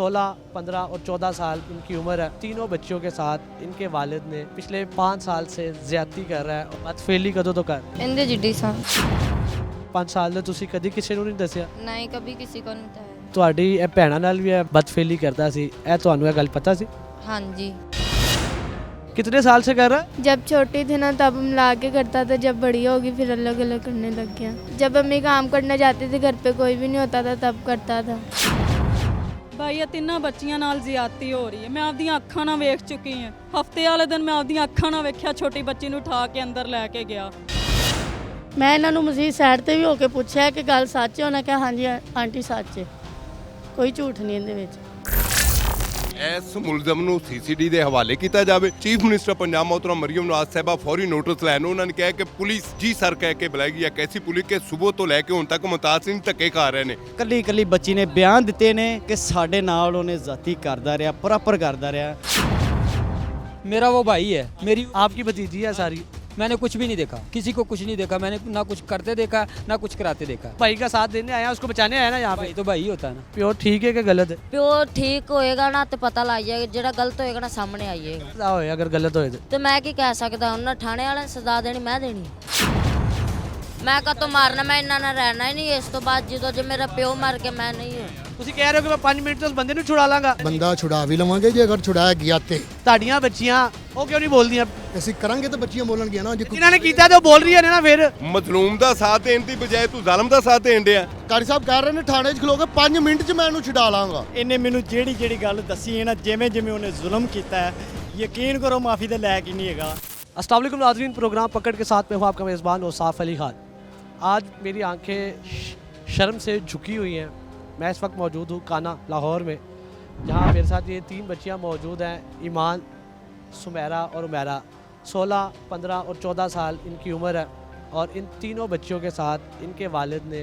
16, 15 और 14 साल इनकी उम्र है। तीनों बच्चों के साथ इनके वालिद ने पिछले 5 साल से ज्यादती कर रहा है। बदफेली कदों तो कर ਇਹਦੇ ਜਿੱਡੀ ਸਾਂ 5 ਸਾਲ ਦੇ ਤੁਸੀਂ ਕਦੀ ਕਿਸੇ ਨੂੰ ਨਹੀਂ ਦੱਸਿਆ? ਨਹੀਂ ਕभी किसी को नहीं बताया। ਤੁਹਾਡੀ ਇਹ ਭੈਣਾਂ ਨਾਲ ਵੀ ਇਹ ਬਦਫੇਲੀ ਕਰਦਾ ਸੀ, ਇਹ ਤੁਹਾਨੂੰ ਇਹ ਗੱਲ ਪਤਾ ਸੀ? हाँ जी। कितने साल से कर रहा है? जब छोटी थी ना तब मिला के करता था, जब बड़ी होगी फिर अलग अलग करने लग गया। जब अम्मी काम करने जाती थी घर पे कोई भी नहीं होता था तब करता था। ਭਾਈ ਇਹ ਤਿੰਨਾਂ ਬੱਚੀਆਂ ਨਾਲ ਜ਼ਿਆਦਤੀ ਹੋ ਰਹੀ ਹੈ। ਮੈਂ ਆਪਦੀਆਂ ਅੱਖਾਂ ਨਾਲ ਵੇਖ ਚੁੱਕੀ ਹਾਂ। ਹਫਤੇ ਵਾਲੇ ਦਿਨ ਮੈਂ ਆਪਦੀਆਂ ਅੱਖਾਂ ਨਾਲ ਵੇਖਿਆ ਛੋਟੀ ਬੱਚੀ ਨੂੰ ਉਠਾ ਕੇ ਅੰਦਰ ਲੈ ਕੇ ਗਿਆ। ਮੈਂ ਇਹਨਾਂ ਨੂੰ ਮਜ਼ੀਦ ਸਾਈਡ ਤੇ ਵੀ ਹੋ ਕੇ ਪੁੱਛਿਆ ਕਿ ਗੱਲ ਸੱਚ ਹੈ, ਉਹਨਾਂ ਕਿਹਾ ਹਾਂਜੀ ਆਂਟੀ ਸੱਚ ਹੈ, ਕੋਈ ਝੂਠ ਨਹੀਂ ਇਹਦੇ ਵਿੱਚ। ਇਸ ਮੁਲਜ਼ਮ ਨੂੰ ਸੀਸੀਡੀ ਦੇ ਹਵਾਲੇ ਕੀਤਾ ਜਾਵੇ। ਚੀਫ ਮਿਨਿਸਟਰ ਪੰਜਾਬ मोहतरमा ਮਰੀਮ ਨਵਾਜ਼ ਸਾਹਿਬਾ ਫੌਰੀ ਨੋਟਿਸ ਲੈਣ। ਉਹਨਾਂ ਨੇ ਕਿਹਾ ਕਿ ਪੁਲਿਸ ਜੀ ਸਰ ਕਹਿ ਕੇ ਬੁਲਾਏਗੀ। ਇੱਕ ਐਸੀ ਪੁਲਿਸ ਕਿ ਸਵੇਰ ਤੋਂ ਲੈ ਕੇ ਹੁਣ ਤੱਕ ਮੁਤਾਸਿਰ ਧੱਕੇ ਖਾ ਰਹੇ ਨੇ। ਕੱਲੀ ਕੱਲੀ ਬੱਚੀ ਨੇ ਬਿਆਨ ਦਿੱਤੇ ਨੇ ਕਿ ਸਾਡੇ ਨਾਲ ਉਹਨੇ ਜ਼ਾਤੀ ਕਰਦਾ ਰਿਹਾ, ਪ੍ਰੋਪਰ ਕਰਦਾ ਰਿਹਾ। मेरा वो भाई है, मेरी आपकी भतीजी है सारी? मैंने कुछ भी नहीं देखा, किसी को कुछ नहीं देखा, मैंने ना कुछ करते देखा ना कुछ कराते देखा। भाई का साथ देने आया, उसको बचाने आया ना यहाँ पे। भाई तो भाई होता है ना। प्योर ठीक है कि गलत है? ਪਿਓ ਠੀਕ ਹੋਏਗਾ ਨਾ ਤੇ ਪਤਾ ਲੱਗ ਜਾਏਗਾ, ਜਿਹੜਾ ਗਲਤ ਹੋਏਗਾ ਨਾ ਸਾਹਮਣੇ ਆਈਏਗਾ। पता होए अगर गलत होए तो। ਤੇ ਮੈਂ ਕੀ ਕਹਿ ਸਕਦਾ, ਉਹਨਾਂ ਥਾਣੇ ਵਾਲਿਆਂ ਨੇ ਸਜ਼ਾ ਦੇਣੀ, ਮੈਂ ਦੇਣੀ। ਮੈਂ ਕਦੋਂ ਮਾਰਨਾ, ਮੈਂ ਇਹਨਾਂ ਨਾਲ ਰਹਿਣਾ ਹੀ ਨਹੀਂ। ਇਸ ਤੋਂ ਬਾਅਦ ਜਦੋਂ ਜੇ ਮੇਰਾ ਪਿਓ ਮਰ ਗਿਆ ਮੈਂ ਨਹੀਂ ਹੋਣਾ। ਤੁਸੀਂ ਕਹਿ ਰਹੇ ਹੋ ਕਿ ਮੈਂ 5 ਮਿੰਟ ਤੋਂ ਉਸ ਬੰਦੇ ਨੂੰ ਛੁਡਾ ਲਾਂਗਾ। ਬੰਦਾ ਛੁਡਾ ਵੀ ਲਵਾਂਗੇ ਜੇ ਅਗਰ ਛੁਡਾਇਆ ਗਿਆ ਤੇ। ਤੁਹਾਡੀਆਂ ਬੱਚੀਆਂ ਉਹ ਕਿਉਂ ਨਹੀਂ ਬੋਲਦੀਆਂ? ਅਸੀਂ ਕਰਾਂਗੇ ਤਾਂ ਬੱਚੀਆਂ ਬੋਲਣਗੀਆਂ ਨਾ। ਜੇ ਜਿਨ੍ਹਾਂ ਨੇ ਕੀਤਾ ਤੇ ਉਹ ਬੋਲ ਰਹੀਆਂ ਨੇ ਨਾ। ਫਿਰ ਮਜ਼ਲੂਮ ਦਾ ਸਾਥ ਦੇਣ ਦੀ ਬਜਾਏ ਤੂੰ ਜ਼ਾਲਮ ਦਾ ਸਾਥ ਦੇਣ ਡਿਆ। ਕਾਰੀ ਸਾਹਿਬ ਕਹਿ ਰਹੇ ਨੇ ਥਾਣੇ 'ਚ ਖਲੋ ਕੇ 5 ਮਿੰਟ 'ਚ ਮੈਂ ਇਹਨੂੰ ਛੁਡਾ ਲਾਂਗਾ। ਇਹਨੇ ਮੈਨੂੰ ਜਿਹੜੀ ਜਿਹੜੀ ਗੱਲ ਦੱਸੀ ਹੈ ਨਾ, ਜਿਵੇਂ ਜਿਵੇਂ ਉਹਨੇ ਜ਼ੁਲਮ ਕੀਤਾ ਹੈ, ਯਕੀਨ ਕਰੋ ਮਾਫੀ ਦੇ ਲਾਇਕ ਹੀ ਨਹੀਂ ਹੈਗਾ। अस्सलाम वालेकुम नाज़रीन, प्रोग्राम पकड़ के साथ में हूँ आपका मेज़बान औसाफ अली खान। आज मेरी आंखें शर्म से झुकी हुई हैं। मैं इस वक्त मौजूद हूँ काना लाहौर में, जहाँ मेरे साथ ये 3 बच्चियाँ मौजूद हैं। ईमान, सुमेरा और उमेरा। 16, 15 और 14 साल इनकी उम्र है। और इन तीनों बच्चियों के साथ इनके वालिद ने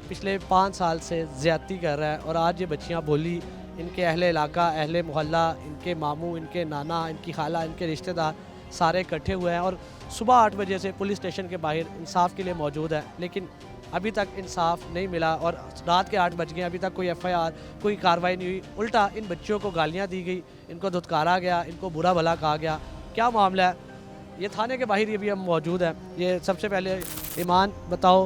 पिछले 5 साल से ज़्यादती कर रहा है। और आज ये बच्चियाँ बोली, इनके अहले इलाका, अहले मोहल्ला, इनके मामू, इनके नाना, इनकी खाला, इनके रिश्तेदार सारे इकट्ठे हुए हैं और सुबह 8 बजे से पुलिस स्टेशन के बाहर इंसाफ के लिए मौजूद है। लेकिन अभी तक इंसाफ नहीं मिला और रात के 8 बज गए, अभी तक कोई FIR, कोई कार्रवाई नहीं हुई। उल्टा इन बच्चों को गालियाँ दी गई, इनको धुतकारा गया, इनको बुरा भला कहा गया। क्या मामला है? ये थाने के बाहर ये भी हम मौजूद हैं। ये सबसे पहले ईमान बताओ,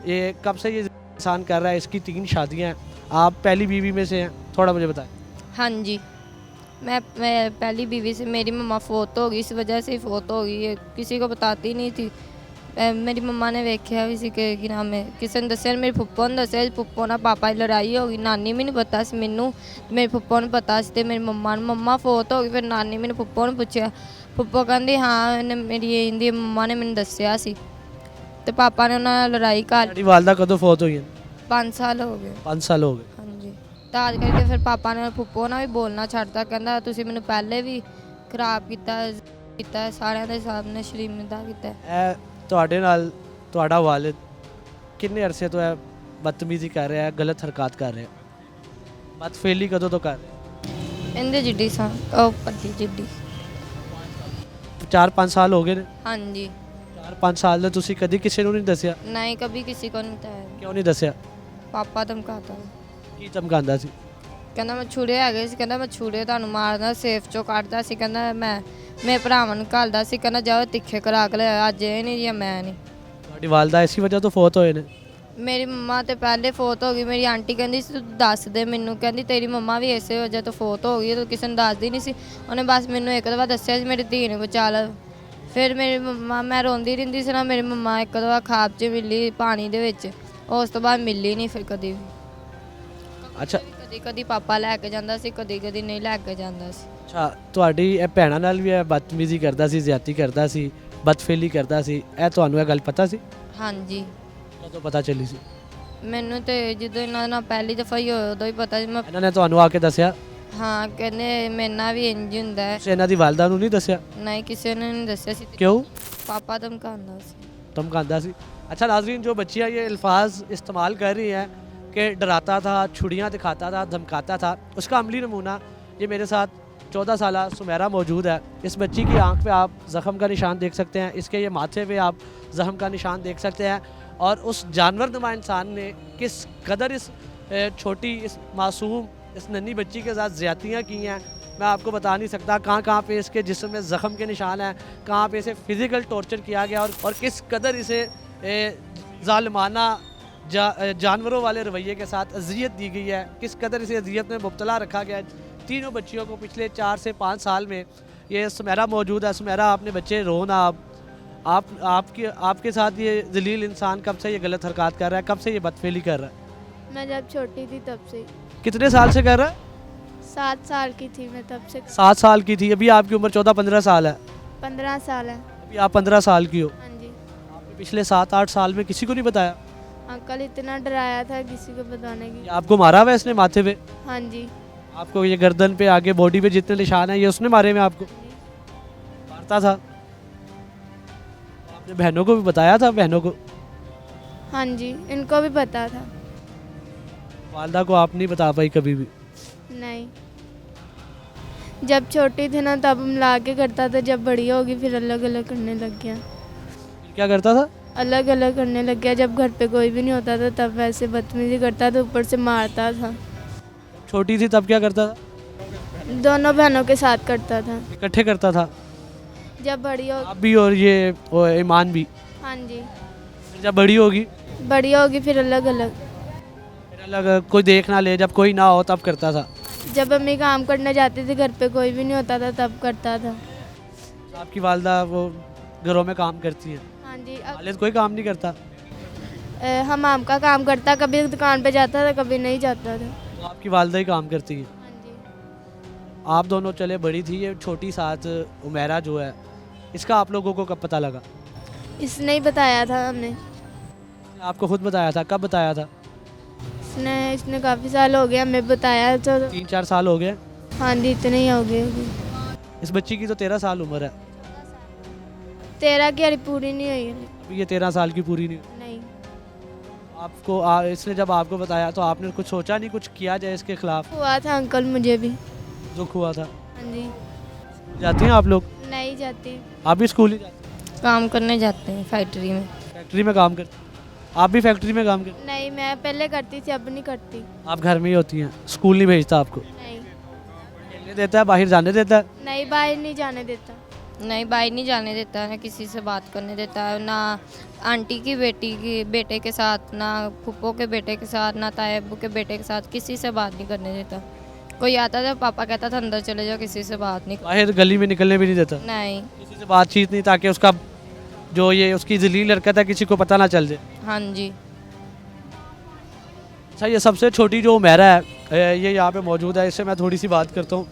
ये कब से ये इंसान कर रहा है? इसकी 3 शादियाँ हैं, आप पहली बीवी में से हैं, थोड़ा मुझे बताएं। हाँ जी। मैं पहली बीवी से, मेरी मम्मा फोत हो गई, इस वजह से ही फोत हो गई। ये किसी को बताती नहीं थी। मेरी मम्मा ने वेख्या भी सी कि नाम है, किसी ने दसिया, मेरी फुप्पो ने दसिया, फुप्पो नाल पापा की लड़ाई हो गई। नानी भी नहीं पता सी मैनू, मेरी फुप्पो ने पता सी। मेरी मम्मा फोत हो गई, फिर नानी मैंने फुप्पो ने पूछा, फुप्पो कहती हाँ मेरी इनकी मम्मा ने मैंने दसिया सी। ते पापा ने उन्होंने लड़ाई कर। ਤੁਹਾਡੀ ਵਾਲਦਾ ਕਦੋਂ ਫੌਤ ਹੋਈ ਹੈ? 5 साल हो गए। 5 साल हो गए। हाँ जी। ਤਾਂ ਅੱਜ ਕਰਕੇ ਫਿਰ ਪਾਪਾ ਨੇ ਫੁੱਫੋ ਨਾਲ ਵੀ ਬੋਲਣਾ ਛੱਡਤਾ। ਕਹਿੰਦਾ ਤੁਸੀਂ ਮੈਨੂੰ ਪਹਿਲੇ ਵੀ ਖਰਾਬ ਕੀਤਾ ਸਾਰਿਆਂ ਦੇ ਸਾਹਮਣੇ ਸ਼ਰਮਿੰਦਾ ਕੀਤਾ। ਇਹ ਤੁਹਾਡੇ ਨਾਲ ਤੁਹਾਡਾ ਵਾਲਿਦ ਕਿੰਨੇ ਅਰਸੇ ਤੋਂ ਹੈ ਬਦਤਮੀਜ਼ੀ ਕਰ ਰਿਹਾ ਹੈ, ਗਲਤ ਹਰਕਤ ਕਰ ਰਿਹਾ ਹੈ? ਬਦਫੇਲੀ ਕਦੋਂ ਤੋਂ ਕਰ ਰਿਹਾ? ਇਹਦੇ ਜਿੱਡੀ ਸਾਂ ਉਹ ਪੱਟੀ ਜਿੱਡੀ। 4-5 ਸਾਲ ਹੋ ਗਏ ਨੇ। हाँ जी। 4-5 ਸਾਲ ਦੇ ਤੁਸੀਂ ਕਦੀ ਕਿਸੇ ਨੂੰ ਨਹੀਂ ਦੱਸਿਆ? नहीं कभी किसी को नहीं बताया। ਕਿਉਂ ਨਹੀਂ ਦੱਸਿਆ? ਪਾਪਾ ਧਮਕਾਤਾ। ਕੀ ਧਮਕਾਉਂਦਾ ਸੀ? ਕਹਿੰਦਾ ਮੈਂ ਛੁੜੇ ਹੈਗੇ ਸੀ, ਕਹਿੰਦਾ ਮੈਂ ਛੁੜੇ ਤੁਹਾਨੂੰ ਮਾਰਦਾ, ਸੇਫ ਚੋਂ ਕੱਢਦਾ ਸੀ। ਕਹਿੰਦਾ ਮੈਂ ਮੇਰੇ ਭਰਾਵਾਂ ਨੂੰ ਘੱਲਦਾ ਸੀ, ਕਹਿੰਦਾ ਜਾਓ ਤਿੱਖੇ ਕਰਾ ਕੇ ਲਿਆ। ਅੱਜ ਇਹ ਨਹੀਂ ਜਾਂ ਮੈਂ ਨਹੀਂ। ਤੁਹਾਡੀ ਵਾਲਦਾ ਇਸੇ ਵਜ੍ਹਾ ਤੋਂ ਫੌਤ ਹੋਏ ਨੇ? ਮੇਰੀ ਮੰਮਾ ਤੇ ਪਹਿਲੇ ਫੌਤ ਹੋ ਗਈ। ਮੇਰੀ ਆਂਟੀ ਕਹਿੰਦੀ ਸੀ ਤੂੰ ਦੱਸ ਦੇ ਮੈਨੂੰ, ਕਹਿੰਦੀ ਤੇਰੀ ਮੰਮਾ ਵੀ ਇਸੇ ਵਜ੍ਹਾ ਤੋਂ ਫੌਤ ਹੋ ਗਈ, ਤੂੰ ਕਿਸੇ ਨੂੰ ਦੱਸਦੀ ਨਹੀਂ ਸੀ। ਉਹਨੇ ਬਸ ਮੈਨੂੰ ਇੱਕ ਦਫਾ ਦੱਸਿਆ ਸੀ ਮੇਰੀ ਧੀ ਨੂੰ ਬਚਾ ਲੈ। ਫਿਰ ਮੇਰੀ ਮੰਮਾ, ਮੈਂ ਰੋਂਦੀ ਰਹਿੰਦੀ ਸੀ ਨਾ, ਮੇਰੀ ਮੰਮਾ ਇੱਕ ਦਫਾ ਖਾਬ 'ਚ ਮਿਲੀ ਪਾਣੀ ਦੇ ਵਿੱਚ, ਉਸ ਤੋਂ ਬਾਅਦ ਮਿਲੀ ਨਹੀਂ ਫਿਰ ਕਦੀ ਵੀ। ਅੱਛਾ ਕਦੀ ਪਾਪਾ ਲੈ ਕੇ ਜਾਂਦਾ ਸੀ, ਕਦੀ ਨਹੀਂ ਲੈ ਕੇ ਜਾਂਦਾ ਸੀ। ਅੱਛਾ, ਤੁਹਾਡੀ ਇਹ ਭੈਣਾਂ ਨਾਲ ਵੀ ਇਹ ਬਦਤਮੀਜ਼ੀ ਕਰਦਾ ਸੀ, ਜ਼ਿਆਦਤੀ ਕਰਦਾ ਸੀ, ਬਦਫੇਲੀ ਕਰਦਾ ਸੀ, ਇਹ ਤੁਹਾਨੂੰ ਇਹ ਗੱਲ ਪਤਾ ਸੀ? ਹਾਂਜੀ। ਕਦੋਂ ਪਤਾ ਚੱਲੀ ਸੀ? ਮੈਨੂੰ ਤੇ ਜਦੋਂ ਇਹਨਾਂ ਨਾਲ ਪਹਿਲੀ ਦਫਾ ਹੀ ਹੋਇਆ ਉਦੋਂ ਹੀ ਪਤਾ ਸੀ। ਮੈਂ ਇਹਨਾਂ ਨੇ ਤੁਹਾਨੂੰ ਆ ਕੇ ਦੱਸਿਆ? ਹਾਂ, ਕਹਿੰਦੇ ਮੇਰੇ ਨਾਲ ਵੀ ਇੰਝ ਹੁੰਦਾ ਹੈ। ਤੁਸੀਂ ਇਹਨਾਂ ਦੀ ਵਾਲਦਾ ਨੂੰ ਨਹੀਂ ਦੱਸਿਆ? ਨਹੀਂ, ਕਿਸੇ ਨੇ ਨਹੀਂ ਦੱਸਿਆ ਸੀ। क्यों? पापा धमकाता सी। धमकाता सी। अच्छा नाजरीन, जो बच्चियाँ ये अल्फाज इस्तेमाल कर रही हैं कि डराता था, छुड़ियाँ दिखाता था, धमकाता था, उसका अमली नमूना ये मेरे साथ 14 साल सुमेरा मौजूद है। इस बच्ची की आंख पे आप ज़ख़म का निशान देख सकते हैं, इसके ये माथे पे आप ज़ख़म का निशान देख सकते हैं। और उस जानवर नुमा इंसान ने किस कदर इस छोटी, इस मासूम इस नन्ही बच्ची के साथ ज़्यादतियाँ की हैं, मैं आपको बता नहीं सकता। कहाँ कहाँ पे इसके जिस्म में ज़ख़म के निशान हैं, कहाँ पे इसे फ़िज़िकल टॉर्चर किया गया और किस कदर इसे ज़ालिमाना जानवरों वाले रवैये के साथ अजियत दी गई है, किस कदर इसे अजियत में मुब्तला रखा गया है। तीनों बच्चियों को पिछले 4 से 5 साल में, ये सुमेरा मौजूद है। सुमेरा, आपने बच्चे रो ना, आपके साथ ये जलील इंसान कब से ये गलत हरकत कर रहा है, कब से ये बदफेली कर रहा है? मैं जब छोटी थी तब से। कितने साल से कर रहा है? 7 साल की थी मैं तब से। 7 साल की थी, अभी आपकी उम्र 14-15 साल है। 15 साल है। अभी आप 15 साल की हो। हाँ जी। आपने पिछले 7-8 साल में किसी को नहीं बताया? अंकल इतना डराया था किसी को बताने की। ये आपको मारा हुआ है इसने माथे पे? हाँ जी। आपको ये गर्दन पे, आगे बॉडी पे जितने निशान हैं ये उसने मारे में आपको? मारता था? आपने बहनों को भी बताया था? बहनों को? हाँ जी, इनको भी पता था। वालदा को आप नहीं बता पाई कभी भी? नहीं, जब छोटी थी ना तब मिला के करता था, जब बड़ी होगी फिर अलग अलग करने लग गया। क्या करता था? अलग अलग करने लग गया। जब घर पे कोई भी नहीं होता था तब वैसे बदतमीजी करता था, ऊपर से मारता था। छोटी थी तब क्या करता था? दोनों बहनों के साथ करता था। इकट्ठे करता था? जब बड़ी हो, आप भी और ये ईमान भी? हाँ जी, फिर जब बड़ी होगी? बड़ी होगी फिर अलग अलग। फिर अलग, कोई देख ना ले, जब कोई ना हो तब करता था? जब अम्मी काम करने जाती थी, घर पे कोई भी नहीं होता था तब करता था। आपकी वालदा वो घरों में काम करती हैं? हाँ जी। वालिद कोई काम नहीं करता? हमाम का काम करता, कभी दुकान पे जाता था कभी नहीं जाता था। तो आपकी वालदा ही काम करती है? हाँ जी। आप दोनों चले बड़ी थी, ये छोटी साथ उमेरा जो है, इसका आप लोगों को कब पता लगा? इसने ही बताया था हमने। आपको खुद बताया था? कब बताया था? इसने काफ़ी साल हो गए हमें बताया तो। 3-4 साल हो गए? हाँ जी, इतने ही हो गए। इस बच्ची की तो 13 साल उम्र है। 13 की अभी पूरी नहीं हुई। अभी ये 13 साल की पूरी नहीं? नहीं। आपको इसने जब आपको बताया तो आपने कुछ सोचा नहीं कुछ किया जाए इसके खिलाफ? हुआ था अंकल, मुझे भी दुख हुआ था? हाँ जी। जाती हैं आप लोग? नहीं जाती। आप भी स्कूल ही जाते? काम करने जाते हैं फैक्ट्री में। फैक्ट्री में काम करते? आप भी फैक्ट्री में काम करते? नहीं, मैं पहले करती थी, अब नहीं करती। आप घर में ही होती हैं? स्कूल नहीं भेजता आपको? नहीं। खेलने देता है, बाहर जाने देता है? नहीं, बाहर नहीं जाने देता। नहीं, बाहर नहीं जाने देता, ना किसी से बात करने देता है, ना आंटी की बेटी की बेटे के साथ, ना फूफो के बेटे के साथ, ना ताए अब्बू के बेटे के साथ, किसी से बात नहीं करने देता। कोई आता था पापा कहता था अंदर चले जाओ, किसी से बात नहीं। बाहर गली में निकलने भी नहीं देता? नहीं। किसी से बातचीत नहीं, ताकि उसका जो ये उसकी जलील हरकत है किसी को पता ना चल जाए? हाँ जी। अच्छा, ये सबसे छोटी जो उमेरा है ये यहाँ पे मौजूद है, इससे मैं थोड़ी सी बात करता हूँ।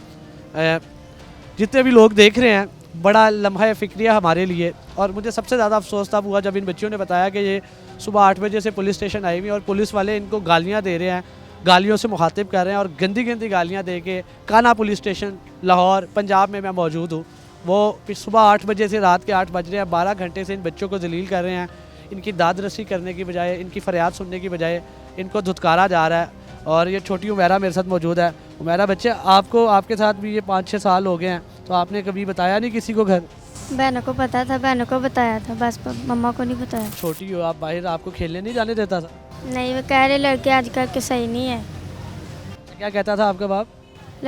जितने भी लोग देख रहे हैं, बड़ा लम्हा फ़िक्रिया हमारे लिए, और मुझे सबसे ज़्यादा अफसोस तब हुआ जब इन बच्चियों ने बताया कि ये सुबह 8 बजे से पुलिस स्टेशन आई हुई और पुलिस वाले इनको गालियाँ दे रहे हैं, गालियों से मुखातिब कर रहे हैं और गंदी गंदी गालियाँ दे के। काना पुलिस स्टेशन लाहौर पंजाब में मैं मौजूद हूँ। वो सुबह 8 बजे से रात के 8 बज रहे हैं, 12 घंटे से इन बच्चों को जलील कर रहे हैं। इनकी दाद रसी करने की बजाय, इनकी फरियाद सुनने की बजाय इनको धुतकारा जा रहा है। और ये छोटी उमेरा मेरे साथ मौजूद है। उमेरा बच्चे, आपके साथ भी ये 5-6 साल हो गए हैं, तो आपने कभी बताया नहीं किसी को घर? बहनों को पता था, बहनों को बताया था, बस मम्मा को नहीं बताया। छोटी हो आप, बाहर आपको खेलने नहीं जाने देता था? नहीं, वो कह रहे लड़के आजकल के सही नहीं है। क्या कहता था आपका बाप?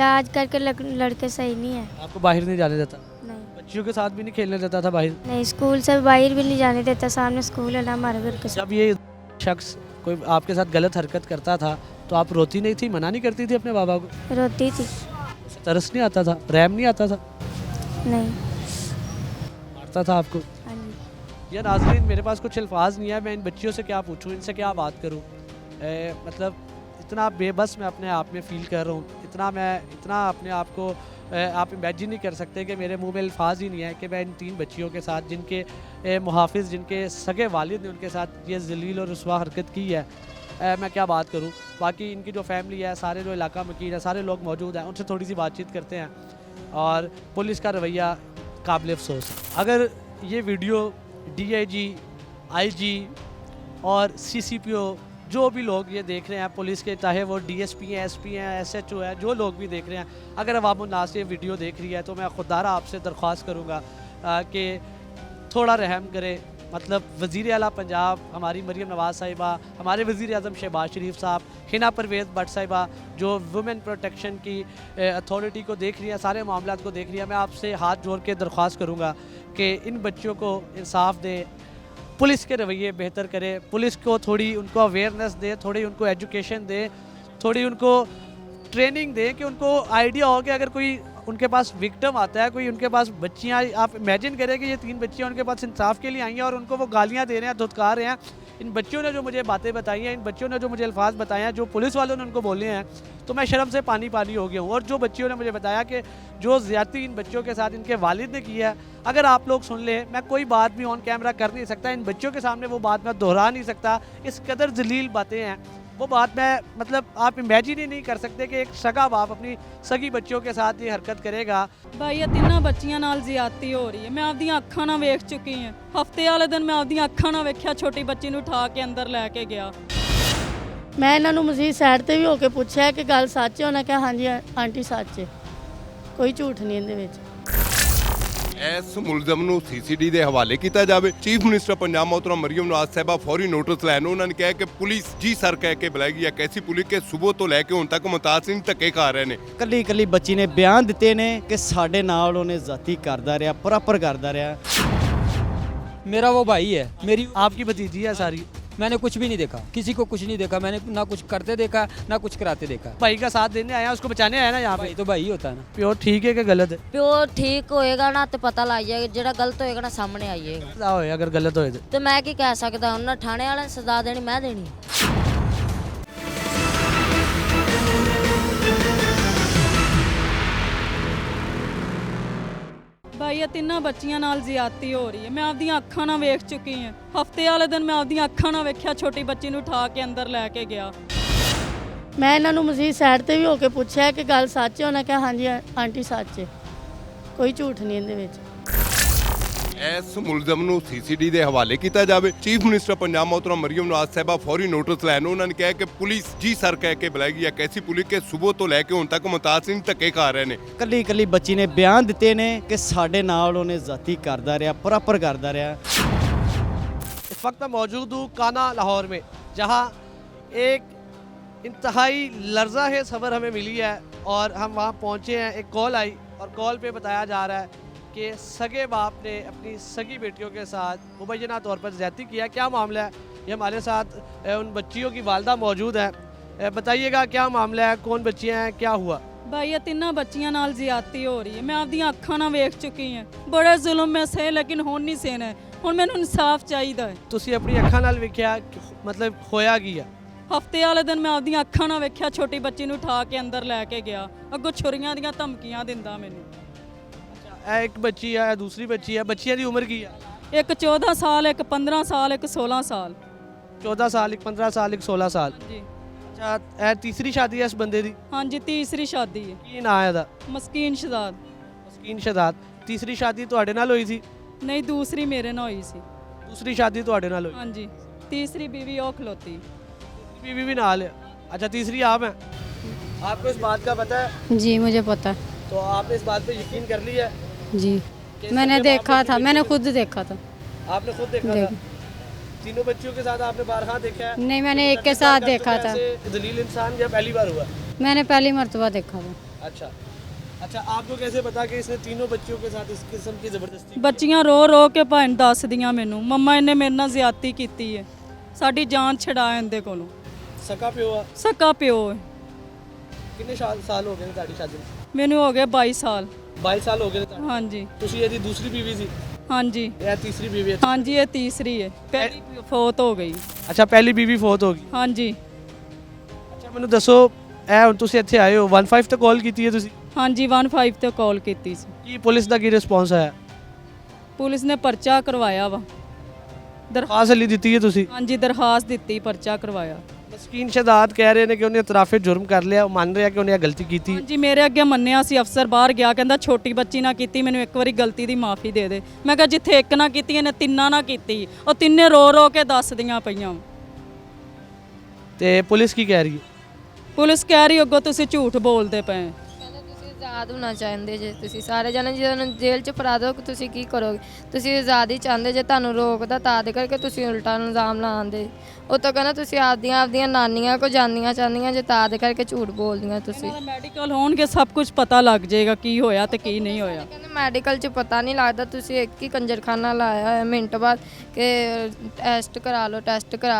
आजकल के लड़के सही नहीं है। आपको बाहर नहीं जाने देता? नहीं। बच्चियों के साथ भी नहीं खेलने देता था बाहर? नहीं, स्कूल से बाहर भी नहीं जाने देता, सामने स्कूल है ना हमारे घर के साथ। जब ये शख्स कोई आपके साथ गलत हरकत करता था तो आप रोती नहीं थी, मना नहीं करती थी अपने बाबा को? रोती थी। उसे तरस नहीं आता था, रहम नहीं आता था? नहीं। मारता था आपको? हाँ जी। यार नाज़रीन, मेरे पास कुछ अल्फाज नहीं है, मैं इन बच्चियों से क्या पूछूं, इनसे क्या बात करूं। मतलब इतना बेबस मैं अपने आप में फ़ील कर रहा हूँ, इतना अपने आप को आप इमेजिन नहीं कर सकते कि मेरे मुंह में अल्फाज ही नहीं है कि मैं इन 3 बच्चियों के साथ, जिनके मुहाफिज, जिनके सगे वालिद ने उनके साथ ये जलील और रुस्वा हरकत की है, मैं क्या बात करूं। बाकी इनकी जो फैमिली है, सारे जो इलाका मकीन है, सारे लोग मौजूद हैं, उनसे थोड़ी सी बातचीत करते हैं। और पुलिस का रवैया काबिल अफसोस। अगर ये वीडियो DIG, IG और CCPO जो भी लोग ये देख रहे हैं, पुलिस के, चाहे वो DSP हैं, SP हैं, SHO है, जो लोग भी देख रहे हैं, अगर अवामुन्नास ये वीडियो देख रही है तो मैं खुदारा आपसे दरख्वास्त करूँगा कि थोड़ा रहम करें, मतलब वज़ीर आला पंजाब हमारी मरीम नवाज़ साहिबा, हमारे वज़ीर आज़म शहबाज शरीफ साहब, हिना परवेज़ भट्ट साहिबा जो वुमेन प्रोटेक्शन की अथॉरिटी को देख रही है, सारे मामलात को देख रही है, मैं आपसे हाथ जोड़ के दरख्वास्त करूँगा कि इन बच्चों को इंसाफ दें, पुलिस के रवैये बेहतर करें, पुलिस को थोड़ी उनको अवेयरनेस दें, थोड़ी उनको एजुकेशन दें, थोड़ी उनको ट्रेनिंग दें कि उनको आइडिया हो कि अगर कोई उनके पास विक्टिम आता है, कोई उनके पास बच्चियां, आप इमेजिन करें कि ये 3 बच्चियां उनके पास इंसाफ के लिए आई हैं और उनको वो गालियां दे रहे हैं, धुतकार रहे हैं। इन बच्चियों ने जो मुझे बातें बताई हैं, इन बच्चियों ने जो मुझे अल्फाज बताए हैं, जो पुलिस वालों ने उनको बोले हैं, तो मैं शर्म से पानी पानी हो गया हूँ। और जो बच्चियों ने मुझे बताया कि जो ज़्यादती इन बच्चों के साथ इनके वालिद ने की है, अगर आप लोग सुन लें, मैं कोई बात भी ऑन कैमरा कर नहीं सकता, इन बच्चों के सामने वो बात मैं दोहरा नहीं सकता, इस कदर जलील बातें हैं वो बात मैं मतलब आप इमेजिन ही नहीं कर सकते कि एक सगा बाप अपनी सगी बच्चियों के साथ ये हरकत करेगा। भाई ये ਤਿੰਨਾਂ ਬੱਚੀਆਂ ਨਾਲ ਜ਼ਿਆਦਤੀ ਹੋ ਰਹੀ ਹੈ। ਮੈਂ ਆਪਦੀਆਂ ਅੱਖਾਂ ਨਾਲ ਵੇਖ ਚੁੱਕੀ ਹਾਂ। ਹਫਤੇ ਵਾਲੇ ਦਿਨ ਮੈਂ ਆਪਦੀਆਂ ਅੱਖਾਂ ਨਾਲ ਵੇਖਿਆ ਛੋਟੀ ਬੱਚੀ ਨੂੰ ਉਠਾ ਕੇ ਅੰਦਰ ਲੈ ਕੇ ਗਿਆ। ਮੈਂ ਇਹਨਾਂ ਨੂੰ ਮਸੀਹ ਸਾਈਡ ਤੇ ਵੀ ਹੋ ਕੇ ਪੁੱਛਿਆ ਕਿ ਗੱਲ ਸੱਚ ਹੈ, ਉਹਨਾਂ ਕਿਹਾ ਹਾਂਜੀ ਆਂਟੀ ਸੱਚ ਹੈ, ਕੋਈ ਝੂਠ ਨਹੀਂ ਇਹਦੇ ਵਿੱਚ। ਇਸ ਮੁਲਜ਼ਮ ਨੂੰ ਸੀਸੀਡੀ ਦੇ ਹਵਾਲੇ ਕੀਤਾ ਜਾਵੇ। ਚੀਫ ਮਿਨਿਸਟਰ ਪੰਜਾਬ मोहतरम ਮਰੀਮ ਨਵਾਜ਼ ਸਾਹਿਬਾ ਫੌਰੀ ਨੋਟਿਸ ਲੈਣ, ਉਹਨਾਂ ਨੇ ਕਿਹਾ ਕਿ ਪੁਲਿਸ ਜੀ ਸਰ ਕਹਿ ਕੇ ਬੁਲਾਏਗੀ। ਇੱਕ ਐਸੀ ਪੁਲਿਸ ਕਿ ਸਵੇਰ ਤੋਂ ਲੈ ਕੇ ਹੁਣ ਤੱਕ ਮੁਮਤਾਜ਼ ਸਿੰਘ ਧੱਕੇ ਖਾ ਰਹੇ ਨੇ। ਕੱਲੀ ਕੱਲੀ ਬੱਚੀ ਨੇ ਬਿਆਨ ਦਿੱਤੇ ਨੇ ਕਿ ਸਾਡੇ ਨਾਲ ਉਹਨੇ ਜ਼ਾਤੀ ਕਰਦਾ ਰਿਹਾ, ਪ੍ਰੋਪਰ ਕਰਦਾ ਰਿਹਾ। मेरा वो भाई है, मेरी आपकी भतीजी है सारी, मैंने कुछ भी नहीं देखा, किसी को कुछ नहीं देखा, मैंने ना कुछ करते देखा ना कुछ कराते देखा। भाई का साथ देने आया, उसको बचाने आया ना यहाँ पे। भाई तो भाई ही होता है ना। प्योर ठीक है कि गलत है? ਪਿਓ ਠੀਕ ਹੋਏਗਾ ਨਾ ਤੇ ਪਤਾ ਲੱਗ ਜਾਏਗਾ, ਜਿਹੜਾ ਗਲਤ ਹੋਏਗਾ ਨਾ ਸਾਹਮਣੇ ਆਈਏਗਾ। क्या होए अगर गलत होए तो? ਤੇ ਮੈਂ ਕੀ ਕਹਿ ਸਕਦਾ, ਉਹਨਾਂ ਥਾਣੇ ਵਾਲਿਆਂ ਨੇ ਸਜ਼ਾ ਦੇਣੀ, ਮੈਂ ਦੇਣੀ। ਭਾਈ ਇਹ ਤਿੰਨਾਂ ਬੱਚੀਆਂ ਨਾਲ ਜ਼ਿਆਦਤੀ ਹੋ ਰਹੀ ਹੈ। ਮੈਂ ਆਪਦੀਆਂ ਅੱਖਾਂ ਨਾਲ ਵੇਖ ਚੁੱਕੀ ਹਾਂ। ਹਫਤੇ ਵਾਲੇ ਦਿਨ ਮੈਂ ਆਪਦੀਆਂ ਅੱਖਾਂ ਨਾਲ ਵੇਖਿਆ ਛੋਟੀ ਬੱਚੀ ਨੂੰ ਉਠਾ ਕੇ ਅੰਦਰ ਲੈ ਕੇ ਗਿਆ। ਮੈਂ ਇਹਨਾਂ ਨੂੰ ਮਸੀਹ ਸਾਈਡ ਤੇ ਵੀ ਹੋ ਕੇ ਪੁੱਛਿਆ ਕਿ ਗੱਲ ਸੱਚ ਹੈ, ਉਹਨਾਂ ਕਿਹਾ ਹਾਂਜੀ ਆਂਟੀ ਸੱਚ ਹੈ, ਕੋਈ ਝੂਠ ਨਹੀਂ ਇਹਦੇ ਵਿੱਚ। ਇਸ ਮੁਲਜ਼ਮ ਨੂੰ ਸੀਸੀਡੀ ਦੇ ਹਵਾਲੇ ਕੀਤਾ ਜਾਵੇ। ਚੀਫ ਮਿਨਿਸਟਰ ਪੰਜਾਬ मोहतरम ਮਰੀਮ ਨਵਾਜ਼ ਸਾਹਿਬਾ ਫੌਰੀ ਨੋਟਿਸ ਲੈਣ, ਉਹਨਾਂ ਨੇ ਕਿਹਾ ਕਿ ਪੁਲਿਸ ਜੀ ਸਰ ਕਹਿ ਕੇ ਬੁਲਾਏਗੀ। ਇੱਕ ਐਸੀ ਪੁਲਿਸ ਕਿ ਸਵੇਰ ਤੋਂ ਲੈ ਕੇ ਹੁਣ ਤੱਕ ਮੁਮਤਾਜ਼ ਸਿੰਘ ਧੱਕੇ ਖਾ ਰਹੇ ਨੇ। ਕੱਲੀ ਕੱਲੀ ਬੱਚੀ ਨੇ ਬਿਆਨ ਦਿੱਤੇ ਨੇ ਕਿ ਸਾਡੇ ਨਾਲ ਉਹਨੇ ਜ਼ਾਤੀ करदा ਰਿਹਾ, ਪ੍ਰੋਪਰ ਕਰਦਾ ਰਿਹਾ। इस वक्त मैं मौजूद हूँ काना लाहौर में, जहाँ एक इंतहाई लर्जा है खबर हमें मिली है और हम वहाँ पहुँचे हैं। एक कॉल आई और कॉल पे बताया जा रहा है कि सगे बाप ने अपनी सगी बेटियों के साथ मुबैना तौर पर ज़्यादती किया। क्या मामला है, ये हमारे साथ उन बच्चियों की वालदा मौजूद है। बताइएगा क्या मामला है, कौन बच्चियाँ हैं, क्या हुआ? ਭਾਈ ਇਹ ਤਿੰਨਾਂ ਬੱਚੀਆਂ ਨਾਲ ਜ਼ਿਆਦਤੀ ਹੋ ਰਹੀ ਹੈ। ਮੈਂ ਆਪਦੀਆਂ ਅੱਖਾਂ ਨਾਲ ਵੇਖ ਚੁੱਕੀ ਹਾਂ। ਬੜੇ ਜ਼ੁਲਮ ਮੈਂ ਸਹੇ, ਲੇਕਿਨ ਹੁਣ ਨਹੀਂ ਸਹਿਣਾ ਹੈ। ਹੁਣ ਮੈਨੂੰ ਇਨਸਾਫ ਚਾਹੀਦਾ ਹੈ। ਤੁਸੀਂ ਆਪਣੀ ਅੱਖਾਂ ਨਾਲ ਵੇਖਿਆ, मतलब ਹੋਇਆ ਕੀ ਆ? ਹਫਤੇ ਵਾਲੇ ਦਿਨ ਮੈਂ ਆਪਦੀਆਂ ਅੱਖਾਂ ਨਾਲ ਵੇਖਿਆ ਛੋਟੀ ਬੱਚੀ ਨੂੰ ਉਠਾ ਕੇ ਅੰਦਰ ਲੈ ਕੇ ਗਿਆ। ਅੱਗੋਂ ਛੁਰੀਆਂ ਦੀਆਂ ਧਮਕੀਆਂ ਦਿੰਦਾ ਮੈਨੂੰ। ਇਹ ਇੱਕ ਬੱਚੀ ਆ, ਦੂਸਰੀ ਬੱਚੀ ਆ। ਬੱਚਿਆਂ ਦੀ ਉਮਰ ਕੀ ਆ? ਇੱਕ 14 ਸਾਲ, ਇੱਕ 15 ਸਾਲ, ਇੱਕ 16 ਸਾਲ। 14 ਸਾਲ, ਇੱਕ 15 ਸਾਲ, ਇੱਕ 16 ਸਾਲ। ਜੀ ਅੱਛਾ, ਇਹ ਤੀਸਰੀ ਸ਼ਾਦੀ ਹੈ ਇਸ ਬੰਦੇ ਦੀ? ਹਾਂਜੀ, ਤੀਸਰੀ ਸ਼ਾਦੀ ਹੈ। ਕੀ ਨਾਂ ਹੈ ਇਹਦਾ? ਮਸਕੀਨ ਸ਼ਦਾਦ। ਮਸਕੀਨ ਸ਼ਦਾਦ। ਤੀਸਰੀ ਸ਼ਾਦੀ ਤੁਹਾਡੇ ਨਾਲ ਹੋਈ ਸੀ? ਨਹੀਂ, ਦੂਸਰੀ ਮੇਰੇ ਨਾਲ ਹੋਈ ਸੀ। दूसरी शादी ਤੁਹਾਡੇ ਨਾਲ ਹੋਈ? ਹਾਂਜੀ, ਤੀਸਰੀ बीवी ਉਹ खलोती। बीवी भी नाल है? अच्छा, तीसरी आप हैं? आपको इस बात का पता है? जी मुझे पता है तो आपने इस बात पे यकीन कर लिया है? जी, कि मैंने सगे बाप देखा अपनी था, मैंने बेटियों खुद देखा था। को- आपने खुद देखा था? तीनों बच्चियों के साथ आपने बारहा देखा है? नहीं, मैंने एक के साथ देखा था। ऐसे दलील इंसान या पहली बार हुआ? मैंने पहली मर्तबा देखा था। अच्छा अच्छा, आपको कैसे पता कि इसने तीनों बच्चियों के साथ इस किस्म की ज़बरदस्ती? ਬੱਚੀਆਂ ਰੋ ਰੋ ਕੇ ਭੈਣ ਦੱਸਦੀਆਂ ਮੈਨੂੰ, ਮੰਮਾ ਇਹਨੇ ਮੇਰੇ ਨਾਲ ਜ਼ਿਆਦਤੀ ਕੀਤੀ ਹੈ, ਸਾਡੀ ਜਾਨ ਛਡਾ ਇਹਦੇ ਕੋਲੋਂ। सका प्यो आ? ਸਕਾ ਪਿਓ ਹੈ। कितने साल हो गए ने ਤੁਹਾਡੀ शादी ਨੂੰ? ਮੈਨੂੰ ਹੋ ਗਏ 22 ਸਾਲ। 22 साल हो गए ने ਤੁਹਾਡੇ? ਹਾਂਜੀ ਤੁਸੀਂ ਇਹਦੀ ਦੂਸਰੀ ਬੀਵੀ ਸੀ? ਹਾਂਜੀ ਇਹ ਤੀਸਰੀ ਬੀਵੀ ਹੈ? ਹਾਂਜੀ, ਇਹ ਤੀਸਰੀ ਹੈ। ਪਹਿਲੀ ਫੌਤ ਹੋ ਗਈ। ਅੱਛਾ, ਪਹਿਲੀ ਬੀਵੀ ਫੌਤ ਹੋ ਗਈ। ਹਾਂਜੀ ਅੱਛਾ, ਮੈਨੂੰ ਦੱਸੋ, ਇਹ ਹੁਣ ਤੁਸੀਂ ਇੱਥੇ ਆਏ ਹੋ, 15 ਤੇ ਕਾਲ ਕੀਤੀ ਹੈ ਤੁਸੀਂ? ਹਾਂਜੀ, 15 ਤੇ ਕਾਲ ਕੀਤੀ ਸੀ। ਕੀ ਪੁਲਿਸ ਦਾ ਕੀ ਰਿਸਪੌਂਸ ਆਇਆ? ਪੁਲਿਸ ਨੇ ਪਰਚਾ ਕਰਵਾਇਆ ਵਾ। ਦਰਖਾਸਤ ਲਈ ਦਿੱਤੀ ਹੈ ਤੁਸੀਂ? ਹਾਂਜੀ, ਦਰਖਾਸਤ ਦਿੱਤੀ, ਪਰਚਾ ਕਰਵਾਇਆ। ਮਸਕੀਨ ਸ਼ਹਾਦਤ ਕਹਿ ਰਹੇ ਨੇ ਕਿ ਉਹਨੇ ਇਤਰਾਫੇ ਜੁਰਮ ਕਰ ਲਿਆ, ਉਹ ਮੰਨ ਰਿਹਾ ਕਿ ਉਹਨੇ ਇਹ ਗਲਤੀ ਕੀਤੀ। ਹਾਂਜੀ, ਮੇਰੇ ਅੱਗੇ ਮੰਨਿਆ ਸੀ। ਅਫਸਰ ਬਾਹਰ ਗਿਆ, ਕਹਿੰਦਾ ਛੋਟੀ ਬੱਚੀ ਨਾ ਕੀਤੀ, ਮੈਨੂੰ ਇੱਕ ਵਾਰੀ ਗਲਤੀ ਦੀ ਮਾਫੀ ਦੇ ਦੇ। ਮੈਂ ਕਿਹਾ ਜਿੱਥੇ ਇੱਕ ਨਾ ਕੀਤੀ, ਇਹਨੇ ਤਿੰਨਾਂ ਨਾ ਕੀਤੀ। ਉਹ ਤਿੰਨੇ ਰੋ ਰੋ ਕੇ ਦੱਸਦੀਆਂ ਪਈਆਂ। ਤੇ ਪੁਲਿਸ ਕੀ ਕਹਿ ਰਹੀ ਹੈ? ਪੁਲਿਸ ਕਹਿ ਰਹੀ ਅੱਗੋਂ ਤੁਸੀਂ ਝੂਠ ਬੋਲਦੇ ਪਏ। ਆਜ਼ਾਦ ਹੋਣਾ ਚਾਹੁੰਦੇ ਜੇ ਤੁਸੀਂ ਸਾਰੇ ਜਣੇ ਜਦੋਂ ਨੂੰ ਜੇਲ੍ਹ 'ਚ ਫੜਾ ਦਿਓ ਕਿ ਤੁਸੀਂ ਕੀ ਕਰੋਗੇ ਤੁਸੀਂ ਆਜ਼ਾਦੀ ਚਾਹੁੰਦੇ ਜੇ ਤੁਹਾਨੂੰ ਰੋਕਦਾ ਤਾਂ ਦੇ ਕਰਕੇ ਤੁਸੀਂ ਉਲਟਾ ਇਲਜ਼ਾਮ ਲਾਉਂਦੇ ਉਹ ਤਾਂ ਕਹਿੰਦਾ ਤੁਸੀਂ ਆਪਦੀਆਂ ਨਾਨੀਆਂ ਕੋ ਜਾਂਦੀਆਂ ਚਾਹੁੰਦੀਆਂ ਜੇ ਤਾਂ ਦੇ ਕਰਕੇ ਝੂਠ ਬੋਲਦੀਆਂ ਤੁਸੀਂ ਇਹਨਾਂ ਦਾ ਮੈਡੀਕਲ ਹੋਣਗੇ ਸਭ ਕੁਝ ਪਤਾ ਲੱਗ ਜਾਏਗਾ ਕੀ ਹੋਇਆ ਤੇ ਕੀ ਨਹੀਂ ਹੋਇਆ ਕਹਿੰਦੇ ਮੈਡੀਕਲ 'ਚ ਪਤਾ ਨਹੀਂ ਲੱਗਦਾ ਤੁਸੀਂ ਇੱਕ ਹੀ ਕੰਜਰਖਾਨਾ ਲਾਇਆ ਹੋਇਆ ਮਿੰਟ ਬਾਅਦ ਕਿ ਟੈਸਟ ਕਰਾ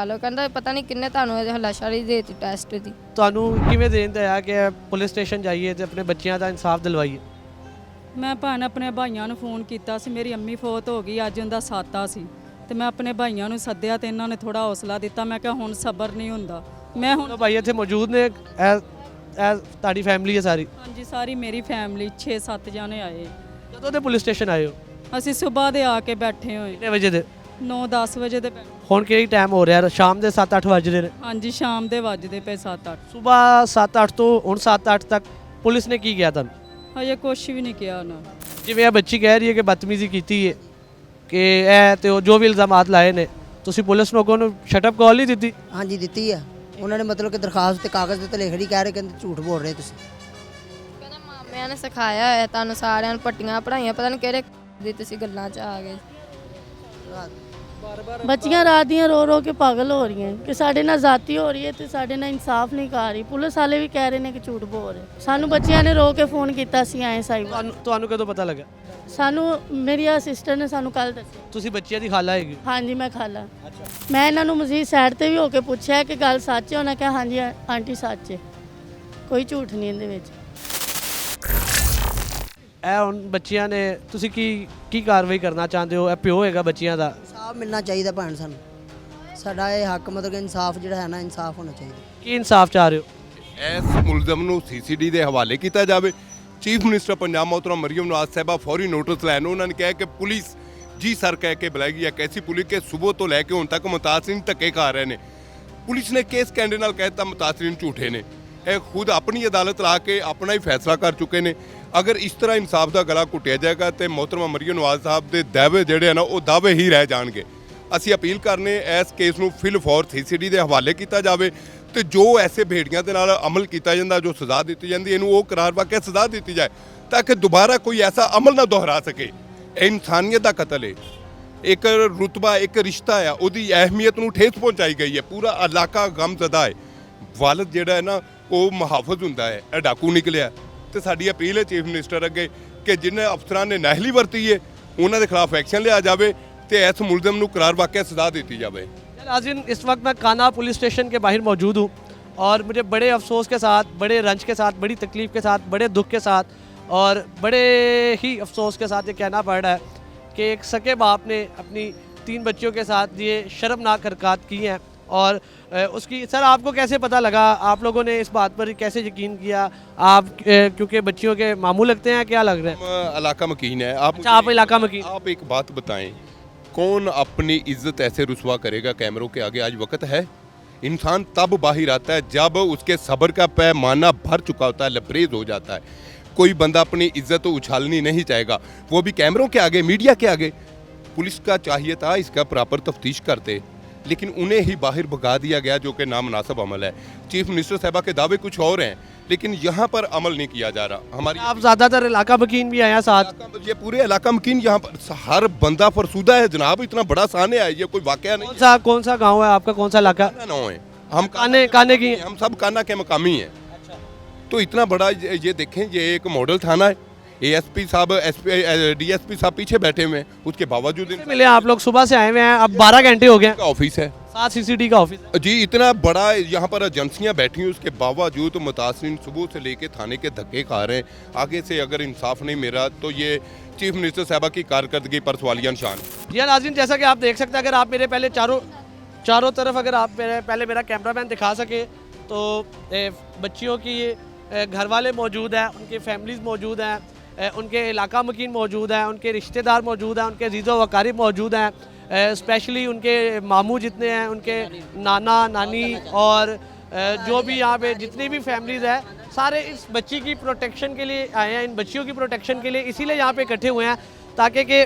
ਲਓ ਕਹਿੰਦਾ ਪਤਾ ਨਹੀਂ ਕਿੰਨੇ ਤੁਹਾਨੂੰ ਇਹ ਹਲਾਸ਼ਾਰੀ ਦੇ ਦਿੱਤੀ ਟੈਸਟ ਦੀ ਤੁਹਾਨੂੰ ਕਿਵੇਂ ਦੇਣ ਤੇ ਆ ਕਿ ਪੁਲਿਸ ਸਟੇਸ਼ਨ ਜਾਈਏ ਤੇ ਆਪਣੇ ਬੱਚਿਆਂ ਦਾ ਇਨਸਾਫ ਦਿਲਵਾਈਏ? ਮੈਂ ਭੈਣ ਆਪਣੇ ਭਾਈਆਂ ਨੂੰ ਫੋਨ ਕੀਤਾ ਸੀ ਮੇਰੀ ਅੰਮੀ ਫੌਤ ਹੋ ਗਈ ਅੱਜ ਉਹਦਾ ਸਾਤਾ ਸੀ ਤੇ ਮੈਂ ਆਪਣੇ ਭਾਈਆਂ ਨੂੰ ਸੱਦਿਆ ਤੇ ਇਹਨਾਂ ਨੇ ਥੋੜਾ ਹੌਸਲਾ ਦਿੱਤਾ ਮੈਂ ਕਿਹਾ ਹੁਣ ਸਬਰ ਨਹੀਂ ਹੁੰਦਾ ਮੈਂ ਹੁਣ ਭਾਈ ਇੱਥੇ ਮੌਜੂਦ ਨੇ ਤੁਹਾਡੀ ਫੈਮਿਲੀ ਹੈ ਸਾਰੀ? ਹਾਂਜੀ ਸਾਰੀ ਮੇਰੀ ਫੈਮਿਲੀ 6-7 ਜਾਣੇ ਆਏ ਕਦੋਂ ਦੇ ਪੁਲਿਸ ਸਟੇਸ਼ਨ ਆਏ ਹੋ? ਅਸੀਂ ਸਵੇਰ ਦੇ ਆ ਕੇ ਬੈਠੇ ਹੋਏ ਕਿੰਨੇ ਵਜੇ ਦੇ? 9-10 ਵਜੇ ਦੇ ਹੁਣ ਕਿਹੜੀ ਟਾਈਮ ਹੋ ਰਿਹਾ? ਸ਼ਾਮ ਦੇ 7-8 ਵਜੇ ਨੇ। ਹਾਂਜੀ ਸ਼ਾਮ ਦੇ ਵੱਜਦੇ ਪਏ 7-8 ਸਵੇਰ 7-8 ਤੋਂ ਹੁਣ 7-8 ਤੱਕ ਪੁਲਿਸ ਨੇ ਕੀ ਕਿਹਾ ਤੁਹਾਨੂੰ? ਹਜੇ ਕੁਛ ਵੀ ਨਹੀਂ ਕਿਹਾ ਉਹਨਾਂ ਜਿਵੇਂ ਇਹ ਬੱਚੀ ਕਹਿ ਰਹੀ ਹੈ ਕਿ ਬਦਤਮੀਜ਼ੀ ਕੀਤੀ ਹੈ ਕਿ ਇਹ ਤੇ ਉਹ ਜੋ ਵੀ ਇਲਜ਼ਾਮਾਤ ਲਾਏ ਨੇ ਤੁਸੀਂ ਪੁਲਿਸ ਨੂੰ ਅੱਗੋਂ ਨੂੰ ਸ਼ਟਅਪ ਕਾਲ ਨਹੀਂ ਦਿੱਤੀ? ਹਾਂਜੀ ਦਿੱਤੀ ਆ ਉਹਨਾਂ ਨੇ ਮਤਲਬ ਕਿ ਦਰਖਾਸਤ ਤੇ ਕਾਗਜ਼ ਦੇ ਉੱਤੇ ਲਿਖ ਰਹੀ ਕਹਿ ਰਹੇ ਕਹਿੰਦੇ ਝੂਠ ਬੋਲ ਰਹੇ ਤੁਸੀਂ ਕਹਿੰਦਾ ਮਾਮਿਆਂ ਨੇ ਸਿਖਾਇਆ ਹੋਇਆ ਤੁਹਾਨੂੰ ਸਾਰਿਆਂ ਨੂੰ ਪੱਟੀਆਂ ਪੜਾਈਆਂ ਪਤਾ ਨਹੀਂ ਕਿਹੜੇ ਦੀ ਤੁਸੀਂ ਗੱਲਾਂ 'ਚ ਆ ਗਏ ਬੱਚੀਆਂ ਰਾਤ ਦੀਆਂ ਰੋ ਰੋ ਕੇ ਪਾਗਲ ਹੋ ਰਹੀਆਂ ਕਿ ਸਾਡੇ ਨਾਲ ਜ਼ਾਤੀ ਹੋ ਰਹੀ ਹੈ ਤੇ ਸਾਡੇ ਨਾਲ ਇਨਸਾਫ ਨਹੀਂ ਕਰ ਰਹੀ ਪੁਲਿਸ ਵਾਲੇ ਵੀ ਕਹਿ ਰਹੇ ਨੇ ਕਿ ਝੂਠ ਬੋਲ ਰਹੇ ਸਾਨੂੰ ਬੱਚਿਆਂ ਨੇ ਰੋ ਕੇ ਫੋਨ ਕੀਤਾ ਸੀ ਆਏ ਸਾਈਬਰ ਤੁਹਾਨੂੰ ਕਦੋਂ ਪਤਾ ਲੱਗਾ? ਸਾਨੂੰ ਮੇਰੀ ਸਿਸਟਰ ਨੇ ਸਾਨੂੰ ਕੱਲ ਦੱਸਿਆ ਤੁਸੀਂ ਬੱਚਿਆਂ ਦੀ ਖਾਲਾ ਹੈਗੀ? ਹਾਂਜੀ ਮੈਂ ਖਾਲਾ ਮੈਂ ਇਹਨਾਂ ਨੂੰ ਮਜ਼ੀਦ ਸਾਈਡ ਤੇ ਵੀ ਹੋ ਕੇ ਪੁੱਛਿਆ ਕਿ ਗੱਲ ਸੱਚ ਹੈ ਉਹਨਾਂ ਕਿਹਾ ਹਾਂਜੀ ਆਂਟੀ ਸੱਚ ਹੈ ਕੋਈ ਝੂਠ ਨਹੀਂ ਇਹਦੇ ਵਿੱਚ ਇਹ ਹੁਣ ਬੱਚਿਆਂ ਨੇ ਤੁਸੀਂ ਕੀ ਕਾਰਵਾਈ ਕਰਨਾ ਚਾਹੁੰਦੇ ਹੋ? ਇਹ ਪਿਓ ਹੈਗਾ ਬੱਚਿਆਂ ਦਾ। ਇਨਸਾਫ ਮਿਲਣਾ ਚਾਹੀਦਾ ਭੈਣ ਸਾਨੂੰ ਸਾਡਾ ਇਹ ਹੱਕ ਮਤਲਬ ਕਿ ਇਨਸਾਫ ਜਿਹੜਾ ਹੈ ਨਾ ਇਨਸਾਫ ਹੋਣਾ ਚਾਹੀਦਾ ਕੀ ਇਨਸਾਫ ਚਾਹ ਰਹੇ ਹੋ? ਇਸ ਮੁਲਜ਼ਮ ਨੂੰ ਸੀਸੀਡੀ ਦੇ ਹਵਾਲੇ ਕੀਤਾ ਜਾਵੇ। ਚੀਫ ਮਿਨਿਸਟਰ ਪੰਜਾਬ मोहतरम मरियम नवाज ਸਾਹਿਬਾ ਫੌਰੀ ਨੋਟਿਸ ਲੈਣ ਉਹਨਾਂ ਨੇ ਕਿਹਾ ਕਿ ਪੁਲਿਸ ਜੀ ਸਰ ਕਹਿ ਕੇ ਬੁਲਾਏਗੀ ਇੱਕ ਐਸੀ ਪੁਲਿਸ ਕਿ ਸਵੇਰ ਤੋਂ ਲੈ ਕੇ ਹੁਣ ਤੱਕ ਮੁਤਾਸਰੀਨ ਧੱਕੇ ਖਾ ਰਹੇ ਨੇ। ਪੁਲਿਸ ਨੇ ਕੇਸ ਕੈਂਡੇ ਨਾਲ ਕਹਿ ਦਿੱਤਾ ਮੁਤਾਸਰੀਨ ਝੂਠੇ ਨੇ। ਇਹ ਖੁਦ ਆਪਣੀ ਅਦਾਲਤ ਲਾ ਕੇ ਆਪਣਾ ਹੀ ਫੈਸਲਾ ਕਰ ਚੁੱਕੇ ਨੇ। ਅਗਰ ਇਸ ਤਰ੍ਹਾਂ ਇਨਸਾਫ ਦਾ ਗਲਾ ਘੁੱਟਿਆ ਜਾਏਗਾ ਤੇ मोहतरम ਮਰੀਮ ਨਵਾਜ਼ ਸਾਹਿਬ ਦੇ ਦਾਅਵੇ ਜਿਹੜੇ ਆ ਨਾ ਉਹ ਦਾਅਵੇ ਹੀ ਰਹਿ ਜਾਣਗੇ। ਅਸੀਂ ਅਪੀਲ ਕਰਨੇ ਇਸ ਕੇਸ ਨੂੰ ਫਿਲ ਫੋਰ ਸੀਸੀਡੀ ਦੇ ਹਵਾਲੇ ਕੀਤਾ ਜਾਵੇ ਤੇ ਜੋ ਐਸੇ ਭੇੜੀਆਂ ਦੇ ਨਾਲ ਅਮਲ ਕੀਤਾ ਜਾਂਦਾ ਜੋ ਸਜ਼ਾ ਦਿੱਤੀ ਜਾਂਦੀ ਇਹਨੂੰ ਉਹ ਕਰਾਰ ਵਾਕਿਆ ਸਜ਼ਾ ਦਿੱਤੀ ਜਾਏ ਤਾਂ ਕਿ ਦੁਬਾਰਾ ਕੋਈ ਐਸਾ ਅਮਲ ਨਾ ਦੁਹਰਾ ਸਕੇ। ਇਹ ਇਨਸਾਨੀਅਤ ਦਾ ਕਤਲ ਹੈ। ਇੱਕ ਰੁਤਬਾ ਇੱਕ ਰਿਸ਼ਤਾ ਆ ਉਹਦੀ ਅਹਿਮੀਅਤ ਨੂੰ ਠੇਸ ਪਹੁੰਚਾਈ ਗਈ ਹੈ। ਪੂਰਾ ਇਲਾਕਾ ਗਮਜ਼ਦਾ ਹੈ। ਵਾਲਦ ਜਿਹੜਾ ਹੈ ਨਾ ਉਹ ਮੁਹਾਫਿਜ਼ ਹੁੰਦਾ ਹੈ। ਇਹ ਡਾਕੂ ਨਿਕਲਿਆ ਤੇ ਸਾਡੀ ਅਪੀਲ ਹੈ ਚੀਫ ਮਿਨਿਸਟਰ ਅੱਗੇ ਕਿ ਜਿਨ੍ਹਾਂ ਅਫਸਰਾਂ ਨੇ ਨਾਹਲੀ ਵਰਤੀ ਹੈ ਉਹਨਾਂ ਦੇ ਖਿਲਾਫ ਐਕਸ਼ਨ ਲਿਆ ਜਾਵੇ ਤੇ ਇਸ ਮੁਲਜ਼ਮ ਨੂੰ करार वाकया सजा देती जाए। नाज़रीन इस वक्त मैं काना पुलिस स्टेशन के बाहर मौजूद हूँ और मुझे बड़े अफसोस के साथ, बड़े रंज के साथ, बड़ी तकलीफ़ के साथ, बड़े दुख के साथ और बड़े ही अफसोस के साथ ये कहना पड़ रहा है कि एक सके बाप ने अपनी 3 बच्चियों के साथ ये शर्मनाक हरकत की हैं। और उसकी सर आपको कैसे पता लगा? आप लोगों ने इस बात पर कैसे यकीन किया? आप क्योंकि बच्चियों के मामू लगते हैं, क्या लग रहे हैं? इलाका मकीन है। अच्छा, आप इलाका मकीन। आप एक बात बताएं, कौन अपनी इज्जत ऐसे रुसवा करेगा कैमरों के आगे? आज वक्त है। इंसान तब बाहर आता है जब उसके सब्र का पैमाना भर चुका होता है, लबरेज हो जाता है। कोई बंदा अपनी इज्जत तो उछालनी नहीं चाहेगा, वो भी कैमरों के आगे, मीडिया के आगे। पुलिस का चाहिए था इसका प्रॉपर तफ्तीश करते, लेकिन उन्हें ही बाहर भगा दिया गया जो कि नामुनासिब अमल है। चीफ मिनिस्टर साहबा के दावे कुछ और हैं लेकिन यहाँ पर अमल नहीं किया जा रहा। हमारी आप ज़्यादातर इलाका मकीन भी आया साथ? ये पूरे इलाका मकीन यहाँ पर हर बंदा फरसूदा है जनाब। इतना बड़ा साने है, ये कोई वाकया नहीं। कौन सा गांव है आपका? कौन सा इलाका? नाम है। हम काने की, हम सब काना के मकामी हैं। तो इतना बड़ा ये देखें, ये एक मॉडल थाना है। ASP साहब, DSP साहब पीछे बैठे हुए हैं, उसके बावजूद मिले आप लोग सुबह से आए हुए हैं, अब 12 घंटे हो गए। ऑफिस है, साथ CCD का ऑफिस है जी। इतना बड़ा यहाँ पर एजेंसियाँ बैठी हैं, उसके बावजूद मुतासरीन सुबह से लेके थाने के धक्के खा रहे हैं। आगे से अगर इंसाफ नहीं मिला तो ये चीफ मिनिस्टर साहबा की कारकर्दगी पर सवालिया निशान। जी नाज़रीन, जैसा कि आप देख सकते हैं, अगर आप मेरे पहले चारों तरफ अगर आप पहले मेरा कैमरामैन दिखा सके तो बच्चियों की घर वाले मौजूद हैं, उनकी फैमिलीज़ मौजूद हैं, उनके इलाका मकीन मौजूद हैं, उनके रिश्तेदार मौजूद हैं, उनके रीज़ो वकारिब मौजूद हैं, स्पेशली उनके मामू जितने हैं, उनके नाना नानी और जो भी यहाँ पे जितनी भी फैमिलीज़ हैं, सारे इस बच्ची की प्रोटेक्शन के लिए आए हैं। इन बच्चियों की प्रोटेक्शन के लिए इसीलिए यहाँ पे इकट्ठे हुए हैं ताकि कि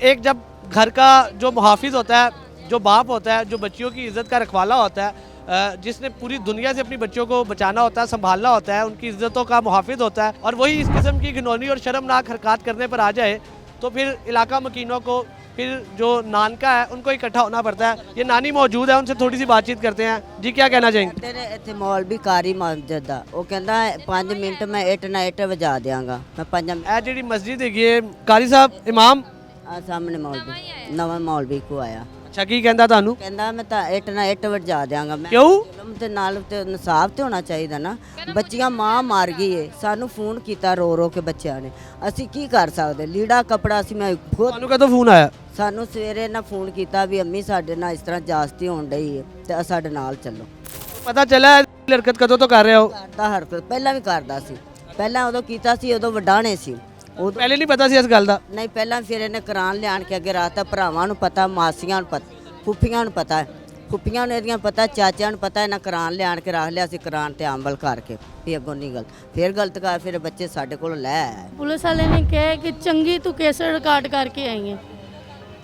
एक जब घर का जो मुहाफिज होता है, जो बाप होता है, जो बच्चियों की इज़्ज़त का रखवाला होता है, जिसने पूरी दुनिया से अपनी बच्चों को बचाना होता है, संभालना होता है, उनकी इज्जतों का मुहाफिज होता है, और वही इस किस्म की घिनौनी और शर्मनाक हरकत करने पर आ जाए तो फिर इलाका मकीनों को, फिर जो नानका है उनको इकट्ठा होना पड़ता है। ये नानी मौजूद है, उनसे थोड़ी सी बातचीत करते हैं। जी क्या कहना चाहेंगे? ਕਹਿੰਦੇ ਨੇ ਇੱਥੇ ਮੌਲਵੀ ਕਾਰੀ ਮਸਜਿਦ ਦਾ, ਉਹ ਕਹਿੰਦਾ 5 ਮਿੰਟ ਮੈਂ ਇੱਟ ਨਾ ਇੱਟ ਵਜਾ ਦਿਆਂਗਾ। ਮੈਂ 5 ਇਹ ਜਿਹੜੀ ਮਸਜਿਦ ਹੈਗੀ ਹੈ, ਕਾਰੀ ਸਾਹਿਬ ਇਮਾਮ ਆ ਸਾਹਮਣੇ ਮੌਲਵੀ, ਨਵਾਂ ਮੌਲਵੀ ਕੋ ਆਇਆ, ਅੱਛਾ ਕੀ ਕਹਿੰਦਾ ਤੁਹਾਨੂੰ? ਕਹਿੰਦਾ ਮੈਂ ਤਾਂ ਇੱਟ ਨਾ ਇੱਟ ਵਜਾ ਦਿਆਂਗਾ। ਮੈਂ ਕਿਉਂ? ਜ਼ੁਲਮ ਦੇ ਨਾਲ ਤੇ ਇਨਸਾਫ ਤੇ ਹੋਣਾ ਚਾਹੀਦਾ ਨਾ। ਬੱਚੀਆਂ ਮਾਂ ਮਾਰ ਗਈ ਏ, ਸਾਨੂੰ ਫੋਨ ਕੀਤਾ ਰੋ ਰੋ ਕੇ ਬੱਚਿਆਂ ਨੇ, ਅਸੀਂ ਕੀ ਕਰ ਸਕਦੇ? ਲੀੜਾ ਕਪੜਾ ਸੀ, ਮੈਂ ਖੁਦ, ਤੁਹਾਨੂੰ ਕਦੋਂ ਫੋਨ ਆਇਆ? ਸਾਨੂੰ ਸਵੇਰੇ ਨਾ ਫੋਨ ਕੀਤਾ ਵੀ ਅੰਮੀ ਸਾਡੇ ਨਾਲ ਇਸ ਤਰ੍ਹਾਂ ਜਾਸਤੀ ਹੋਣ ਡਈ ਹੈ ਤੇ ਸਾਡੇ ਨਾਲ ਚੱਲੋ। ਪਤਾ ਚੱਲਾ ਹਰਕਤ ਕਦੋਂ ਤੋਂ ਕਰ ਰਹੇ ਹੋ? ਕਰਦਾ ਹਰਕਤ ਪਹਿਲਾਂ ਵੀ ਕਰਦਾ ਸੀ, ਪਹਿਲਾਂ ਉਦੋਂ ਕੀਤਾ ਸੀ, ਉਦੋਂ ਵਡਾਣੇ ਸੀ, ਉਦੋਂ ਪਹਿਲੇ ਨਹੀਂ ਪਤਾ ਸੀ ਇਸ ਗੱਲ ਦਾ? ਨਹੀਂ ਪਹਿਲਾਂ ਫਿਰ ਇਹਨੇ ਕੁਰਾਨ ਲਿਆਣ ਕੇ ਅੱਗੇ ਰਾਤਾ, ਭਰਾਵਾਂ ਨੂੰ ਪਤਾ, ਮਾਸੀਆਂ ਨੂੰ ਪਤਾ, ਫੁੱਫੀਆਂ ਨੂੰ ਪਤਾ, ਫੁੱਫੀਆਂ ਨੂੰ ਇਹਦੀਆਂ ਪਤਾ, ਚਾਚਿਆਂ ਨੂੰ ਪਤਾ, ਇਹਨਾਂ ਕੁਰਾਨ ਲਿਆਣ ਕੇ ਰੱਖ ਲਿਆ ਸੀ, ਕੁਰਾਨ ਤੇ ਅਮਲ ਕਰਕੇ ਵੀ ਅੱਗੋਂ ਨਹੀਂ ਗਲਤ, ਫਿਰ ਗਲਤ ਕਰ, ਫਿਰ ਬੱਚੇ ਸਾਡੇ ਕੋਲ ਲੈ ਆਏ। ਪੁਲਿਸ ਵਾਲੇ ਨੇ ਕਿਹਾ ਕਿ ਚੰਗੀ ਤੂੰ ਕੇਸ ਰਿਕਾਰਡ ਕਰਕੇ ਆਈ ਹੈ।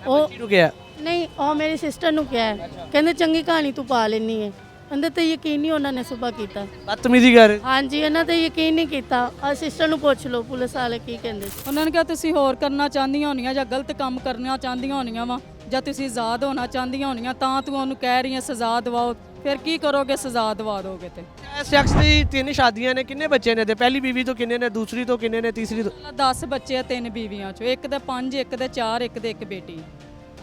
ਉਹ ਕਿਹਨੂੰ ਕਿਹਾ? ਨਹੀਂ, ਉਹ ਮੇਰੀ ਸਿਸਟਰ ਨੂੰ ਕਿਹਾ ਹੈ। ਕਹਿੰਦੇ ਚੰਗੀ ਕਹਾਣੀ ਤੂੰ ਪਾ ਲੈਣੀ ਹੈ। ਉਹਦੇ ਤੇ ਯਕੀਨ ਨਹੀਂ ਉਹਨਾਂ ਨੇ ਸੁਭਾ ਕੀਤਾ। ਬਦਤਮੀਜ਼ੀ ਕਰ ਰਹੇ? ਹਾਂਜੀ, ਇਹਨਾਂ ਤੇ ਯਕੀਨ ਨਹੀਂ ਕੀਤਾ। ਆ ਸਿਸਟਰ ਨੂੰ ਪੁੱਛ ਲਓ ਪੁਲਿਸ ਵਾਲੇ ਕੀ ਕਹਿੰਦੇ ਸੀ। ਉਹਨਾਂ ਨੇ ਕਿਹਾ ਤੁਸੀਂ ਹੋਰ ਕਰਨਾ ਚਾਹੁੰਦੀਆਂ ਹੋਣੀਆਂ ਜਾਂ ਗਲਤ ਕੰਮ ਕਰਨਾ ਚਾਹੁੰਦੀਆਂ ਹੋਣੀਆਂ ਵਾ, ਜਾਂ ਤੁਸੀਂ ਆਜ਼ਾਦ ਹੋਣਾ ਚਾਹੁੰਦੀਆਂ ਹੋਣੀਆਂ, ਤਾਂ ਤੂੰ ਉਹਨੂੰ ਕਹਿ ਰਹੀ ਹੈ ਸਜ਼ਾ ਦਿਵਾਓ। ਫਿਰ ਕੀ ਕਰੋਗੇ? ਸਜ਼ਾ ਦਵਾ ਦੋਗੇ ਤੇ। ਇਸ ਸ਼ਖਸ ਦੀ 3 ਸ਼ਾਦੀਆਂ ਨੇ, ਕਿੰਨੇ ਬੱਚੇ ਨੇ? ਤੇ ਪਹਿਲੀ ਬੀਵੀ ਤੋਂ ਕਿੰਨੇ ਨੇ, ਦੂਸਰੀ ਤੋਂ ਕਿੰਨੇ ਨੇ, ਤੀਸਰੀ ਤੋਂ? 10 ਬੱਚੇ ਆ 3 ਬੀਵੀਆਂ ਚੋਂ, ਇੱਕ ਦੇ 5, ਇੱਕ ਦੇ 4, ਇੱਕ ਦੇ 1 ਬੇਟੀ।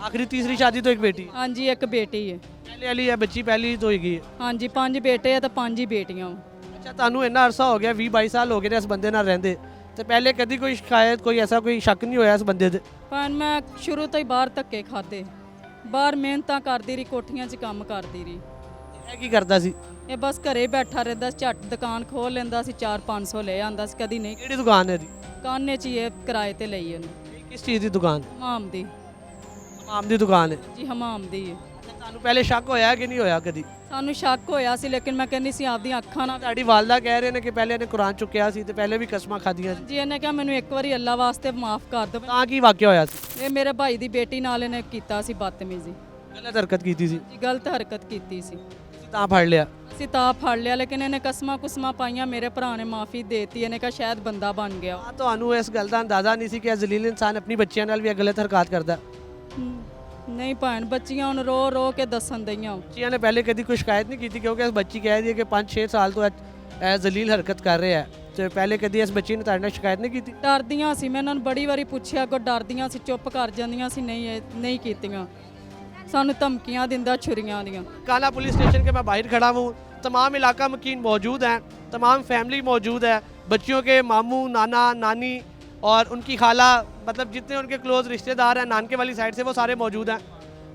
ਆਖਰੀ ਤੀਸਰੀ ਸ਼ਾਦੀ ਤੋਂ ਇੱਕ ਬੇਟੀ? ਹਾਂਜੀ, 1 ਬੇਟੀ ਹੈ। ਪਹਿਲੇ ਵਾਲੀ ਹੈ ਬੱਚੀ, ਪਹਿਲੀ ਤੋਂ ਹੈਗੀ ਹੈ? ਹਾਂਜੀ, 5 ਬੇਟੇ ਆ ਤੇ 5 ਹੀ ਬੇਟੀਆਂ ਵਾ। ਅੱਛਾ, ਤੁਹਾਨੂੰ ਇੰਨਾ ਅਰਸਾ ਹੋ ਗਿਆ, 20-22 ਸਾਲ ਹੋ ਗਏ ਨੇ ਇਸ ਬੰਦੇ ਨਾਲ ਰਹਿੰਦੇ, ਤੇ ਪਹਿਲੇ ਕਦੀ ਕੋਈ ਸ਼ਿਕਾਇਤ, ਕੋਈ ਐਸਾ ਕੋਈ ਸ਼ੱਕ ਨਹੀਂ ਹੋਇਆ ਇਸ ਬੰਦੇ ਤੇ? ਪਰ ਮੈਂ ਸ਼ੁਰੂ ਤੋਂ ਹੀ ਬਾਹਰ ਧੱਕੇ ਖਾਦੇ, ਬਾਹਰ ਮਿਹਨਤਾਂ ਕਰਦੀ ਰਹੀ, ਕੋਠੀਆਂ 'ਚ ਕੰਮ ਕਰਦੀ ਰਹੀ। ਇਹ ਕੀ ਕਰਦਾ ਸੀ? ਇਹ ਬਸ ਘਰੇ ਬੈਠਾ ਰਹਿੰਦਾ, ਝੱਟ ਦੁਕਾਨ ਖੋਲ ਲੈਂਦਾ ਸੀ, 400-500 ਲੈ ਆਂਦਾ ਸੀ, ਕਦੀ ਨਹੀਂ। ਕਿਹੜੀ ਦੁਕਾਨ ਹੈ ਇਹਦੀ? ਕਾਨੇ 'ਚ ਹੀ ਇਹ ਕਿਰਾਏ ਤੇ ਲਈ ਉਹਨੇ। ਕਿਸ ਚੀਜ਼ ਦੀ ਦੁਕਾਨ? ਹਮਾਮ ਦੀ। ਆਮ ਦੀ ਦੁਕਾਨ ਹੈ ਜੀ, ਹਮਾਮ ਦੀ ਹੈ। ਤੁਹਾਨੂੰ ਪਹਿਲੇ ਸ਼ੱਕ ਹੋਇਆ ਕਿ ਨਹੀਂ ਹੋਇਆ ਕਦੀ? ਸਾਨੂੰ ਸ਼ੱਕ ਹੋਇਆ ਸੀ, ਲੇਕਿਨ ਮੈਂ ਕਹਿੰਦੀ ਸੀ ਆਪਦੀਆਂ ਅੱਖਾਂ ਨਾਲ। ਤੁਹਾਡੀ ਵਾਲਦਾ ਕਹਿ ਰਹੇ ਨੇ ਕਿ ਪਹਿਲੇ ਇਹਨੇ ਕੁਰਾਨ ਚੁੱਕਿਆ ਸੀ ਤੇ ਪਹਿਲੇ ਵੀ ਕਸਮਾਂ ਖਾਧੀਆਂ ਸੀ। ਜੀ, ਇਹਨੇ ਕਿਹਾ ਮੈਨੂੰ ਇੱਕ ਵਾਰੀ ਅੱਲਾ ਵਾਸਤੇ ਮਾਫ ਕਰ ਦਿਓ। ਤਾਂ ਕੀ ਵਾਕਿਆ ਹੋਇਆ ਸੀ? ਇਹ ਮੇਰੇ ਭਾਈ ਦੀ ਬੇਟੀ ਨਾਲ ਇਹਨੇ ਕੀਤਾ ਸੀ ਬਦਤਮੀਜ਼ੀ, ਗਲਤ ਹਰਕਤ ਕੀਤੀ ਸੀ? ਜੀ ਗਲਤ ਹਰਕਤ ਕੀਤੀ ਸੀ। ਤੁਸੀਂ ਤਾਂ ਫੜ ਲਿਆ? ਅਸੀਂ ਤਾਂ ਫੜ ਲਿਆ, ਲੇਕਿਨ ਇਹਨੇ ਕਸਮਾਂ ਕੁਸਮਾਂ ਪਾਈਆਂ। ਮੇਰੇ ਭਰਾ ਨੇ ਮਾਫੀ ਦੇਤੀ, ਇਹਨੇ ਕਿਹਾ ਸ਼ਾਇਦ ਬੰਦਾ ਬਣ ਗਿਆ। ਤੁਹਾਨੂੰ ਇਸ ਗੱਲ ਦਾ ਅੰਦਾਜ਼ਾ ਨਹੀਂ ਸੀ ਕਿ ਇਹ ਜ਼ਲੀਲ ਇਨਸਾਨ ਆਪਣੀ ਬੱਚਿਆਂ ਨਾਲ ਵੀ ਇਹ ਗਲਤ ਹਰਕਤ ਕਰਦਾ? ਨਹੀਂ ਭੈਣ, ਬੱਚੀਆਂ ਹੁਣ ਰੋ ਰੋ ਕੇ ਦੱਸਣ ਦਈਆਂ। ਬੱਚਿਆਂ ਨੇ ਪਹਿਲੇ ਕਦੀ ਕੋਈ ਸ਼ਿਕਾਇਤ ਨਹੀਂ ਕੀਤੀ? ਕਿਉਂਕਿ ਇਸ ਬੱਚੀ ਕਹਿ ਰਹੀ ਹੈ ਕਿ 5-6 ਸਾਲ ਤੋਂ ਇਹ ਜ਼ਲੀਲ ਹਰਕਤ ਕਰ ਰਿਹਾ ਹੈ, ਤੇ ਪਹਿਲੇ ਕਦੀ ਇਸ ਬੱਚੀ ਨੇ ਤੁਹਾਡੇ ਨਾਲ ਸ਼ਿਕਾਇਤ ਨਹੀਂ ਕੀਤੀ? ਡਰਦੀਆਂ ਸੀ, ਮੈਂ ਇਹਨਾਂ ਨੂੰ ਬੜੀ ਵਾਰੀ ਪੁੱਛਿਆ, ਕੋ ਡਰਦੀਆਂ ਸੀ, ਚੁੱਪ ਕਰ ਜਾਂਦੀਆਂ ਸੀ, नहीं नहीं ਕੀਤੀਆਂ। ਸਾਨੂੰ ਧਮਕੀਆਂ ਦਿੰਦਾ ਛੁਰੀਆਂ ਦੀਆਂ। काला पुलिस स्टेशन के मैं बाहर खड़ा हूँ, तमाम इलाका मकीन मौजूद हैं, तमाम फैमिली मौजूद है, बच्चियों के मामू, नाना, नानी और उनकी खाला, मतलब जितने उनके क्लोज रिश्तेदार हैं नानके वाली साइड से, वो सारे मौजूद हैं,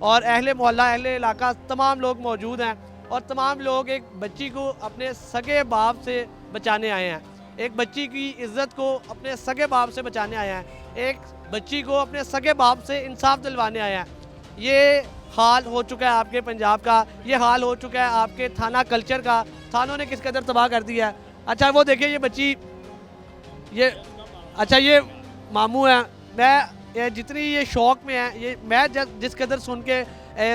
और अहले मोहल्ला, अहले इलाका, तमाम लोग मौजूद हैं, और तमाम लोग एक बच्ची को अपने सगे बाप से बचाने आए हैं, एक बच्ची की इज़्ज़त को अपने सगे बाप से बचाने आए हैं, एक बच्ची को अपने सगे बाप से इंसाफ दिलवाने आए हैं। ये हाल हो चुका है आपके पंजाब का, ये हाल हो चुका है आपके थाना कल्चर का। थानों ने किस कदर तबाह कर दिया है। अच्छा वो देखिए ये बच्ची, ये अच्छा ये मामू है, मैं जितनी ये शौक़ में है, ये मैं जिस कदर सुन के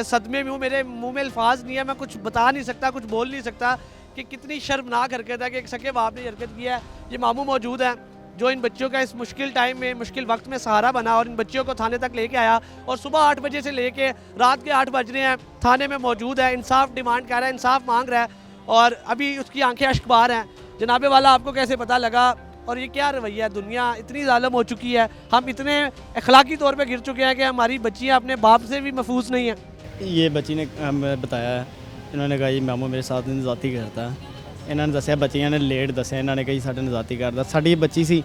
सदमे में हूँ, मेरे मुंह में अल्फाज नहीं है, मैं कुछ बता नहीं सकता, कुछ बोल नहीं सकता कि कितनी शर्मनाक हरकत है कि एक सगे बाप ने हरकत की है। ये मामू मौजूद है जो इन बच्चों का इस मुश्किल टाइम में, मुश्किल वक्त में सहारा बना, और इन बच्चियों को थाने तक लेके आया, और सुबह 8 बजे से लेके रात के 8 बज रहे हैं, थाने में मौजूद है, इंसाफ डिमांड कर रहा है, इंसाफ मांग रहा है, और अभी उसकी आंखें अश्कबार हैं। जनाबे वाला आपको कैसे पता लगा, और ये क्या रवैया है? दुनिया इतनी ज़ालिम हो चुकी है, हम इतने अखलाकी तौर पे गिर चुके हैं कि हमारी बच्चियाँ अपने बाप से भी महफूज नहीं हैं। ये बच्ची ने बताया है, इन्होंने कहा ये मामू मेरे साथ ज़ाती करता है। ਇਹਨਾਂ ਨੇ ਦੱਸਿਆ, ਬੱਚੀਆਂ ਨੇ ਲੇਟ ਦੱਸਿਆ, ਇਹਨਾਂ ਨੇ ਕਹੀ ਸਾਡੇ ਨਾਲ ਜ਼ਾਤੀ ਕਰਦਾ। ਸਾਡੀ ਬੱਚੀ ਸੀ,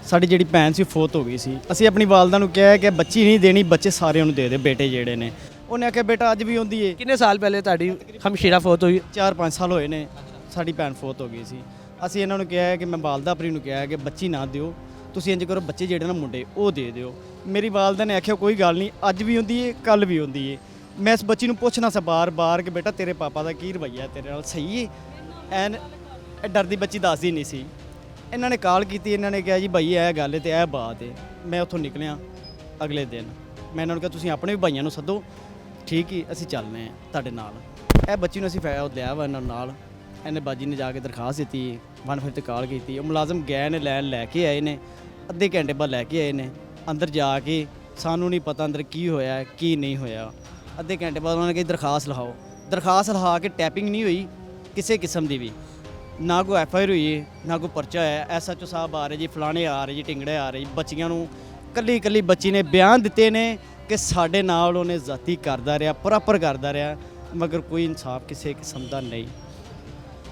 ਸਾਡੀ ਜਿਹੜੀ ਭੈਣ ਸੀ ਫੋਤ ਹੋ ਗਈ ਸੀ। ਅਸੀਂ ਆਪਣੀ ਵਾਲਦਾ ਨੂੰ ਕਿਹਾ ਕਿ ਬੱਚੀ ਨਹੀਂ ਦੇਣੀ, ਬੱਚੇ ਸਾਰਿਆਂ ਨੂੰ ਦੇ ਦੇ, ਬੇਟੇ ਜਿਹੜੇ ਨੇ। ਉਹਨੇ ਆਖਿਆ ਬੇਟਾ ਅੱਜ ਵੀ ਹੁੰਦੀ ਏ। कितने साल पहले ਤੁਹਾਡੀ ਹਮਸ਼ੀਰਾ ਫੌਤ ਹੋਈ? 4-5 ਸਾਲ ਹੋਏ ਨੇ, ਸਾਡੀ ਭੈਣ ਫੋਤ ਹੋ ਗਈ ਸੀ। ਅਸੀਂ ਇਹਨਾਂ ਨੂੰ ਕਿਹਾ ਕਿ ਮੈਂ ਵਾਲਦਾ ਆਪਣੀ ਨੂੰ ਕਿਹਾ ਕਿ ਬੱਚੀ ਨਾ ਦਿਓ, ਤੁਸੀਂ ਇੰਜ ਕਰੋ ਬੱਚੇ ਜਿਹੜੇ ਨਾ ਮੁੰਡੇ ਉਹ ਦੇ ਦਿਓ। ਮੇਰੀ ਵਾਲਦਾ ਨੇ ਆਖਿਆ ਕੋਈ ਗੱਲ ਨਹੀਂ, ਅੱਜ ਵੀ ਹੁੰਦੀ ਏ, ਕੱਲ ਵੀ ਹੁੰਦੀ ਏ। ਮੈਂ ਇਸ ਬੱਚੀ ਨੂੰ ਪੁੱਛਣਾ ਸੀ ਬਾਰ-ਬਾਰ ਕਿ ਬੇਟਾ ਤੇਰੇ ਪਾਪਾ ਦਾ ਕੀ ਰਵੱਈਆ ਤੇਰੇ ਨਾਲ, ਸਹੀ ਏ? ਐਨ ਇਹ ਡਰਦੀ ਬੱਚੀ ਦੱਸਦੀ ਨਹੀਂ ਸੀ। ਇਹਨਾਂ ਨੇ ਕਾਲ ਕੀਤੀ, ਇਹਨਾਂ ਨੇ ਕਿਹਾ ਜੀ ਭਾਈ ਇਹ ਗੱਲ ਹੈ ਤੇ ਇਹ ਬਾਤ ਹੈ। ਮੈਂ ਉੱਥੋਂ ਨਿਕਲਿਆ ਅਗਲੇ ਦਿਨ, ਮੈਂ ਇਹਨਾਂ ਨੂੰ ਕਿਹਾ ਤੁਸੀਂ ਆਪਣੇ ਵੀ ਭਾਈਆਂ ਨੂੰ ਸੱਦੋ, ਠੀਕ ਹੀ ਅਸੀਂ ਚੱਲਦੇ ਹਾਂ ਤੁਹਾਡੇ ਨਾਲ। ਇਹ ਬੱਚੀ ਨੂੰ ਅਸੀਂ ਲਿਆ ਵਾ ਇਹਨਾਂ ਨਾਲ, ਇਹਨੇ ਬਾਜੀ ਨੇ ਜਾ ਕੇ ਦਰਖਾਸਤ ਦਿੱਤੀ, 1 ਤੇ ਕਾਲ ਕੀਤੀ, ਉਹ ਮੁਲਾਜ਼ਮ ਗਏ ਨੇ ਲੈ ਕੇ ਆਏ ਨੇ, ਅੱਧੇ ਘੰਟੇ ਬਾਅਦ ਲੈ ਕੇ ਆਏ ਨੇ। ਅੰਦਰ ਜਾ ਕੇ ਸਾਨੂੰ ਨਹੀਂ ਪਤਾ ਅੰਦਰ ਕੀ ਹੋਇਆ ਕੀ ਨਹੀਂ ਹੋਇਆ। ਅੱਧੇ ਘੰਟੇ ਬਾਅਦ ਉਹਨਾਂ ਨੇ ਕਹੀ ਦਰਖਾਸਤ ਲਿਖਾਓ। ਦਰਖਾਸਤ ਲਿਖਾ ਕੇ ਟੈਪਿੰਗ ਨਹੀਂ ਹੋਈ ਕਿਸੇ ਕਿਸਮ ਦੀ ਵੀ, ਨਾ ਕੋਈ ਐਫ ਆਈ ਆਰ ਹੋਈ ਹੈ, ਨਾ ਕੋਈ ਪਰਚਾ ਹੋਇਆ। SHO ਸਾਹਿਬ ਆ ਰਹੇ ਜੀ, ਫਲਾਣੇ ਆ ਰਹੇ ਜੀ, ਢਿੰਗੜੇ ਆ ਰਹੇ ਜੀ। ਬੱਚੀਆਂ ਨੂੰ ਕੱਲੀ ਬੱਚੀ ਨੇ ਬਿਆਨ ਦਿੱਤੇ ਨੇ ਕਿ ਸਾਡੇ ਨਾਲ ਉਹਨੇ ਜ਼ਾਤੀ ਕਰਦਾ ਰਿਹਾ, ਪ੍ਰੋਪਰ ਕਰਦਾ ਰਿਹਾ, ਮਗਰ ਕੋਈ ਇਨਸਾਫ ਕਿਸੇ ਕਿਸਮ ਦਾ ਨਹੀਂ,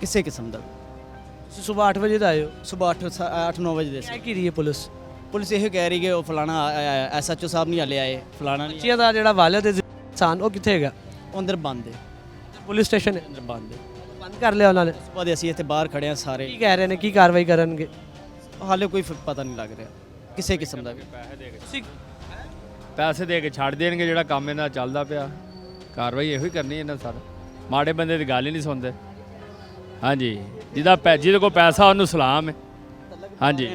ਕਿਸੇ ਕਿਸਮ ਦਾ। ਤੁਸੀਂ ਸਵੇਰ 8 ਵਜੇ ਦਾ ਆਏ ਹੋ, ਸੁਬਾਹ 8-9 ਵਜੇ ਦੇ ਕਿਆ ਸੀ। ਕੀ ਰਹੀ ਹੈ ਪੁਲਿਸ? ਪੁਲਿਸ ਇਹ ਕਹਿ ਰਹੀ ਕਿ ਉਹ ਫਲਾਣਾ SHO ਸਾਹਿਬ ਨਹੀਂ ਹਲੇ ਆਏ, ਫਲਾਣਾ ਨਹੀਂ, ਬੱਚਿਆਂ ਦਾ ਜਿਹੜਾ ਵਾਲਿਦ ਹੈ ਇਨਸਾਨ, ਉਹ ਕਿੱਥੇ ਹੈਗਾ? ਉਹ ਅੰਦਰ ਬੰਦ ਹੈ, ਪੁਲਿਸ ਸਟੇਸ਼ਨ ਹੈ, ਅੰਦਰ ਬੰਦ ਹੈ। ਬੰਦ ਕਰ ਲਿਆ ਉਹਨਾਂ ਨੇ। ਸੁਬਾਹ ਦੇ ਅਸੀਂ ਇੱਥੇ ਬਾਹਰ ਖੜੇ ਹਾਂ ਸਾਰੇ, ਕੀ ਕਹਿ ਰਹੇ ਨੇ, ਕੀ ਕਾਰਵਾਈ ਕਰਨਗੇ? ਹਾਲੇ ਕੋਈ ਪਤਾ ਨਹੀਂ ਲੱਗ ਰਿਹਾ ਕਿਸੇ ਕਿਸਮ ਦਾ ਵੀ। ਤੁਸੀਂ ਪੈਸੇ ਦੇ ਕੇ ਛੱਡ ਦੇਣਗੇ, ਜਿਹੜਾ ਕੰਮ ਇਹਨਾਂ ਦਾ ਚੱਲਦਾ ਪਿਆ। ਕਾਰਵਾਈ ਇਹੋ ਹੀ ਕਰਨੀ ਇਹਨਾਂ ਸਰ, ਮਾੜੇ ਬੰਦੇ ਦੀ ਗੱਲ ਹੀ ਨਹੀਂ ਸੁਣਦੇ। ਹਾਂਜੀ, ਜਿਹਦੇ ਕੋਲ ਪੈਸਾ ਉਹਨੂੰ ਸਲਾਮ ਹੈ। ਹਾਂਜੀ,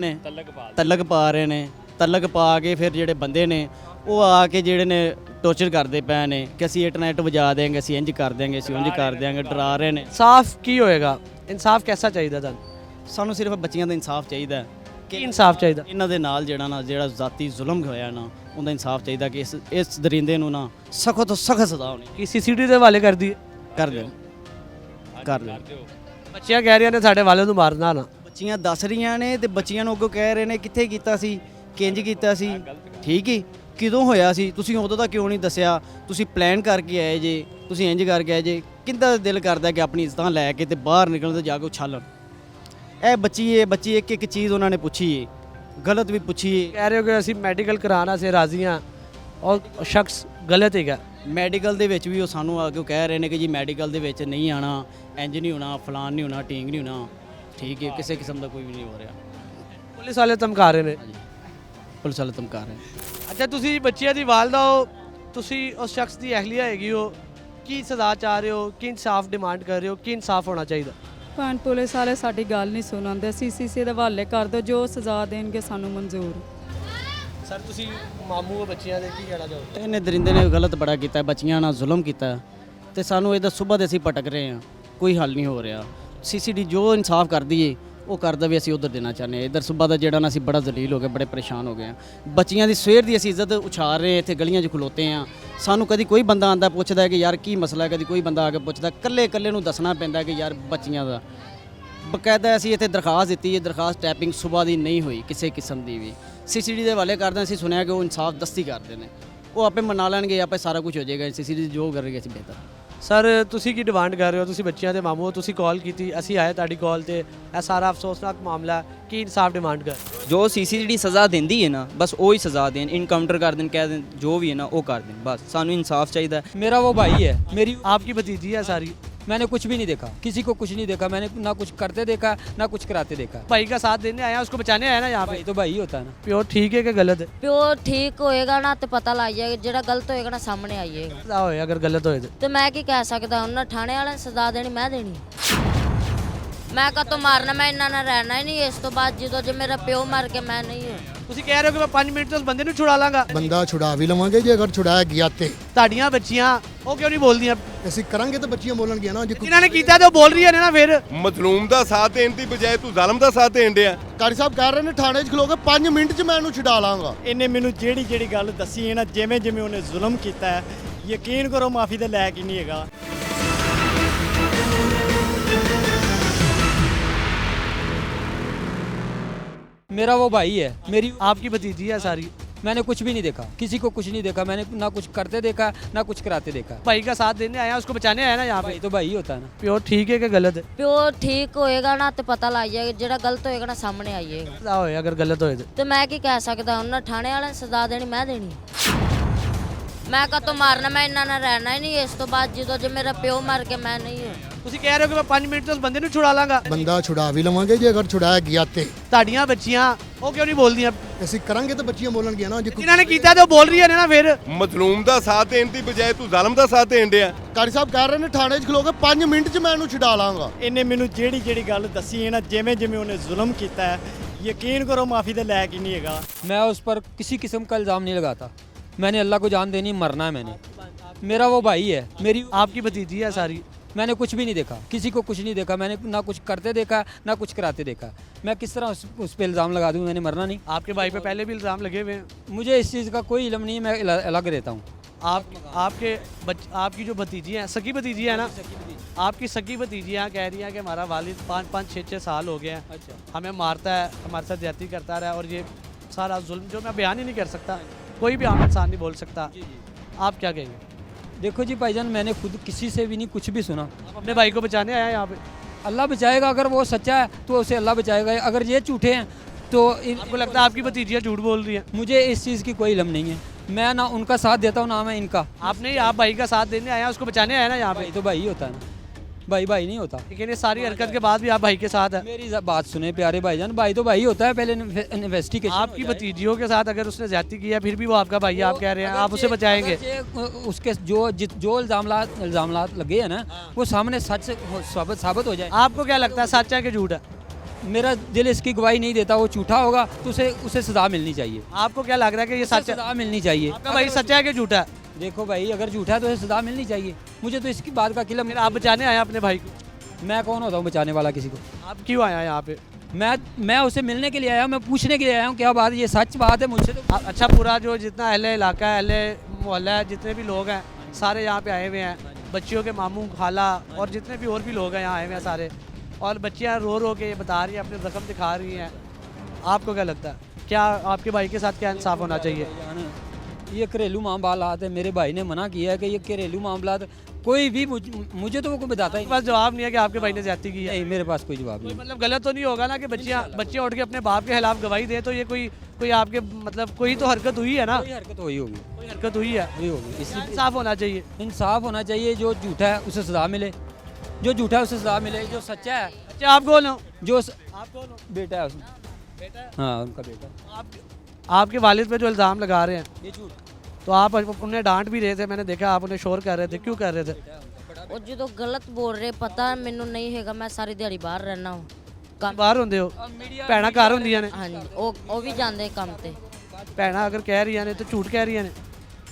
ਤਲਕ ਪਾ ਰਹੇ ਨੇ, ਤਲਕ ਪਾ ਕੇ ਫਿਰ ਜਿਹੜੇ ਬੰਦੇ ਨੇ ਉਹ ਆ ਕੇ ਜਿਹੜੇ ਨੇ ਟੌਰਚਰ ਕਰਦੇ ਪਏ ਨੇ ਕਿ ਅਸੀਂ ਇੰਟਰਨੈਟ ਵਜਾ ਦੇਾਂਗੇ, ਅਸੀਂ ਇੰਜ ਕਰ ਦਿਆਂਗੇ, ਅਸੀਂ ਉਂਝ ਕਰ ਦਿਆਂਗੇ, ਡਰਾ ਰਹੇ ਨੇ। ਸਾਫ਼ ਕੀ ਹੋਏਗਾ? ਇਨਸਾਫ ਕੈਸਾ ਚਾਹੀਦਾ ਤੁਹਾਨੂੰ? ਸਾਨੂੰ ਸਿਰਫ ਬੱਚੀਆਂ ਦਾ ਇਨਸਾਫ ਚਾਹੀਦਾ ਹੈ ਕੀ ਇਨਸਾਫ ਚਾਹੀਦਾ? ਇਹਨਾਂ ਦੇ ਨਾਲ ਜਿਹੜਾ ਜ਼ਾਤੀ ਜ਼ੁਲਮ ਹੋਇਆ ਨਾ, ਉਹਦਾ ਇਨਸਾਫ ਚਾਹੀਦਾ ਕਿ ਇਸ ਦਰਿੰਦੇ ਨੂੰ ਨਾ ਸਖਤ ਤੋਂ ਸਖਤ ਸਜ਼ਾ ਹੋਣੀ ਕੀ CCTV ਦੇ ਹਵਾਲੇ ਕਰ ਦਈਏ? ਕਰ ਦੇਣ। ਬੱਚੀਆਂ ਕਹਿ ਰਹੀਆਂ ਨੇ ਸਾਡੇ ਵਾਲੇ ਨੂੰ ਮਾਰਨਾ ਨਾ। ਬੱਚੀਆਂ ਦੱਸ ਰਹੀਆਂ ਨੇ ਤੇ ਬੱਚੀਆਂ ਨੂੰ ਅੱਗੋਂ ਕਹਿ ਰਹੇ ਨੇ ਕਿੱਥੇ ਕੀਤਾ ਸੀ, ਕਿੰਜ ਕੀਤਾ ਸੀ, ਠੀਕ ਹੀ ਕਿਦੋਂ ਹੋਇਆ ਸੀ, ਤੁਸੀਂ ਉਦੋਂ ਦਾ ਕਿਉਂ ਨਹੀਂ ਦੱਸਿਆ, ਤੁਸੀਂ ਪਲਾਨ ਕਰਕੇ ਆਏ ਜੇ, ਤੁਸੀਂ ਇੰਜ ਕਰਕੇ ਆਏ ਜੇ। ਕਿੰਦਾ ਦਿਲ ਕਰਦਾ ਕਿ ਆਪਣੀ ਇੱਜ਼ਤਾਂ ਲੈ ਕੇ ਤੇ ਬਾਹਰ ਨਿਕਲਣ ਤੇ ਜਾ ਕੇ ਉਛਾਲਣ। ਇਹ ਬੱਚੀ ਇੱਕ ਚੀਜ਼ ਉਹਨਾਂ ਨੇ ਪੁੱਛੀ ਏ, ਗਲਤ ਵੀ ਪੁੱਛੀ ਏ। ਕਹਿ ਰਹੇ ਹੋ ਕਿ ਅਸੀਂ ਮੈਡੀਕਲ ਕਰਾਉਣਾ ਸੇ ਰਾਜ਼ੀ ਹਾਂ ਔਰ ਸ਼ਖਸ ਗਲਤ ਹੈਗਾ। ਮੈਡੀਕਲ ਦੇ ਵਿੱਚ ਵੀ ਉਹ ਸਾਨੂੰ ਅੱਗੇ ਕਹਿ ਰਹੇ ਨੇ ਕਿ ਜੀ ਮੈਡੀਕਲ ਦੇ ਵਿੱਚ ਨਹੀਂ ਆਣਾ, ਇੰਜ ਨਹੀਂ ਹੋਣਾ, ਫਲਾਨ ਨਹੀਂ ਹੋਣਾ, ਢੀਂਗ ਨਹੀਂ ਹੋਣਾ, ਠੀਕ ਹੈ, ਕਿਸੇ ਕਿਸਮ ਦਾ ਕੋਈ ਵੀ ਨਹੀਂ ਹੋ ਰਿਹਾ। ਪੁਲਿਸ ਵਾਲੇ ਧਮਕਾ ਰਹੇ ਨੇ। ਪੁਲਿਸ ਵਾਲੇ ਧਮਕਾ ਰਹੇ। ਅੱਛਾ, ਤੁਸੀਂ ਬੱਚਿਆਂ ਦੀ ਵਾਲਦਾ ਹੋ, ਤੁਸੀਂ ਉਸ ਸ਼ਖਸ ਦੀ ਅਹਲੀਆ ਹੈਗੀ ਹੋ, ਕੀ ਸਜ਼ਾ ਚਾਹ ਰਹੇ ਹੋ, ਕੀ ਇਨਸਾਫ ਡਿਮਾਂਡ ਕਰ ਰਹੇ ਹੋ, ਕੀ ਇਨਸਾਫ ਹੋਣਾ ਚਾਹੀਦਾ? ਭਾਵੇਂ ਪੁਲਿਸ ਵਾਲੇ ਸਾਡੀ ਗੱਲ ਨਹੀਂ ਸੁਣਾਉਂਦੇ, CCC ਦੇ ਹਵਾਲੇ ਕਰ ਦਿਓ, ਜੋ ਸਜ਼ਾ ਦੇਣਗੇ ਸਾਨੂੰ ਮਨਜ਼ੂਰ। ਸਰ, ਤੁਸੀਂ ਮਾਮੂ ਹੋ ਬੱਚਿਆਂ ਦੇ, ਕੀ ਕਹਿਣਾ ਚਾਹੋਗੇ? ਇਹਨੇ ਦਰਿੰਦੇ ਨੇ ਗਲਤ ਬੜਾ ਕੀਤਾ, ਬੱਚੀਆਂ ਨਾਲ ਜ਼ੁਲਮ ਕੀਤਾ ਤੇ ਸਾਨੂੰ ਇਹਦਾ ਸੁਬਾਹ ਦੇ ਅਸੀਂ ਭਟਕ ਰਹੇ ਹਾਂ, ਕੋਈ ਹੱਲ ਨਹੀਂ ਹੋ ਰਿਹਾ। CCD ਜੋ ਇਨਸਾਫ ਕਰਦੀ ਏ ਉਹ ਕਰਦਾ ਵੀ ਅਸੀਂ ਉਧਰ ਦੇਣਾ ਚਾਹੁੰਦੇ ਹਾਂ। ਇੱਧਰ ਸੁਬਾਹ ਦਾ ਜਿਹੜਾ ਨਾ ਅਸੀਂ ਬੜਾ ਜ਼ਲੀਲ ਹੋ ਗਏ, ਬੜੇ ਪਰੇਸ਼ਾਨ ਹੋ ਗਏ ਹਾਂ। ਬੱਚੀਆਂ ਦੀ ਸਵੇਰ ਦੀ ਅਸੀਂ ਇੱਜ਼ਤ ਉਛਾਲ ਰਹੇ, ਇੱਥੇ ਗਲੀਆਂ 'ਚ ਖਲੋਤੇ ਹਾਂ। ਸਾਨੂੰ ਕਦੀ ਕੋਈ ਬੰਦਾ ਆਂਦਾ ਪੁੱਛਦਾ ਕਿ ਯਾਰ ਕੀ ਮਸਲਾ ਹੈ, ਕਦੀ ਕੋਈ ਬੰਦਾ ਆ ਕੇ ਪੁੱਛਦਾ, ਇਕੱਲੇ ਨੂੰ ਦੱਸਣਾ ਪੈਂਦਾ ਕਿ ਯਾਰ ਬੱਚੀਆਂ ਦਾ। ਬਕਾਇਦਾ ਅਸੀਂ ਇੱਥੇ ਦਰਖਾਸਤ ਦਿੱਤੀ ਹੈ, ਦਰਖਾਸਤ ਟੈਪਿੰਗ ਸੁਬਾਹ ਦੀ ਨਹੀਂ ਹੋਈ ਕਿਸੇ ਕਿਸਮ ਦੀ ਵੀ। CCD ਦੇ ਹਵਾਲੇ ਕਰਦੇ ਅਸੀਂ ਸੁਣਿਆ ਕਿ ਉਹ ਇਨਸਾਫ ਦਸਤੀ ਕਰਦੇ ਨੇ, ਉਹ ਆਪੇ ਮਨਾ ਲੈਣਗੇ, ਆਪੇ ਸਾਰਾ ਕੁਝ ਹੋ ਜਾਏਗਾ। CCD ਜੋ ਕਰੇਗੀ ਅਸੀਂ ਬਿਹਤਰ। ਸਰ, ਤੁਸੀਂ ਕੀ ਡਿਮਾਂਡ ਕਰ ਰਹੇ ਹੋ? ਤੁਸੀਂ ਬੱਚਿਆਂ ਦੇ ਮਾਮੂ ਹੋ, ਤੁਸੀਂ ਕਾਲ ਕੀਤੀ, ਅਸੀਂ ਆਏ ਤੁਹਾਡੀ ਕਾਲ ਤੇ। ਇਹ ਸਾਰਾ ਅਫਸੋਸਨਾਕ ਮਾਮਲਾ ਹੈ, ਕੀ ਇਨਸਾਫ ਡਿਮਾਂਡ ਕਰ? ਜੋ CCD ਸਜ਼ਾ ਦਿੰਦੀ ਹੈ ਨਾ, ਬਸ ਉਹ ਹੀ ਸਜ਼ਾ ਦੇਣ, ਇਨਕਾਊਂਟਰ ਕਰ ਦੇਣ, ਕਹਿ ਦੇਣ ਜੋ ਵੀ ਹੈ ਨਾ ਉਹ ਕਰ ਦੇਣ, ਬਸ ਸਾਨੂੰ ਇਨਸਾਫ ਚਾਹੀਦਾ ਹੈ। मेरा वो भाई है, मेरी आपकी भतीजी है सारी? मैंने कुछ भी नहीं देखा, किसी को कुछ नहीं देखा, मैंने ना कुछ करते देखा ना कुछ कराते देखा। भाई का साथ देने आया, उसको बचाने आया ना यहाँ पे? भाई तो भाई ही होता है ना। प्योर ठीक है कि गलत है? ਪਿਓ ਠੀਕ ਹੋਏਗਾ ਨਾ ਤੇ ਪਤਾ ਲੱਗ ਜਾਏਗਾ, ਜਿਹੜਾ ਗਲਤ ਹੋਏਗਾ ਨਾ ਸਾਹਮਣੇ ਆਈਏਗਾ। सजा होए अगर गलत होए तो। ਤੇ ਮੈਂ ਕੀ ਕਹਿ ਸਕਦਾ, ਉਹਨਾਂ ਥਾਣੇ ਵਾਲਿਆਂ ਨੇ ਸਜ਼ਾ ਦੇਣੀ, ਮੈਂ ਦੇਣੀ। ਮੈਂ ਕਦੋਂ ਮਾਰਨਾ, ਮੈਂ ਇਹਨਾਂ ਨਾਲ ਰਹਿਣਾ ਹੀ ਨਹੀਂ ਇਸ ਤੋਂ ਬਾਅਦ। ਜਦੋਂ ਜੇ ਮੇਰਾ ਪਿਓ ਮਰ ਗਿਆ ਮੈਂ ਨਹੀਂ ਹਾਂ। ਤੁਸੀਂ ਕਹਿ ਰਹੇ ਹੋ ਕਿ ਮੈਂ 5 ਮਿੰਟ ਤੋਂ ਉਸ ਬੰਦੇ ਨੂੰ ਛੁਡਾ ਲਾਂਗਾ। ਬੰਦਾ ਛੁਡਾ ਵੀ ਲਵਾਂਗੇ ਜੇ ਅਗਰ ਛੁਡਾਇਆ ਗਿਆ ਤੇ। ਤੁਹਾਡੀਆਂ ਬੱਚੀਆਂ ਉਹ ਕਿਉਂ ਨਹੀਂ ਬੋਲਦੀਆਂ? ਅਸੀਂ ਕਰਾਂਗੇ ਤਾਂ ਬੱਚੀਆਂ ਬੋਲਣਗੀਆਂ ਨਾ। ਜੇ ਜਿਨ੍ਹਾਂ ਨੇ ਕੀਤਾ ਤੇ ਉਹ ਬੋਲ ਰਹੀਆਂ ਨੇ ਨਾ। ਫਿਰ ਮਜ਼ਲੂਮ ਦਾ ਸਾਥ ਦੇਣ ਦੀ ਬਜਾਏ ਤੂੰ ਜ਼ਾਲਮ ਦਾ ਸਾਥ ਦੇਣ ਡਿਆ। ਕਾਰੀ ਸਾਹਿਬ ਕਹਿ ਰਹੇ ਨੇ ਥਾਣੇ 'ਚ ਖਲੋ ਕੇ 5 ਮਿੰਟ 'ਚ ਮੈਂ ਇਹਨੂੰ ਛੁਡਾ ਲਾਂਗਾ। ਇਹਨੇ ਮੈਨੂੰ ਜਿਹੜੀ ਗੱਲ ਦੱਸੀ ਹੈ ਨਾ, ਜਿਵੇਂ ਉਹਨੇ ਜ਼ੁਲਮ ਕੀਤਾ ਹੈ, ਯਕੀਨ ਕਰੋ ਮਾਫੀ ਦੇ ਲਾਇਕ ਹੀ ਨਹੀਂ ਹੈਗਾ। मेरा वो भाई है, मेरी आपकी भतीजी है सारी? मैंने कुछ भी नहीं देखा, किसी को कुछ नहीं देखा, मैंने ना कुछ करते देखा ना कुछ कराते देखा। भाई का साथ देने आया, उसको बचाने आया ना यहाँ पे? भाई तो भाई ही होता है ना। प्योर ठीक है कि गलत है? ਪਿਓ ਠੀਕ ਹੋਏਗਾ ਨਾ ਤੇ ਪਤਾ ਲੱਗ ਜਾਏਗਾ, ਜਿਹੜਾ ਗਲਤ ਹੋਏਗਾ ਨਾ ਸਾਹਮਣੇ ਆਈਏਗਾ। सजा होए अगर गलत होए तो। ਤੇ ਮੈਂ ਕੀ ਕਹਿ ਸਕਦਾ, ਉਹਨਾਂ ਥਾਣੇ ਵਾਲਿਆਂ ਨੇ ਸਜ਼ਾ ਦੇਣੀ, ਮੈਂ ਦੇਣੀ। ਮੈਂ ਕਦੋਂ ਮਾਰਨਾ, ਮੈਂ ਇਹਨਾਂ ਨਾਲ ਰਹਿਣਾ ਹੀ ਨਹੀਂ ਇਸ ਤੋਂ ਬਾਅਦ। ਜਦੋਂ ਜੇ ਮੇਰਾ ਪਿਓ ਮਰ ਗਿਆ ਮੈਂ ਨਹੀਂ ਹਾਂ। ਤੁਸੀਂ ਕਹਿ ਰਹੇ ਹੋ ਕਿ ਮੈਂ 5 ਮਿੰਟ ਤੋਂ ਉਸ ਬੰਦੇ ਨੂੰ ਛੁਡਾ ਲਾਂਗਾ। ਬੰਦਾ ਛੁਡਾ ਵੀ ਲਵਾਂਗੇ ਜੇ ਅਗਰ ਛੁਡਾਇਆ ਗਿਆ ਤੇ। ਤੁਹਾਡੀਆਂ ਬੱਚੀਆਂ ਉਹ ਕਿਉਂ ਨਹੀਂ ਬੋਲਦੀਆਂ? ਅਸੀਂ ਕਰਾਂਗੇ ਤਾਂ ਬੱਚੀਆਂ ਬੋਲਣਗੀਆਂ ਨਾ। ਜੇ ਜਿਨ੍ਹਾਂ ਨੇ ਕੀਤਾ ਤੇ ਉਹ ਬੋਲ ਰਹੀਆਂ ਨੇ ਨਾ। ਫਿਰ ਮਜ਼ਲੂਮ ਦਾ ਸਾਥ ਦੇਣ ਦੀ ਬਜਾਏ ਤੂੰ ਜ਼ਾਲਮ ਦਾ ਸਾਥ ਦੇਣ ਡਿਆ। ਕਾਰੀ ਸਾਹਿਬ ਕਹਿ ਰਹੇ ਨੇ ਥਾਣੇ 'ਚ ਖਲੋ ਕੇ 5 ਮਿੰਟ 'ਚ ਮੈਂ ਇਹਨੂੰ ਛੁਡਾ ਲਾਂਗਾ। ਇਹਨੇ ਮੈਨੂੰ ਜਿਹੜੀ ਗੱਲ ਦੱਸੀ ਹੈ ਨਾ, ਜਿਵੇਂ ਉਹਨੇ ਜ਼ੁਲਮ ਕੀਤਾ ਹੈ, ਯਕੀਨ ਕਰੋ ਮਾਫੀ ਦੇ ਲਾਇਕ ਹੀ ਨਹੀਂ ਹੈਗਾ। मैं उस पर किसी किस्म का इल्ज़ाम नहीं लगाता, मैंने अल्लाह को जान देनी, मरना है मैंने। मेरा वो भाई है, मेरी आपकी भतीजी है सारी? मैंने कुछ भी नहीं देखा, किसी को कुछ नहीं देखा, मैंने ना कुछ करते देखा ना कुछ कराते देखा। मैं किस तरह उस पर इल्ज़ाम लगा दूँ? मैंने मरना नहीं। आपके भाई पे पहले भी इल्ज़ाम लगे हुए हैं। मुझे इस चीज़ का कोई इल्म नहीं है, मैं अलग रहता हूँ। आपकी जो भतीजी हैं, सगी भतीजी है ना, आपकी सगी भतीजियाँ कह रही हैं कि हमारा वालिद 5-5, 6-6 साल हो गए हैं, अच्छा, हमें मारता है, हमारे साथ ज्यादती करता रहा है, और ये सारा जुल्म जो मैं बयान ही नहीं कर सकता, कोई भी आम इंसान नहीं बोल सकता। आप क्या कहेंगे? देखो जी भाईजान, मैंने खुद किसी से भी नहीं कुछ भी सुना। आप अपने भाई को बचाने आए हैं यहाँ पे? अल्लाह बचाएगा, अगर वो सच्चा है तो उसे अल्लाह बचाएगा, अगर ये झूठे हैं तो आपको लगता है आपकी भतीजियाँ झूठ बोल रही हैं? मुझे इस चीज़ की कोई इल्म नहीं है। मैं ना उनका साथ देता हूँ ना मैं इनका। आप नहीं, आप भाई का साथ देने आए हैं, उसको बचाने आए हैं ना यहाँ पे? भाई तो भाई ही होता है ना, भाई भाई नहीं होता। लेकिन ये सारी हरकत के बाद भी आप भाई के साथ हैं। मेरी बात सुने प्यारे भाईजान, भाई तो भाई होता है, पहले इन्वेस्टिगेशन। आपकी भतीजियों के साथ अगर उसने ज्यादती किया फिर भी वो आपका भाई है, आप कह रहे हैं आप उसे बचाएंगे? उसके जो इल्ज़ाम लगे हैं ना, वो सामने सच साबित हो जाए। आपको क्या लगता है, सच है कि झूठ है? मेरा दिल इसकी गवाही नहीं देता, वो झूठा होगा तो उसे सजा मिलनी चाहिए। आपको क्या लग रहा है कि ये सच है? सजा मिलनी चाहिए। आपका भाई सच्चा है कि झूठा है? देखो भाई, अगर झूठा है तो उसे सजा मिलनी चाहिए। मुझे तो इसकी बात का किलम। आप बचाने आए अपने भाई को? मैं कौन होता हूँ बचाने वाला किसी को? आप क्यों आया यहाँ पे? मैं उसे मिलने के लिए आया हूँ, मैं पूछने के लिए आया हूँ क्या बात, ये सच बात है मुझसे तो। अच्छा, पूरा जो जितना अहले इलाका है, अहले मोहल्ला है, जितने भी लोग हैं सारे यहाँ पे आए हुए हैं, बच्चियों के मामू खाला और जितने भी और भी लोग हैं यहाँ आए हुए हैं सारे, और बच्चियाँ रो रो के ये बता रही हैं, अपने जख्म दिखा रही हैं। आपको क्या लगता है, क्या आपके भाई के साथ क्या इंसाफ होना चाहिए? ये घरेलू मामलात है, मेरे भाई ने मना किया है कि ये घरेलू मामलात कोई भी मुझे तो वो कोई बताता ही। पास जवाब नहीं है कि आपके भाई ने ज्यादती की है? नहीं, मेरे पास कोई जवाब नहीं। मतलब गलत तो नहीं होगा ना कि बच्चियाँ उठ के अपने बाप के खिलाफ गवाही दें, तो ये कोई आपके मतलब कोई तो हरकत हुई है ना? कोई हरकत हुई होगी, कोई हरकत हुई है, हुई होगी। इसलिए इंसाफ होना चाहिए। इंसाफ होना चाहिए, जो झूठा है उसे सजा मिले, जो झूठा है उसे सजा मिले, जो सच्चा है। अच्छा, आप कौन हो? आप कौन हो? बेटा है उसमें। बेटा है? हाँ, उनका बेटा। आपके वालिद पे जो इल्ज़ाम लगा रहे हैं, ये झूठ। तो आप उन्हें डांट भी रहे थे, मैंने देखा आप उन्हें शोर कर रहे थे, क्यों कर रहे थे? ਉਹ ਜਦੋਂ ਗਲਤ ਬੋਲ ਰਹੇ ਪਤਾ ਮੈਨੂੰ ਨਹੀਂ ਹੈਗਾ ਮੈਂ ਸਾਰੀ ਦਿਹਾੜੀ ਬਾਹਰ ਰਹਿਣਾ ਹਾਂ ਕੰਮ ਬਾਹਰ ਹੁੰਦੇ ਹੋ? ਭੈਣਾਂ ਘਰ ਹੁੰਦੀਆਂ ਨੇ? ਹਾਂਜੀ ਉਹ ਵੀ ਜਾਂਦੇ ਕੰਮ ਤੇ ਭੈਣਾਂ ਅਗਰ ਕਹਿ ਰਹੀਆਂ ਨੇ ਤਾਂ ਝੂਠ ਕਹਿ ਰਹੀਆਂ ਨੇ?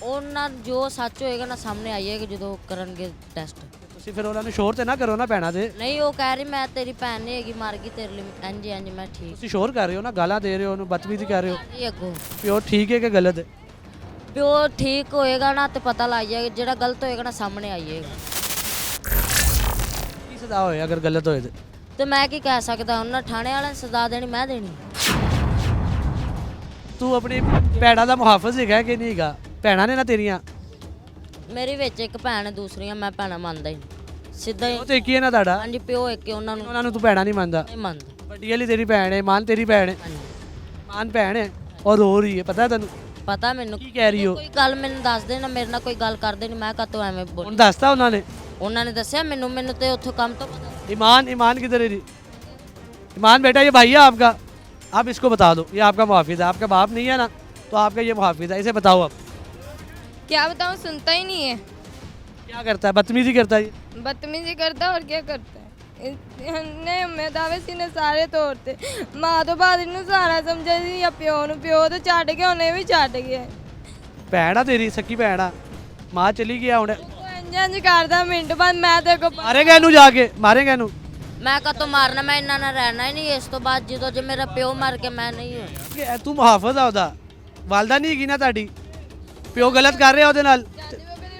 ਉਹਨਾਂ ਜੋ ਸੱਚ ਹੋਏਗਾ ਨਾ ਸਾਹਮਣੇ ਆਈਏਗਾ ਜਦੋਂ ਕਰਨਗੇ ਟੈਸਟ। ਤੁਸੀਂ ਫਿਰ ਉਹਨਾਂ ਨੂੰ ਸ਼ੋਰ ਤੇ ਨਾ ਕਰੋ ਨਾ ਭੈਣਾਂ ਦੇ। ਨਹੀਂ ਉਹ ਕਹਿ ਰਹੀ ਮੈਂ ਤੇਰੀ ਭੈਣ ਨਹੀਂ ਹੈਗੀ ਮਰ ਗਈ ਤੇਰੇ ਲਈ ਇੰਜ ਇੰਜ ਮੈਂ ਠੀਕ। ਤੁਸੀਂ ਸ਼ੋਰ ਕਰ ਰਹੇ ਹੋ ਨਾ, ਗਾਲਾਂ ਦੇ ਰਹੇ ਹੋ ਉਹਨੂੰ, ਬਦਤਮੀਜ਼ੀ ਕਰ ਰਹੇ ਹੋ। ਜੀ ਅੱਗੋਂ ਪਿਓ ਠੀਕ ਹੈ ਕਿ ਗਲਤ ਹੈ? ਪਿਓ ਠੀਕ ਹੋਏਗਾ ਨਾ ਤੇ ਪਤਾ ਲੱਗ ਜਾਏਗਾ, ਜਿਹੜਾ ਗਲਤ ਹੋਏਗਾ ਨਾ ਸਾਹਮਣੇ ਆਈਏਗਾ। ਕੀ ਸਜ਼ਾ ਹੋਏ ਅਗਰ ਗਲਤ ਹੋਏ ਤੇ ਮੈਂ ਕੀ ਕਹਿ ਸਕਦਾ, ਉਹਨਾਂ ਥਾਣੇ ਵਾਲਿਆਂ ਨੇ ਸਜ਼ਾ ਦੇਣੀ ਮੈਂ ਦੇਣੀ। ਤੂੰ ਆਪਣੀ ਭੈਣਾਂ ਦਾ ਮੁਹਾਫਿਜ਼ ਹੈਗਾ ਕਿ ਨਹੀਂ ਹੈਗਾ? ਭੈਣਾਂ ਨੇ ਨਾ ਤੇਰੀਆਂ? ਮੇਰੀ ਵਿੱਚ ਇੱਕ ਭੈਣ ਹੈ, ਦੂਸਰੀਆਂ ਮੈਂ ਭੈਣਾਂ ਮੰਨਦਾ ਹੀ ਨਹੀਂ ਸਿੱਧਾ ਹੀ। ਉਹ ਤੇ ਕੀ ਹੈ ਨਾ ਤੁਹਾਡਾ? ਹਾਂਜੀ ਪਿਓ ਇੱਕ ਹੀ ਉਹਨਾਂ ਨੂੰ ਤੂੰ ਭੈਣਾਂ ਨਹੀਂ ਮੰਨਦਾ? ਨਹੀਂ ਮੰਨਦਾ। ਵੱਡੀ ਵਾਲੀ ਤੇਰੀ ਭੈਣ ਹੈ, ਮਾਨ ਤੇਰੀ ਭੈਣ ਹੈ? ਹਾਂਜੀ ਮਾਨ ਭੈਣ ਹੈ ਔਰ ਰੋ ਰਹੀ ਹੈ, ਪਤਾ ਤੈਨੂੰ? ਪਤਾ ਮੈਨੂੰ। ਕੀ ਕਹਿ ਰਹੀ ਹੋ? ਕੋਈ ਗੱਲ ਮੈਨੂੰ ਦੱਸ ਦੇ ਨਾ, ਮੇਰੇ ਨਾਲ ਕੋਈ ਗੱਲ ਕਰਦੇ ਨਹੀਂ, ਮੈਂ ਕਾਤੋਂ ਐਵੇਂ ਬੋਲ। ਹੁਣ ਦੱਸਤਾ ਉਹਨਾਂ ਨੇ? ਉਹਨਾਂ ਨੇ ਦੱਸਿਆ ਮੈਨੂੰ ਤੇ ਉੱਥੋਂ ਕੰਮ ਤੋਂ ਪਤਾ। ईमान किधर है जी? ईमान बेटा ये भाई है आपका, आप इसको बता दो, ये आपका मुहाफिज है, आपका बाप नहीं है ना, तो आपका ये मुहाफिज है, इसे बताओ आप। क्या बताऊँ, सुनता ही नहीं है, क्या करता है? बदतमीजी करता है ये? बदतमीजी करता है और क्या करता है। ने उम्मीदावे सीने सारे तोड़ते, माँ तो बाद इन्हों सारा समझा सी या प्यो नूं, प्यो तो छड्ड के उन्हें भी छड्ड गया। भैन आ तेरी सकी भैन आ, माँ चली गया हुणे इंज करदा मिंट बाद मैं तेरे को मारेगा इनू, जाके मारेगा इनू। ਮੈਂ ਕਾਤੋਂ ਮਾਰਨਾ, ਮੈਂ ਇੰਨਾ ਨਾਲ ਰਹਿਣਾ ਹੀ ਨਹੀਂ ਇਸ ਤੋਂ ਬਾਅਦ, ਜਦੋਂ ਜੇ ਮੇਰਾ ਪਿਓ ਮਰ ਕੇ ਮੈਂ ਨਹੀਂ ਹੋਣਾ। ਕਿ ਤੂੰ ਮੁਹਾਫਿਜ਼ ਆ ਉਹਦਾ, ਵਾਲਦਾ ਨਹੀਂ ਹੈਗੀ ਨਾ ਤੁਹਾਡੀ? ਪਿਓ ਗਲਤ ਕਰ ਰਿਹਾ ਉਹਦੇ ਨਾਲ?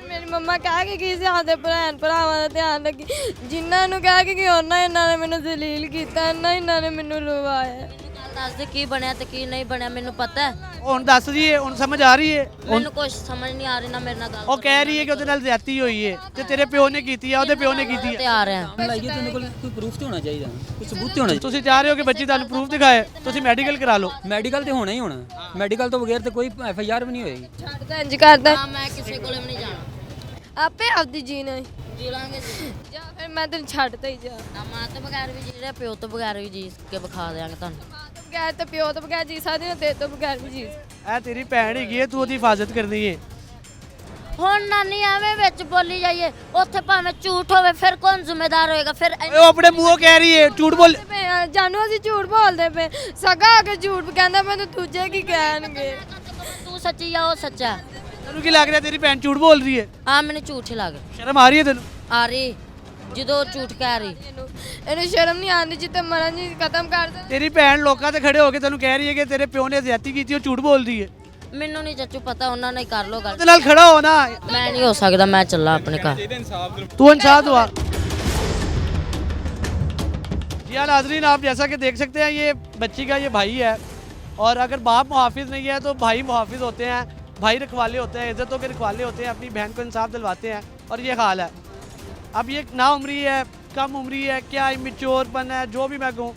ਮੇਰੀ ਮੰਮਾ ਕਹਿ ਕੇ ਗਈ ਸੀ ਆਦੇ ਭੈਣ ਭਰਾਵਾਂ ਦਾ ਧਿਆਨ ਰੱਖੀ, ਜਿਨ੍ਹਾਂ ਨੂੰ ਕਹਿ ਕੇ ਗਈ ਇਹਨਾਂ ਨੇ ਮੈਨੂੰ ਜ਼ਲੀਲ ਕੀਤਾ, ਇਹਨਾਂ ਨੇ ਮੈਨੂੰ ਰਵਾਇਆ। ਦੱਸ ਦੇ ਕੀ ਬਣਿਆ ਤੇ ਕੀ ਨਹੀਂ ਬਣਿਆ, ਮੈਨੂੰ ਪਤਾ ਹੈ। ਹੁਣ ਦੱਸ ਰਹੀ ਹੈ, ਹੁਣ ਸਮਝ ਆ ਰਹੀ ਹੈ? ਮੈਨੂੰ ਕੁਝ ਸਮਝ ਨਹੀਂ ਆ ਰਹੀ ਨਾ ਮੇਰੇ ਨਾਲ ਗੱਲ। ਉਹ ਕਹਿ ਰਹੀ ਹੈ ਕਿ ਉਹਦੇ ਨਾਲ ਜ਼ਿਆਦਤੀ ਹੋਈ ਹੈ ਤੇ ਤੇਰੇ ਪਿਓ ਨੇ ਕੀਤੀ ਹੈ, ਉਹਦੇ ਪਿਓ ਨੇ ਕੀਤੀ ਤੇ ਹੈ। ਆ ਰਿਹਾ ਲਾਈਏ ਤੇਰੇ ਕੋਲ ਕੋਈ ਪ੍ਰੂਫ ਤੇ ਹੋਣਾ ਚਾਹੀਦਾ, ਕੋਈ ਸਬੂਤ ਤੇ ਹੋਣਾ ਚਾਹੀਦਾ। ਤੁਸੀਂ ਚਾਹ ਰਹੇ ਹੋ ਕਿ ਬੱਚੀ ਤੁਹਾਨੂੰ ਪ੍ਰੂਫ ਦਿਖਾਏ, ਤੁਸੀਂ ਮੈਡੀਕਲ ਕਰਾ ਲਓ। ਮੈਡੀਕਲ ਤੇ ਹੋਣਾ ਹੀ ਹੋਣਾ, ਮੈਡੀਕਲ ਤੋਂ ਬਗੈਰ ਤੇ ਕੋਈ FIR ਵੀ ਨਹੀਂ ਹੋਏਗੀ। ਛੱਡਦਾ ਇੰਜ ਕਰਦਾ, ਮੈਂ ਕਿਸੇ ਕੋਲੇ ਵੀ ਨਹੀਂ ਜਾਣਾ, ਆਪੇ ਆਪਦੀ ਜੀਣਾ ਜੀ ਲਾਂਗੇ ਜਾਂ ਫਿਰ ਮੈਂ ਤੈਨੂੰ ਛੱਡਦਾ ਹੀ ਜਾ। ਨਾ ਮਾਂ ਤੋਂ ਬਗੈਰ ਵੀ ਜੀ ਰਿਹਾ, ਪਿਓ ਤੋਂ ਬਗੈਰ ਵੀ ਜੀ ਕੇ ਵਿਖਾ ਦਿਆਂਗੇ ਤੁਹਾਨੂੰ। ਬਗੈਰ ਤੇ ਪਿਓ ਤੋਂ ਬਗੈਰ ਜੀ ਸਕਦੇ ਹੋ, ਤੇਰੇ ਤੋਂ ਬਗੈਰ ਵੀ ਜੀ। ਇਹ ਤੇਰੀ ਭੈਣ ਹੈਗੀ ਹੈ, ਤੂੰ ਉਹਦੀ ਹਿਫਾਜ਼ਤ ਕਰਨੀ ਹੈ। ਹੁਣ ਨਾਨੀ ਐਵੇਂ ਵਿੱਚ ਬੋਲੀ ਜਾਈਏ, ਉੱਥੇ ਭਾਵੇਂ ਝੂਠ ਹੋਵੇ ਫਿਰ ਕੌਣ ਜ਼ਿੰਮੇਦਾਰ ਹੋਏਗਾ? ਫਿਰ ਉਹ ਆਪਣੇ ਮੂੰਹੋਂ ਕਹਿ ਰਹੀ ਹੈ ਝੂਠ ਬੋਲ। ਜਾਨੂ ਅਸੀਂ ਝੂਠ ਬੋਲਦੇ ਪਏ, ਸਗਾ ਆ ਕੇ ਝੂਠ ਕਹਿੰਦਾ, ਮੈਨੂੰ ਦੂਜੇ ਕੀ ਕਹਿਣਗੇ? ਤੂੰ ਸੱਚੀ ਆ ਉਹ ਸੱਚਾ। ਤੈਨੂੰ ਕੀ ਲੱਗ ਰਿਹਾ ਤੇਰੀ ਭੈਣ ਝੂਠ ਬੋਲ ਰਹੀ ਹੈ? ਹਾਂ ਮੈਨੂੰ ਝੂਠ ਹੀ ਲੱਗ ਸ਼ਰਮ ਆ ਰਹੀ ਹੈ ਤੈਨੂੰ? ਆ ਰਹੀ। ਜਦੋਂ ਝੂਠ ਕਹਿ ਰਹੀ। ਇਹਨੂੰ ਸ਼ਰਮ ਨਹੀਂ ਆਉਂਦੀ ਜਿੱਤੇ ਮਰਨ ਜੀ ਖਤਮ ਕਰ ਦੇ। ਤੇਰੀ ਭੈਣ ਲੋਕਾਂ ਤੇ ਖੜੇ ਹੋ ਕੇ ਤੈਨੂੰ ਕਹਿ ਰਹੀ ਹੈ ਕਿ ਤੇਰੇ ਪਿਓ ਨੇ ਜ਼ਿਆਦਤੀ ਕੀਤੀ, ਉਹ ਝੂਠ ਬੋਲਦੀ ਹੈ। ਮੈਨੂੰ ਨਹੀਂ ਚਾਚੂ ਪਤਾ, ਉਹਨਾਂ ਨੇ ਕਰ ਲੋ ਗੱਲ। ਉਹਦੇ ਨਾਲ ਖੜਾ ਹੋ ਨਾ। ਮੈਂ नहीं हो सकता, मैं चला अपने घर। तू इंसाफ दुआ। जी हाँ नाज़रीन, आप जैसा कि देख सकते हैं ये बच्ची का ये भाई है, और अगर बाप मुहाफिज नहीं है तो भाई मुहाफिज होते हैं, भाई रखवाले होते हैं, इज्जतों के रखवाले होते हैं, अपनी बहन को इंसाफ दिलवाते हैं, और ये हाल है। अब ये ना उम्री है, कम उम्री है, क्या इमेच्योरपन है, जो भी मैं कहूँ,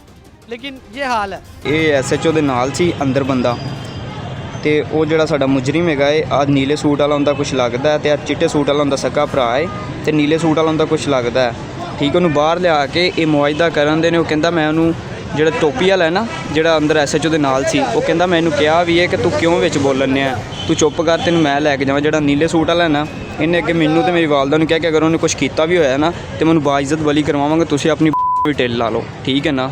लेकिन ये हाल है। ਇਹ ਐਸਐਚਓ ਦੇ ਨਾਲ ਸੀ ਅੰਦਰ ਬੰਦਾ, ਤੇ ਉਹ ਜਿਹੜਾ ਸਾਡਾ ਮੁਜਰਮ ਹੈਗਾ ਏ, ਆ ਨੀਲੇ ਸੂਟ ਵਾਲਾ ਹੁੰਦਾ ਕੁਝ ਲੱਗਦਾ ਹੈ, ਤੇ ਆ ਚਿੱਟੇ ਸੂਟ ਵਾਲਾ ਹੁੰਦਾ ਸਕਾ ਭਰਾ ਏ, ਤੇ ਨੀਲੇ ਸੂਟ ਵਾਲਾ ਹੁੰਦਾ ਕੁਝ ਲੱਗਦਾ ਹੈ। ਠੀਕ, ਉਹਨੂੰ ਬਾਹਰ ਲਿਆ ਕੇ ਇਹ ਮੁਆਇਦਾ ਕਰਨ ਦੇ ਨੇ। ਉਹ ਕਹਿੰਦਾ ਮੈਂ ਉਹਨੂੰ, ਜਿਹੜਾ ਟੋਪੀ ਵਾਲਾ ਹੈ ਨਾ, ਜਿਹੜਾ ਅੰਦਰ ਐਸਐਚਓ ਦੇ ਨਾਲ ਸੀ, ਉਹ ਕਹਿੰਦਾ ਮੈਨੂੰ ਕਿਹਾ ਵੀ ਹੈ ਕਿ ਤੂੰ ਕਿਉਂ ਵਿੱਚ ਬੋਲਣ ਆ, ਤੂੰ ਚੁੱਪ ਕਰ, ਤੈਨੂੰ ਮੈਂ ਲੈ ਕੇ ਜਾਵਾਂ। ਜਿਹੜਾ ਨੀਲੇ ਸੂਟ ਵਾਲਾ ਨਾ, ਇਹਨੇ ਅੱਗੇ ਮੈਨੂੰ ਤੇ ਮੇਰੀ ਵਾਲਦਾ ਨੂੰ ਕਿਹਾ ਕਿ ਅਗਰ ਉਹਨੇ ਕੁਝ ਕੀਤਾ ਵੀ ਹੋਇਆ ਨਾ ਤੇ ਮੈਨੂੰ ਬਾਇਜ਼ਤ ਬਲੀ ਕਰਵਾਵਾਂਗਾ, ਤੁਸੀਂ ਆਪਣੀ ਵੀ ਢਿੱਲ ਲਾ ਲਓ, ਠੀਕ ਹੈ ਨਾ।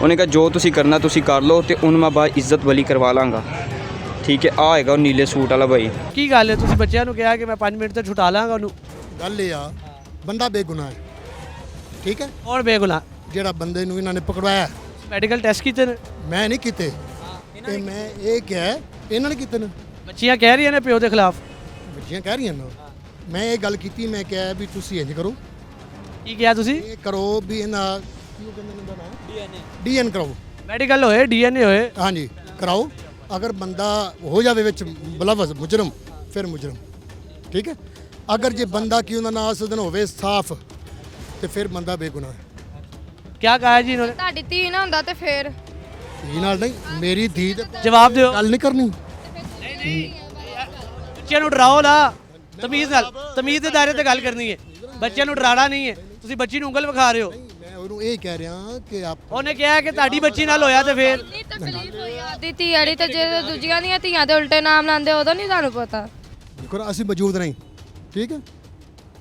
ਉਹਨੇ ਕਿਹਾ ਜੋ ਤੁਸੀਂ ਕਰਨਾ ਤੁਸੀਂ ਕਰ ਲਓ, ਤੇ ਉਹਨੂੰ ਮੈਂ ਬਾਇਜ਼ਤ ਬਲੀ ਕਰਵਾ ਲਾਂਗਾ, ਠੀਕ ਹੈ। ਆ ਹੈਗਾ ਉਹ ਨੀਲੇ ਸੂਟ ਵਾਲਾ ਭਾਈ। ਕੀ ਗੱਲ ਹੈ, ਤੁਸੀਂ ਬੱਚਿਆਂ ਨੂੰ ਕਿਹਾ ਕਿ ਮੈਂ 5 ਮਿੰਟ ਤੇ ਛੁਡਾ ਲਾਂਗਾ ਉਹਨੂੰ? ਗੱਲ ਇਹ ਆ, ਬੰਦਾ ਬੇਗੁਨਾਹ ਹੈ, ਠੀਕ ਹੈ। ਕੌਣ ਬੇਗੁਨਾਹ? ਜਿਹੜਾ ਬੰਦੇ ਨੂੰ ਇਹਨਾਂ ਨੇ ਪਕੜਵਾਇਆ। ਮੈਡੀਕਲ ਟੈਸਟ ਕੀਤੇ ਨੇ? ਮੈਂ ਨਹੀਂ ਕੀਤੇ, ਤੇ ਮੈਂ ਇਹ ਕਿਹਾ ਇਹਨਾਂ ਨੇ ਕੀਤੇ ਨੇ। ਬੱਚੀਆਂ ਕਹਿ ਰਹੀਆਂ ਨੇ ਪਿਓ ਦੇ ਖਿਲਾਫ। ਬੱਚੀਆਂ ਕਹਿ ਰਹੀਆਂ ਨੇ, ਮੈਂ ਇਹ ਗੱਲ ਕੀਤੀ, ਮੈਂ ਕਿਹਾ ਵੀ ਤੁਸੀਂ ਇੰਜ ਕਰੋ। ਕੀ ਕਿਹਾ ਤੁਸੀਂ? ਇਹ ਕਰੋ ਵੀ ਇਹਨਾਂ ਕੀ ਕਹਿੰਦੇ ਨੇ ਇਹਦਾ ਨਾਮ, ਡੀਐਨ ਕਰਾਓ, ਮੈਡੀਕਲ ਹੋਏ, ਡੀਐਨਏ ਹੋਏ। ਹਾਂਜੀ ਕਰਾਓ। ਅਗਰ ਬੰਦਾ ਹੋ ਜਾਵੇ ਵਿੱਚ ਬਲਵਜ਼ ਮੁਜਰਮ, ਫਿਰ ਮੁਜਰਮ, ਠੀਕ ਹੈ। ਅਗਰ ਜੇ ਬੰਦਾ ਕੀ ਉਹਨਾਂ ਨਾਲ ਸਦਨ ਹੋਵੇ ਸਾਫ਼, ਤੇ ਫਿਰ ਬੰਦਾ ਬੇਗੁਨਾਹ ਹੈ। क्या कहा है जी इन्होंने? ਤੁਹਾਡੀ ਧੀ ਨਾ ਹੁੰਦਾ ਤੇ ਫੇਰ ਧੀ ਨਾਲ ਨਹੀਂ, ਮੇਰੀ ਧੀ ਦੇ ਜਵਾਬ ਦਿਓ। ਗੱਲ ਨਹੀਂ ਕਰਨੀ। ਬੱਚਿਆਂ ਨੂੰ ਡਰਾਓ ਨਾ, ਤਮੀਜ਼ ਨਾਲ, ਤਮੀਜ਼ ਦੇ ਦਾਇਰੇ ਤੇ ਗੱਲ ਕਰਨੀ ਹੈ। ਬੱਚਿਆਂ ਨੂੰ ਡਰਾਣਾ ਨਹੀਂ ਹੈ। ਤੁਸੀਂ ਬੱਚੀ ਨੂੰ ਉਂਗਲ ਵਿਖਾ ਰਹੇ ਹੋ। ਮੈਂ ਉਹਨੂੰ ਇਹ ਕਹਿ ਰਿਹਾ ਕਿ ਆਪ ਉਹਨੇ ਕਿਹਾ ਕਿ ਤੁਹਾਡੀ ਬੱਚੀ ਨਾਲ ਹੋਇਆ ਤੇ ਫੇਰ ਨਹੀਂ ਤਕਲੀਫ ਹੋਈ ਆਦੀ ਧੀ ਵਾਲੀ, ਤੇ ਜੇ ਦੂਜੀਆਂ ਦੀਆਂ ਧੀਆਂ ਦੇ ਉਲਟੇ ਨਾਮ ਲਾਉਂਦੇ ਉਦੋਂ ਨਹੀਂ ਤੁਹਾਨੂੰ ਪਤਾ। ਦੇਖੋ ਨਾ, ਅਸੀਂ ਮੌਜੂਦ ਨਹੀਂ, ਠੀਕ ਹੈ।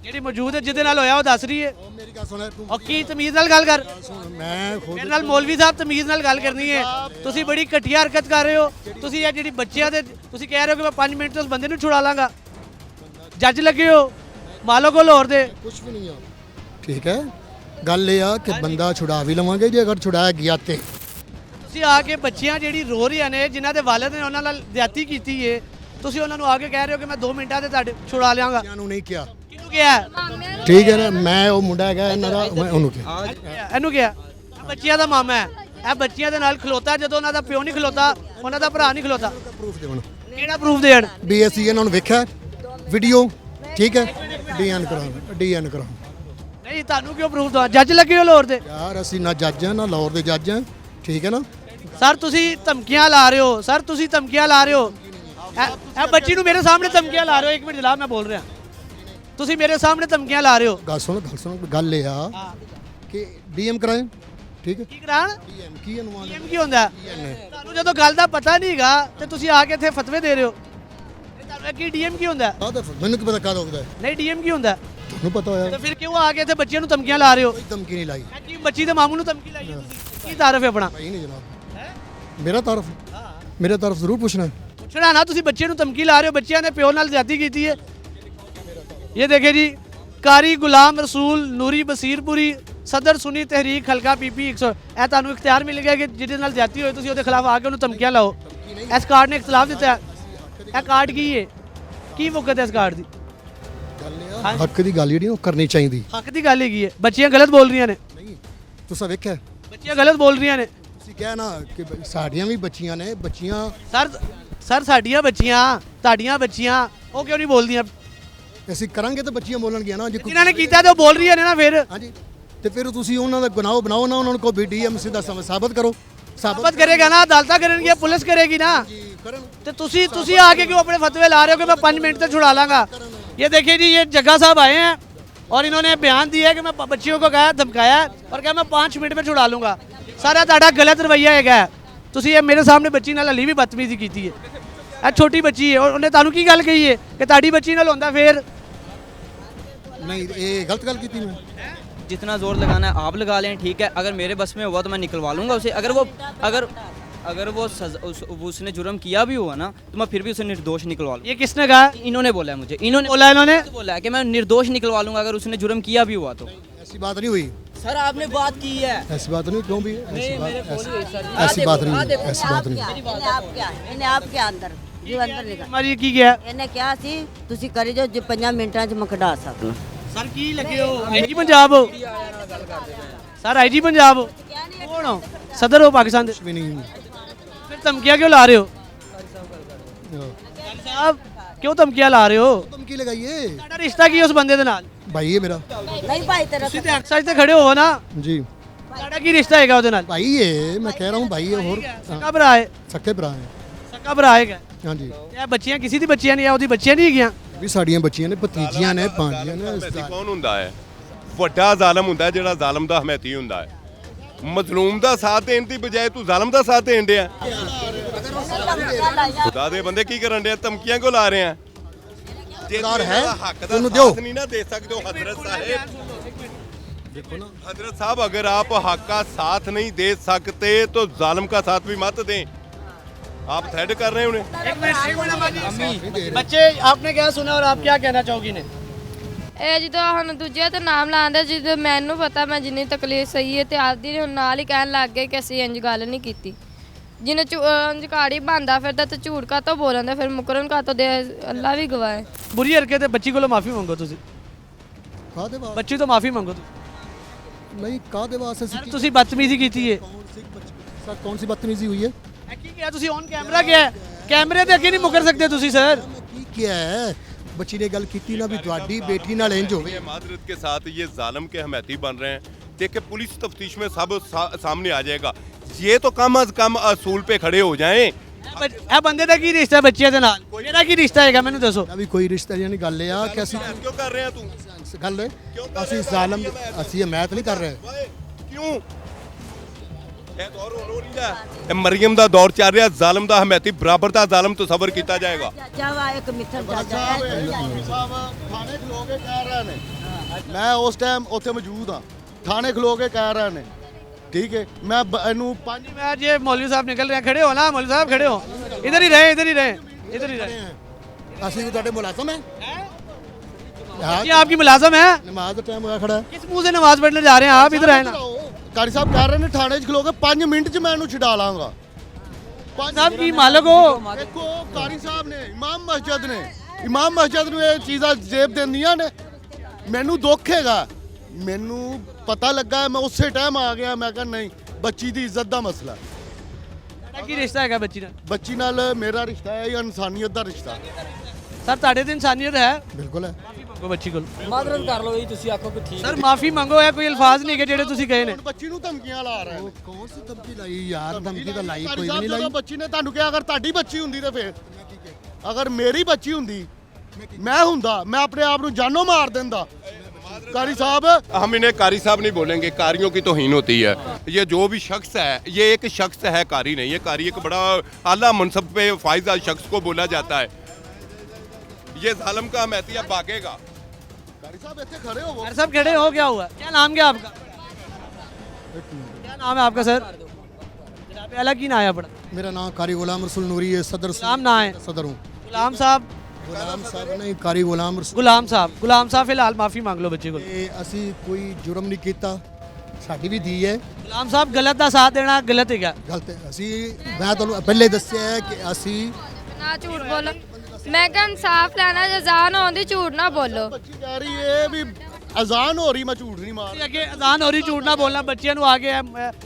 ਜਿਹੜੀ ਮੌਜੂਦ ਹੈ, ਜਿਹਦੇ ਨਾਲ ਹੋਇਆ ਉਹ ਦੱਸ ਰਹੀ ਹੈ। ਮੇਰੀ ਗੱਲ ਸੁਣ, ਔਰ ਕੀ ਤਮੀਜ਼ ਨਾਲ ਗੱਲ ਕਰ। ਮੈਂ ਖੁਦ ਮੇਰੇ ਨਾਲ ਮੌਲਵੀ ਸਾਹਿਬ ਤਮੀਜ਼ ਨਾਲ ਗੱਲ ਕਰਨੀ ਹੈ। ਤੁਸੀਂ ਬੜੀ ਘਟੀਆ ਹਰਕਤ ਕਰ ਰਹੇ ਹੋ। ਤੁਸੀਂ ਇਹ ਜਿਹੜੀ ਬੱਚਿਆਂ ਦੇ, ਤੁਸੀਂ ਕਹਿ ਰਹੇ ਹੋ ਕਿ ਮੈਂ 5 ਮਿੰਟ ਤੋਂ ਉਸ ਬੰਦੇ ਨੂੰ ਛੁਡਾ ਲਾਂਗਾ। ਜੱਜ ਲੱਗੇ ਹੋ ਮਾਲੋ ਕੋਲ ਹੋਰ ਦੇ। ਕੁਝ ਵੀ ਨਹੀਂ ਆ, ਠੀਕ ਹੈ। ਗੱਲ ਇਹ ਆ ਕਿ ਬੰਦਾ ਛੁਡਾ ਵੀ ਲਵਾਂਗੇ ਜੇ ਅਗਰ ਛੁਡਾਇਆ ਗਿਆ ਤੇ। ਤੁਸੀਂ ਆ ਕੇ ਬੱਚੀਆਂ ਜਿਹੜੀ ਰੋ ਰਹੀਆਂ ਨੇ, ਜਿਨ੍ਹਾਂ ਦੇ ਵਾਲਿਦ ਨੇ ਉਹਨਾਂ ਨਾਲ ਜ਼ਿਆਦਤੀ ਕੀਤੀ ਹੈ, ਤੁਸੀਂ ਉਹਨਾਂ ਨੂੰ ਆ ਕੇ ਕਹਿ ਰਹੇ ਹੋ ਕਿ ਮੈਂ 2 ਮਿੰਟਾਂ ਤੇ ਤੁਹਾਡੇ ਛੁਡਾ ਲਿਆਂਗਾ। ਇਹਨਾਂ ਨੂੰ ਨਹੀਂ ਕਿਹਾ, ਕਿਹਨੂੰ ਕਿਹਾ? ਠੀਕ ਹੈ ਨਾ। ਮੈਂ ਉਹ ਮੁੰਡਾ ਹੈਗਾ ਇਹਨਾਂ ਦਾ, ਮੈਂ ਉਹਨੂੰ ਕਿਹਾ। ਇਹਨੂੰ ਕਿਹਾ? ਇਹ ਬੱਚਿਆਂ ਦਾ ਮਾਮਾ ਹੈ, ਇਹ ਬੱਚਿਆਂ ਦੇ ਨਾਲ ਖਲੋਤਾ ਜਦੋਂ ਉਹਨਾਂ ਦਾ ਪਿਓ ਨਹੀਂ ਖਲੋਤਾ, ਉਹਨਾਂ ਦਾ ਭਰਾ ਨਹੀਂ ਖਲੋਤਾ। ਪ੍ਰੂਫ ਦੇਣ, ਕਿਹੜਾ ਪ੍ਰੂਫ ਦੇਣ? ਵੀ ਅਸੀਂ ਇਹਨਾਂ ਨੂੰ ਵੇਖਿਆ ਵੀਡੀਓ, ਠੀਕ ਹੈ। ਡੀਐਨ ਕਰਾਉਂ, ਡੀਐਨ ਕਰਾਉਂ। ਨਹੀਂ, ਤੁਹਾਨੂੰ ਕਿਉਂ ਪ੍ਰੂਫ ਦਵਾ? ਜੱਜ ਲੱਗੇ ਹੋ ਲਾਹੌਰ ਦੇ? ਯਾਰ ਅਸੀਂ ਨਾ ਜੱਜ ਹਾਂ ਨਾ ਲਾਹੌਰ ਦੇ ਜੱਜ ਹਾਂ, ਠੀਕ ਹੈ ਨਾ। ਸਰ ਤੁਸੀਂ ਧਮਕੀਆਂ ਲਾ ਰਹੇ ਹੋ। ਸਰ ਤੁਸੀਂ ਧਮਕੀਆਂ ਲਾ ਰਹੇ ਹੋ। ਇਹ ਬੱਚੀ ਨੂੰ ਮੇਰੇ ਸਾਹਮਣੇ ਧਮਕੀਆਂ ਲਾ ਰਹੇ ਹੋ। 1 ਮਿੰਟ ਜਨਾਬ, ਮੈਂ ਬੋਲ ਰਿਹਾ। ਤੁਸੀਂ ਮੇਰੇ ਸਾਹਮਣੇ ਧਮਕੀਆਂ ਲਾ ਰਹੇ ਹੋ। ਗੱਲ ਸੁਣ, ਗੱਲ ਸੁਣ। ਗੱਲ ਇਹ ਆ ਕਿ ਡੀਐਮ ਕਰਾਏ, ਠੀਕ ਹੈ। ਕੀ ਕਰਾਣ? ਡੀਐਮ ਕੀ ਅਨੁਮਾਨ ਡੀਐਮ ਕੀ ਹੁੰਦਾ? ਤੁਹਾਨੂੰ ਜਦੋਂ ਗੱਲ ਦਾ ਪਤਾ ਨਹੀਂਗਾ ਤੇ ਤੁਸੀਂ ਆ ਕੇ ਇੱਥੇ ਫਤਵੇ ਦੇ ਰਹੇ ਹੋ। ਤੁਹਾਨੂੰ ਕੀ ਡੀਐਮ ਕੀ ਹੁੰਦਾ? ਮੈਨੂੰ ਕੀ ਪਤਾ ਕਦ ਹੋਊਗਾ। ਨਹੀਂ, ਡੀਐਮ ਕੀ ਹੁੰਦਾ? ਤੁਹਾਨੂੰ ਪਤਾ ਹੋਇਆ। ਤੇ ਫਿਰ ਕਿਉਂ ਆ ਕੇ ਇੱਥੇ ਬੱਚਿਆਂ ਨੂੰ ਧਮਕੀਆਂ ਲਾ ਰਹੇ ਹੋ? ਕੋਈ ਧਮਕੀ ਨਹੀਂ ਲਾਈ। ਕੀ ਬੱਚੀ ਦੇ ਮਾਮੂ ਨੂੰ ਧਮਕੀ ਲਾਈ ਹੈ ਤੁਸੀਂ? ਕੀ ਤਾਰਫ ਹੈ ਆਪਣਾ? ਭਾਈ ਨਹੀਂ ਜਨਾਬ, ਮੇਰਾ ਤਾਰਫ, ਮੇਰਾ ਤਾਰਫ ਜ਼ਰੂਰ ਪੁੱਛਣਾ। ਪੁੱਛਣਾ ਨਾ, ਤੁਸੀਂ ਬੱਚੇ ਨੂੰ ਧਮਕੀ ਲਾ ਰਹੇ ਹੋ। ਬੱਚਿਆਂ ਨੇ ਪਿਓ ਨਾਲ ਜ਼ਿਆਦਤੀ ਕੀਤੀ ਹੈ। ये देखे जी, कारी गुलाम रसूल नूरी बसीरपुरी सदर सुनी तहरीक हल्का पीपी 100। ਇਹ ਤੁਹਾਨੂੰ ਇਖਤਿਆਰ ਮਿਲ ਗਿਆ ਕਿ ਜਿਹਦੇ ਨਾਲ ਜ਼ਿਆਦਤੀ ਹੋਈ ਤੁਸੀਂ ਉਹਦੇ ਖਿਲਾਫ ਆ ਕੇ ਉਹਨੂੰ ਧਮਕੀਆਂ ਲਾਓ। ਇਸ ਕਾਰਡ ਨੇ ਇਖਤਲਾਫ ਦਿੱਤਾ। ਇਹ ਕਾਰਡ ਕੀ ਹੈ? ਕੀ ਵਕਤ ਹੈ ਇਸ ਕਾਰਡ ਦੀ? ਹੱਕ ਦੀ ਗੱਲ ਜਿਹੜੀ ਉਹ ਕਰਨੀ ਚਾਹੀਦੀ। ਹੱਕ ਦੀ ਗੱਲ ਹੈਗੀ ਹੈ। ਬੱਚੀਆਂ ਗਲਤ ਬੋਲ ਰਹੀਆਂ ਨੇ। ਨਹੀਂ, ਤੁਸੀਂ ਵੇਖਿਆ ਬੱਚੀਆਂ ਗਲਤ ਬੋਲ ਰਹੀਆਂ ਨੇ। ਤੁਸੀਂ ਕਿਹਾ ਨਾ ਕਿ ਸਾਡੀਆਂ ਵੀ ਬੱਚੀਆਂ ਨੇ। ਬੱਚੀਆਂ ਸਰ ਸਾਡੀਆਂ ਬੱਚੀਆਂ, ਤੁਹਾਡੀਆਂ ਬੱਚੀਆਂ, ਉਹ ਕਿਉਂ ਨਹੀਂ ਬੋਲਦੀਆਂ? ਅਸੀਂ ਕਰਾਂਗੇ ਤਾਂ ਬੱਚੀਆਂ ਬੋਲਣਗੀਆਂ ਨਾ। ਜਿਨ੍ਹਾਂ ਨੇ ਕੀਤਾ ਤੇ ਉਹ ਬੋਲ ਰਹੀਆਂ ਨੇ ਨਾ। ਫਿਰ ਹਾਂਜੀ, ਤੇ ਫਿਰ ਤੁਸੀਂ ਉਹਨਾਂ ਦਾ ਗੁਨਾਹ ਬਣਾਓ ਨਾ, ਉਹਨਾਂ ਨੂੰ ਕੋਈ ਡੀਐਮਸੀ ਦਾ ਸਾਬਤ ਕਰੋ। ਸਾਬਤ ਕਰੇਗਾ ਨਾ, ਅਦਾਲਤਾਂ ਕਰਨਗੀਆਂ, ਪੁਲਿਸ ਕਰੇਗੀ ਨਾ। ਤੇ ਤੁਸੀਂ ਆ ਕੇ क्यों अपने फतवे ला रहे हो कि मैं 5 मिनट तक छुड़ा लांगा? ये देखिए जी, ये जग्गा साहब आए हैं और इन्होंने बयान दिया है कि मैं बच्चियों को कहा, धमकाया और कहा मैं 5 मिनट में छुड़ा लूँगा। सारा ਤੁਹਾਡਾ गलत रवैया है। ਤੁਸੀਂ ਇਹ ਮੇਰੇ ਸਾਹਮਣੇ ਬੱਚੀ ਨਾਲ ਹਲੀ ਵੀ ਬਦਤਮੀਜ਼ੀ ਕੀਤੀ ਹੈ। ਇਹ ਛੋਟੀ ਬੱਚੀ ਹੈ। ਉਹਨੇ ਤੁਹਾਨੂੰ ਕੀ ਗੱਲ ਕਹੀ ਹੈ ਕਿ ਤੁਹਾਡੀ ਬੱਚੀ ਨਾਲ ਹੁੰਦਾ? ਫਿਰ नहीं, ये गलत गल की थी मैं। जितना जोर लगाना है आप लगा लें, ठीक है। अगर मेरे बस में हुआ तो मैं निकलवा लूँगा उसे। अगर वो उसने जुर्म किया भी हुआ ना तो मैं फिर भी उसे निर्दोष निकलवा लूँगा। ये किसने कहा? इन्होंने बोला है मुझे। इन्होंने बोला? इन्होंने बोला है कि मैं निर्दोष निकलवा लूँगा अगर उसने जुर्म किया भी हुआ तो। ऐसी बात नहीं हुई सर आपने बात की है ऐसी बात नहीं क्यों भी ऐसी बात ऐसी बात नहीं ऐसी बात नहीं ਇਹਨੇ ਆਪ ਕੇ ਅੰਦਰ ਜੀ ਅੰਦਰ ਨਿਕਲ ਮਾਰੀ ਕੀ ਗਿਆ ਇਹਨੇ ਕਿਹਾ ਸੀ ਤੁਸੀਂ ਕਰੀ ਜੋ 5 ਮਿੰਟਾਂ 'ਚ ਮੈਂ ਕਢਾ ਸਕਣਾ ਸਰ ਕੀ ਲੱਗੇ ਹੋ ਆਈਜੀ ਪੰਜਾਬ ਹੋ ਸਰ ਆਈਜੀ ਪੰਜਾਬ ਹੋ ਕੌਣ ਹੋ ਸਦਰ ਹੋ ਪਾਕਿਸਤਾਨ ਦੇ भी नहीं ਫਿਰ ਧਮਕੀਆਂ ਕਿਉਂ ਲਾ ਰਹੇ ਹੋ ਸਾਹਿਬ ਕਿਉਂ ਧਮਕੀਆਂ ਲਾ ਰਹੇ ਹੋ धमकी लगाइए ਤੁਹਾਡਾ ਰਿਸ਼ਤਾ ਕੀ ਹੈ ਉਸ ਬੰਦੇ ਦੇ ਨਾਲ भाई है मेरा ਨਹੀਂ ਭਾਈ ਤੇਰਾ ਤੁਸੀਂ ਤੇ ਐਕਸਰਸਾਈਜ਼ ਤੇ ਖੜੇ ਹੋ ਨਾ जी ਤੁਹਾਡਾ ਕੀ ਰਿਸ਼ਤਾ ਹੈਗਾ ਉਹਦੇ ਨਾਲ भाई है मैं कह रहा हूँ भाई है और ਸਕਾ ਭਰਾ ਹੈ सक्के भरा है ਸਕਾ ਭਰਾ ਹੈਗਾ हाँ जी ਇਹ ਬੱਚੀਆਂ ਕਿਸੇ ਦੀ ਬੱਚੀਆਂ ਨਹੀਂ ਆ ਉਹਦੀ ਬੱਚੀਆਂ ਨਹੀਂ ਹੈਗੀਆਂ ਵੀ ਸਾਡੀਆਂ ਬੱਚੀਆਂ ਨੇ ਭਤੀਜੀਆਂ ਨੇ ਭਾਂਜੀਆਂ ਨੇ ਹਮੈਤੀ ਕੌਣ ਹੁੰਦਾ ਹੈ? ਵੱਡਾ ਜ਼ਾਲਮ ਹੁੰਦਾ ਹੈ ਜਿਹੜਾ ਜ਼ਾਲਮ ਦਾ ਹਮੈਤੀ ਹੁੰਦਾ ਹੈ। ਮਜ਼ਲੂਮ ਦਾ ਸਾਥ ਦੇਣ ਦੀ ਬਜਾਏ ਤੂੰ ਜ਼ਾਲਮ ਦਾ ਸਾਥ ਦੇਣ ਡਿਆ। ਖੁਦਾ ਦੇ ਬੰਦੇ ਕੀ ਕਰਨ ਡਿਆ? ਧਮਕੀਆਂ ਕਿਉਂ ਲਾ ਰਹੇ ਆ? ਜੇ ਸਰਦਾਰ ਹੈ, ਹੱਕ ਦਾ ਉਹਨੂੰ ਦਿਓ। ਸਾਥ ਨਹੀਂ ਨਾ ਦੇ ਸਕਦੇ ਹੋ ਹਜ਼ਰਤ ਸਾਹਿਬ। देखो ना हजरत साहब, अगर आप हक का साथ नहीं दे सकते तो जालिम का साथ भी मत दें। आप थ्रेड कर रहे हैं उन्हें। बच्चे आपने क्या सुना और आप क्या कहना चाहोगी ने? ਇਹ ਜਦੋਂ ਸਾਨੂੰ ਦੂਜਿਆਂ ਤੇ ਨਾਮ ਲਾਉਂਦੇ ਜਦੋਂ ਮੈਨੂੰ ਪਤਾ ਮੈਂ ਜਿੰਨੀ ਤਕਲੀਫ ਸਹੀ ਹੈ ਤੇ ਆਪਦੀ ਹੁਣ ਨਾਲ ਹੀ ਕਹਿਣ ਲੱਗ ਗਏ ਕਿ ਅਸੀਂ ਇੰਜ ਗੱਲ ਨਹੀਂ ਕੀਤੀ। ਜਿਹਨੇ ਇੰਜ ਕਾੜੀ ਬੰਦਾ ਫਿਰਦਾ ਤੇ ਝੂਠ ਕਾ ਤੋਂ ਬੋਲਦਾ ਫਿਰ ਮੁਕਰਨ ਕਾ ਤੋਂ ਦੇ ਅੱਲਾ ਵੀ ਗਵਾਹ ਹੈ। बुरी हरकत है, बच्ची को माफी मंगो तुसी। ਕਾਹਦੇ ਵਾਸਤੇ बच्ची तो माफी मंगो ਨਹੀਂ ਕਾਹਦੇ ਵਾਸਤੇ सर तुसी बदतमीजी की है। ਸਰ ਕੌਣ ਸੀ ਬਦਤਮੀਜ਼ੀ ਹੋਈ ਹੈ ਕੀ ਕਿਹਾ ਤੁਸੀਂ ਔਨ ਕੈਮਰਾ ਕਿਹਾ ਕੈਮਰੇ ਤੇ ਅੱਗੇ ਨਹੀਂ ਮੁਕਰ ਸਕਦੇ ਤੁਸੀਂ ਸਰ। ਕੀ ਕਿਹਾ ਹੈ ਬੱਚੀ ਨੇ ਗੱਲ ਕੀਤੀ ਨਾ ਵੀ ਤੁਹਾਡੀ ਬੇਟੀ ਨਾਲ ਇੰਜ ਹੋਵੇ। मादरत के साथ ये जालिम के हमेती बन रहे हैं। देखिए पुलिस तफ्तीश में सब सामने आ जाएगा। ये तो कम अज कम असूल पे खड़े हो जाएं। ਇਹ ਬੰਦੇ ਦਾ ਕੀ ਰਿਸ਼ਤਾ ਹੈ ਬੱਚਿਆਂ ਦੇ ਨਾਲ? ਮੇਰਾ ਕੀ ਰਿਸ਼ਤਾ ਹੈਗਾ ਮੈਨੂੰ ਦੱਸੋ। ਵੀ ਕੋਈ ਰਿਸ਼ਤਾ ਨਹੀਂ ਗੱਲ ਆ ਕਿ ਅਸੀਂ क्यों कर रहे हैं तू? ਗੱਲ ਹੈ ਅਸੀਂ ਜ਼ਾਲਮ ਅਸੀਂ ਹਮਾਇਤ ਨਹੀਂ ਕਰ ਰਹੇ। क्यों? ਇਹ ਦੌਰ ਹੋ ਨਹੀਂ ਰਿਹਾ। ਇਹ ਮਰੀਮ ਦਾ ਦੌਰ ਚੱਲ ਰਿਹਾ। ਜ਼ਾਲਮ ਦਾ ਹਮੈਤੀ ਬਰਾਬਰ ਦਾ ਜ਼ਾਲਮ ਤਸੱਵਰ ਕੀਤਾ ਜਾਏਗਾ। ਜਾਵਾ ਇੱਕ ਮਿੱਠਰ ਚਾਚਾ ਥਾਣੇ ਖਲੋ ਕੇ ਕਹਿ ਰਹੇ ਨੇ, ਮੈਂ ਉਸ ਟਾਈਮ ਉੱਥੇ ਮੌਜੂਦ ਹਾਂ, ਥਾਣੇ ਖਲੋ ਕੇ ਕਹਿ ਰਹੇ ਨੇ, ਠੀਕ है। मैं ਇਹਨੂੰ ਪੰਜ मैं ये मौलवी साहब निकल रहे हैं, खड़े हो ना मौलवी साहब, खड़े हो, इधर ही रहे इधर ही रहे इधर ही रहे। ਅਸੀਂ ਵੀ ਤੁਹਾਡੇ ਮੁਲਾਜ਼ਮ ਹੈ ये आपकी मुलाजम है? ਨਮਾਜ਼ ਦਾ ਟਾਈਮ ਹੋਇਆ ਖੜਾ ਹੈ। किस मुंह से नमाज पढ़ने जा रहे हैं आप? इधर आए ना ਕਾਰੀ ਸਾਹਿਬ ਕਹਿ ਰਹੇ ਨੇ ਥਾਣੇ 'ਚ ਖਲੋ ਕੇ 5 ਮਿੰਟ 'ਚ ਮੈਂ ਇਹਨੂੰ ਛਡਾ ਲਾਂਗਾ। साहब की मालिक हो। ਦੇਖੋ ਕਾਰੀ ਸਾਹਿਬ ਨੇ ਇਮਾਮ ਮਸਜਿਦ ਨੂੰ ਇਹ ਚੀਜ਼ਾਂ ਜ਼ੇਬ ਦਿੰਦੀਆਂ ਨੇ। ਮੈਨੂੰ ਦੁੱਖ ਹੈਗਾ, ਮੈਨੂੰ ਪਤਾ ਲੱਗਾ, ਮੈਂ ਉਸੇ ਟਾਈਮ ਆ ਗਿਆ। ਮੈਂ ਕਿਹਾ ਨਹੀਂ, ਬੱਚੀ ਦੀ ਇੱਜ਼ਤ ਦਾ ਮਸਲਾ। ਕੀ ਰਿਸ਼ਤਾ ਹੈਗਾ ਬੱਚੀ ਨਾਲ? ਬੱਚੀ ਨਾਲ ਮੇਰਾ ਰਿਸ਼ਤਾ ਹੈ, ਇਹ ਇਨਸਾਨੀਅਤ ਦਾ ਰਿਸ਼ਤਾ। सर ਤੁਹਾਡੇ ਤੇ ਇਨਸਾਨੀਅਤ ਹੈ। ਬਿਲਕੁਲ ਹੈ। ਮਾਫੀ ਮੰਗੋ ਬੱਚੀ ਕੋਲ। ਮਾਦਰਤ ਕਰ ਲਓ ਜੀ, ਤੁਸੀਂ ਆਖੋ ਕਿ ਠੀਕ ਸਰ ਮਾਫੀ ਮੰਗੋ, ਇਹ ਕੋਈ ਅਲਫਾਜ਼ ਨਹੀਂ ਕਿ ਜਿਹੜੇ ਤੁਸੀਂ ਕਹੇ ਨੇ। ਬੱਚੀ ਨੂੰ ਧਮਕੀਆਂ ਲਾ ਰਹੇ ਨੇ। ਕੌਣ ਸੀ ਧਮਕੀ ਲਾਈ ਯਾਰ? ਧਮਕੀ ਤਾਂ ਲਾਈ ਕਾਰੀ ਕੋਈ ਸਾਹਿਬ ਨਹੀਂ ਜਦੋਂ ਲਾਈ। ਬੱਚੀ ਨੇ ਤੁਹਾਨੂੰ ਕਿਹਾ, ਅਗਰ ਤੁਹਾਡੀ ਬੱਚੀ ਹੁੰਦੀ ਤੇ ਫਿਰ, ਅਗਰ ਮੇਰੀ ਬੱਚੀ ਹੁੰਦੀ, ਮੈਂ ਹੁੰਦਾ, ਮੈਂ ਆਪਣੇ ਆਪ ਨੂੰ ਜਾਨੋਂ ਮਾਰ ਦਿੰਦਾ। कारी साहब, हम इन्हें कारी साहब नहीं बोलेंगे, कारियों की तौहीन होती है। ये जो भी शख्स है, ये एक शख्स है, कारी नहीं है। कारी एक बड़ा आला मनसब पे फायदा शख्स को बोला जाता है। ये जालिम का हमेती अब भागेगा। कारी साहब ਇੱਥੇ खड़े हो। सर सब खड़े हो, क्या हुआ? क्या नाम क्या आपका? क्या नाम है आपका सर? जनाब आला की ना आया पड़ा? मेरा नाम कारी गुलाम रसूल नूरी है, सदर गुलाम ना है? सदर हूँ। गुलाम साहब नहीं, कारी गुलाम रसूल। गुलाम साहब फिलहाल माफी मांग लो बच्चे को। ਅਸੀਂ ਕੋਈ ਜੁਰਮ ਨਹੀਂ ਕੀਤਾ, ਸਾਡੀ ਵੀ ਧੀ ਹੈ। गुलाम साहब गलत का साथ देना गलत है क्या? ਗਲਤ ਹੈ। ਅਸੀਂ ਮੈਂ ਤੁਹਾਨੂੰ ਪਹਿਲੇ ਦੱਸਿਆ ਹੈ ਕਿ ਅਸੀਂ ਨਾ ਝੂਠ ਬੋਲੋ। ਮੈਂ ਕਿਹਾ ਇਨਸਾਫ ਲੈਣਾ, ਅਜ਼ਾਨ ਆਉਂਦੀ ਝੂਠ ਨਾ ਬੋਲੋ। ਬੱਚੀ ਕਹਿ ਰਹੀ ਹੈ ਵੀ ਅਜ਼ਾਨ ਹੋ ਰਹੀ, ਮੈਂ ਝੂਠ ਨਹੀਂ ਮਾਰ। ਅੱਗੇ ਅਜ਼ਾਨ ਹੋ ਰਹੀ, ਝੂਠ ਨਾ ਬੋਲਣਾ। ਬੱਚਿਆਂ ਨੂੰ ਆ ਕੇ